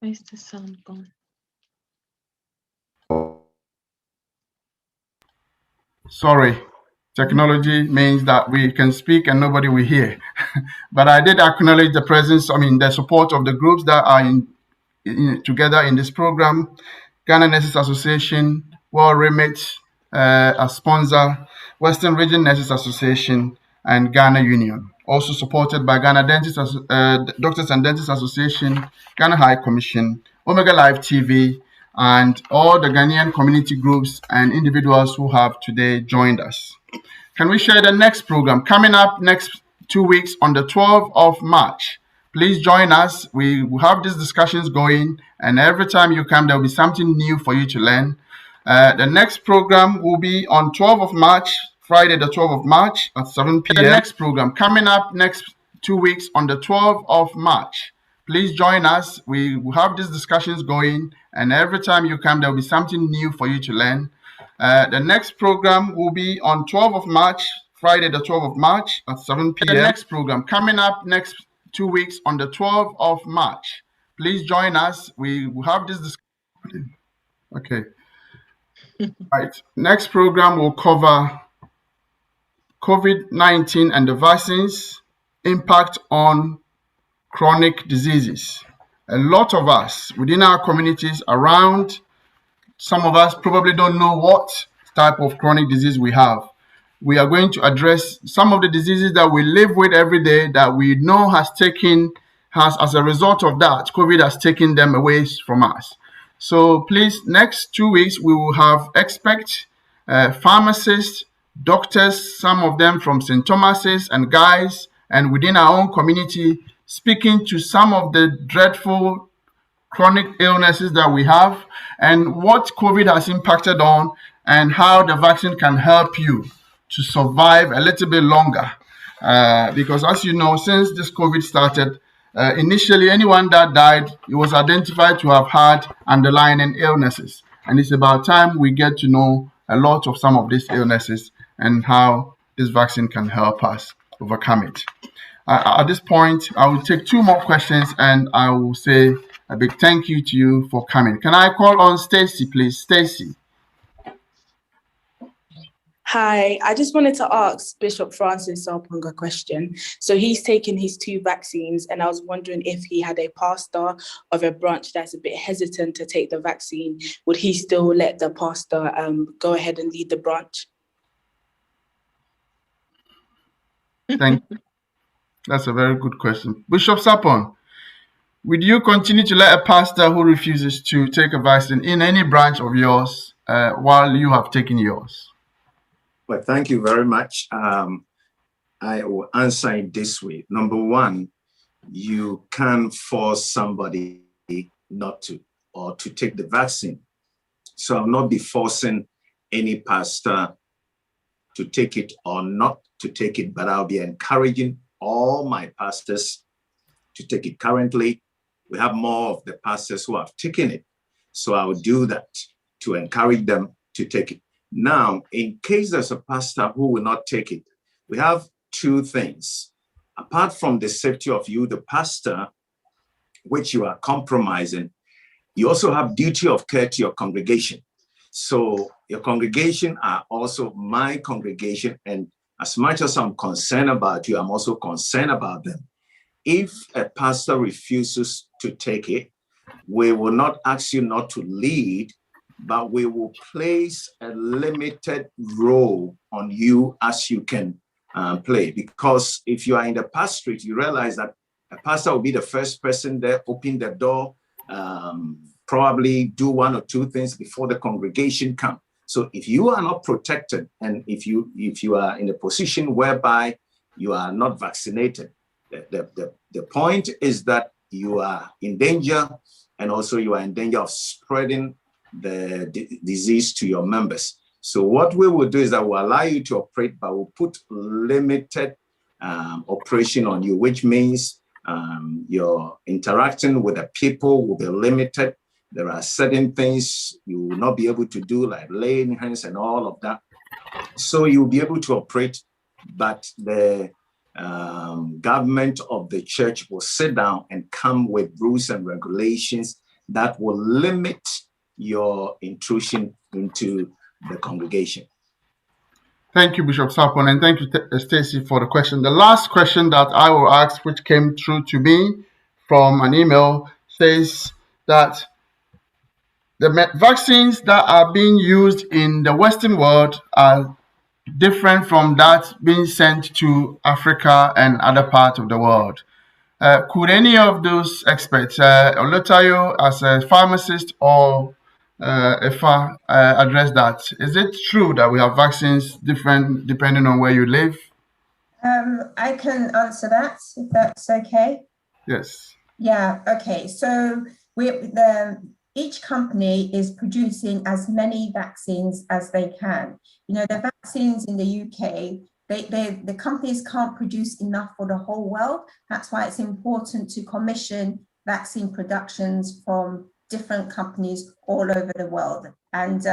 Where's the sound gone? Sorry, technology means that we can speak and nobody will hear. But I did acknowledge the presence, the support of the groups that are together in this program. Ghana Nurses Association, World Remit, a sponsor, Western Region Nurses Association, and Ghana Union. Also supported by Ghana Doctors and Dentists Association, Ghana High Commission, Omega Live TV, and all the Ghanaian community groups and individuals who have today joined us. Can we share the next program coming up next 2 weeks on the 12th of March? Please join us. We will have these discussions going, and every time you come, there will be something new for you to learn. The next program will be on 12th of March, Friday the 12th of March at 7 p.m. The next program coming up next 2 weeks on the 12th of March. Please join us. We will have these discussions going, and every time you come, there will be something new for you to learn. The next program will be on 12th of March, Friday the 12th of March at 7 p.m. The next program coming up next 2 weeks on the 12th of March. Please join us. We will have this discussion. Okay. Right. Next program will cover COVID-19 and the vaccines, impact on chronic diseases. A lot of us within our communities around, some of us probably don't know what type of chronic disease we have. We are going to address some of the diseases that we live with every day that we know as a result of that, COVID has taken them away from us. So please, next 2 weeks, we will have experts, pharmacists, doctors, some of them from St. Thomas's and Guy's, and within our own community, speaking to some of the dreadful chronic illnesses that we have and what COVID has impacted on and how the vaccine can help you to survive a little bit longer. Because as you know, since this COVID started, initially anyone that died, it was identified to have had underlying illnesses. And it's about time we get to know a lot of some of these illnesses and how this vaccine can help us overcome it. At this point, I will take 2 more questions and I will say a big thank you to you for coming. Can I call on Stacy, please? Stacy. Hi, I just wanted to ask Bishop Francis Sarpong a question. So he's taken his 2 vaccines, and I was wondering if he had a pastor of a branch that's a bit hesitant to take the vaccine, would he still let the pastor go ahead and lead the branch? Thank you. That's a very good question. Bishop Sarpong, would you continue to let a pastor who refuses to take a vaccine in any branch of yours while you have taken yours? Well, thank you very much. I will answer it this way. Number one, you can't force somebody not to or to take the vaccine. So I'll not be forcing any pastor to take it or not to take it, but I'll be encouraging all my pastors to take it. Currently, we have more of the pastors who have taken it. So I will do that to encourage them to take it. Now, in case there's a pastor who will not take it, we have 2 things. Apart from the safety of you, the pastor, which you are compromising, you also have duty of care to your congregation. So your congregation are also my congregation, and as much as I'm concerned about you, I'm also concerned about them. If a pastor refuses to take it, we will not ask you not to lead, but we will place a limited role on you as you can play. Because if you are in the pastorate, you realize that a pastor will be the first person there, open the door, probably do 1 or 2 things before the congregation come. So if you are not protected, and if you are in a position whereby you are not vaccinated, the point is that you are in danger, and also you are in danger of spreading the disease to your members. So what we will do is that we'll allow you to operate, but we'll put limited operation on you, which means your interacting with the people will be limited. There are certain things you will not be able to do, like laying hands and all of that. So you'll be able to operate, but the government of the church will sit down and come with rules and regulations that will limit your intrusion into the congregation. Thank you, Bishop Sapon, and thank you, Stacy, for the question. The last question that I will ask, which came through to me from an email, says that the vaccines that are being used in the Western world are different from that being sent to Africa and other parts of the world. Could any of those experts, Olutayo as a pharmacist or Efa, address that? Is it true that we have vaccines different depending on where you live? I can answer that if that's okay. Yes. Yeah, okay. So each company is producing as many vaccines as they can. You know, the vaccines in the UK, the companies can't produce enough for the whole world. That's why it's important to commission vaccine productions from different companies all over the world. And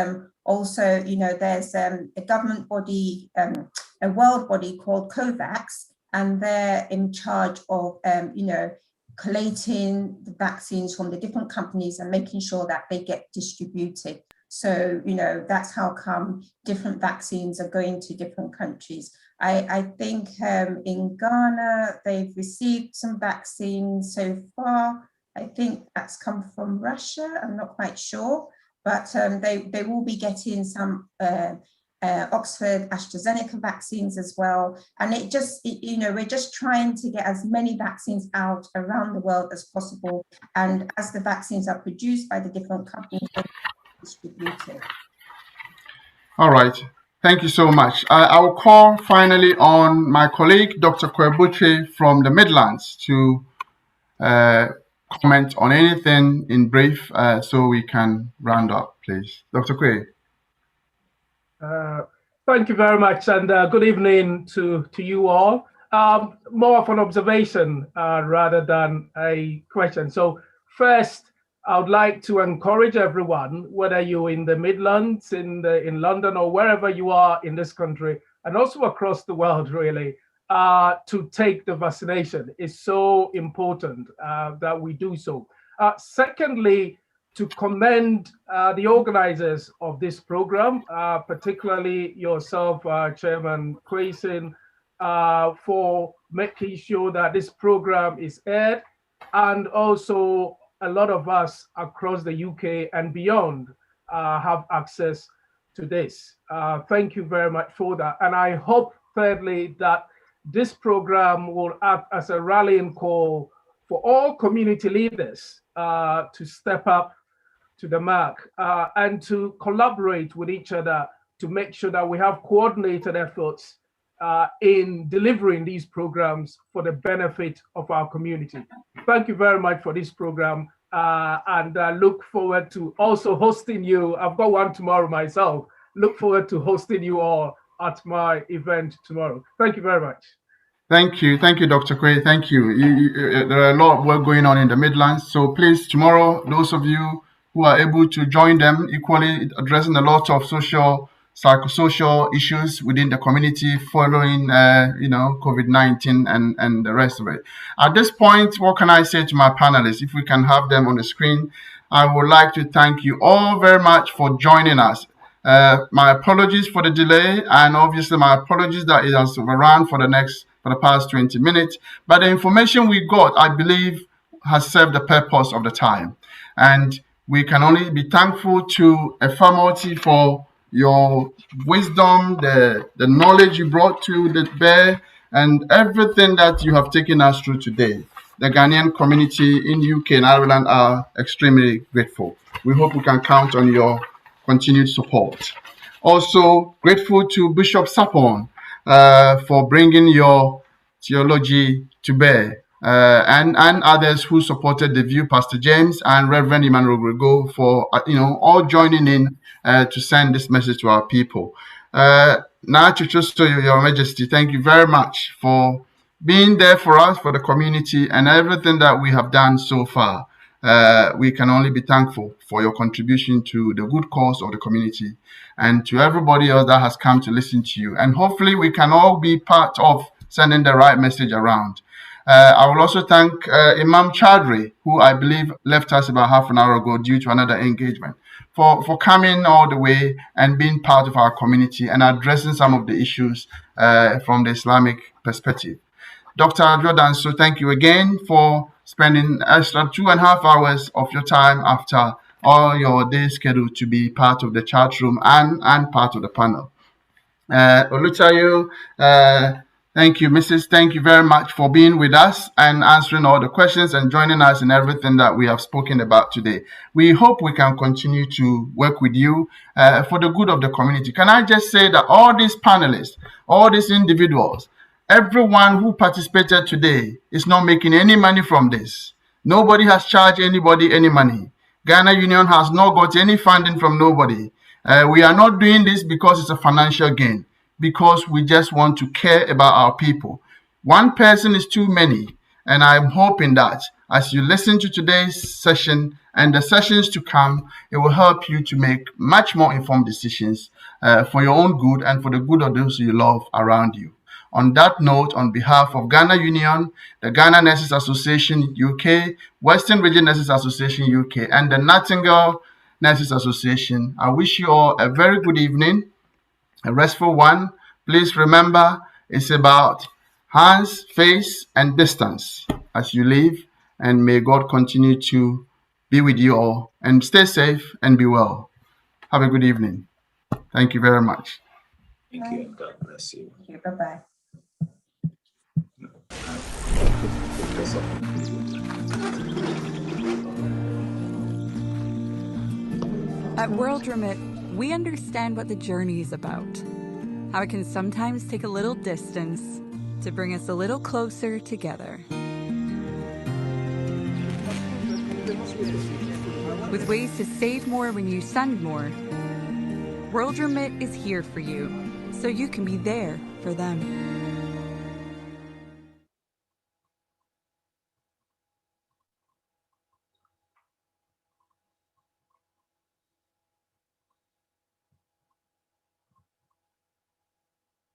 also, you know, there's a government body, a world body called COVAX, and they're in charge of, you know, collating the vaccines from the different companies and making sure that they get distributed. So, you know, that's how come different vaccines are going to different countries. I think in Ghana, they've received some vaccines so far. I think that's come from Russia, I'm not quite sure, but they will be getting some Oxford AstraZeneca vaccines as well. And you know, we're just trying to get as many vaccines out around the world as possible. And as the vaccines are produced by the different companies, they're distributed. All right. Thank you so much. I will call finally on my colleague, Dr. Kwebuche from the Midlands, to comment on anything in brief so we can round up, please. Dr. Kwe. Thank you very much, and good evening to you all. More of an observation rather than a question. So first, I would like to encourage everyone, whether you're in the Midlands, in London, or wherever you are in this country, and also across the world, really, to take the vaccination. It's so important that we do so. Secondly, to commend the organizers of this program, particularly yourself, Chairman Quayson, for making sure that this program is aired, and also a lot of us across the UK and beyond have access to this. Thank you very much for that. And I hope, thirdly, that this program will act as a rallying call for all community leaders to step up to the mark and to collaborate with each other to make sure that we have coordinated efforts in delivering these programs for the benefit of our community. Thank you very much for this program, and look forward to also hosting you. I've got one tomorrow myself. Look forward to hosting you all at my event tomorrow. Thank you very much. Thank you, Dr. Quay. Thank you. There are a lot of work going on in the Midlands, so please, tomorrow, those of you who are able to join them, equally addressing a lot of psychosocial issues within the community following, COVID-19 and the rest of it. At this point, what can I say to my panelists? If we can have them on the screen, I would like to thank you all very much for joining us. My apologies for the delay, and obviously my apologies that it has overrun for the past 20 minutes. But the information we got, I believe, has served the purpose of the time. And we can only be thankful to Efamoti for your wisdom, the knowledge you brought to the bear, and everything that you have taken us through today. The Ghanaian community in UK and Ireland are extremely grateful. We hope we can count on your continued support. Also grateful to Bishop Sapon for bringing your theology to bear. And others who supported the view, Pastor James and Reverend Emmanuel Grego, for all joining in to send this message to our people. Now, Your Majesty, thank you very much for being there for us, for the community, and everything that we have done so far. We can only be thankful for your contribution to the good cause of the community and to everybody else that has come to listen to you. And hopefully we can all be part of sending the right message around. I will also thank Imam Chadri, who I believe left us about half an hour ago due to another engagement, for coming all the way and being part of our community and addressing some of the issues from the Islamic perspective. Dr. Jordan, so thank you again for spending extra 2.5 hours of your time after all your day schedule to be part of the chat room and part of the panel. Olutayo, thank you, Mrs. Thank you very much for being with us and answering all the questions and joining us in everything that we have spoken about today. We hope we can continue to work with you for the good of the community. Can I just say that all these panelists, all these individuals, everyone who participated today is not making any money from this. Nobody has charged anybody any money. Ghana Union has not got any funding from nobody. We are not doing this because it's a financial gain, because we just want to care about our people. One person is too many, and I'm hoping that as you listen to today's session and the sessions to come, it will help you to make much more informed decisions for your own good and for the good of those you love around you. On that note, on behalf of Ghana Union, the Ghana Nurses Association UK, Western Region Nurses Association UK, and the Nightingale Nurses Association, I wish you all a very good evening, a restful one. Please remember, it's about hands, face, and distance as you leave, and may God continue to be with you all, and stay safe and be well. Have a good evening. Thank you very much. Thank you. God bless you. Thank you. Bye-bye. At World Remit, we understand what the journey is about, how it can sometimes take a little distance to bring us a little closer together. With ways to save more when you send more, World Remit is here for you, so you can be there for them.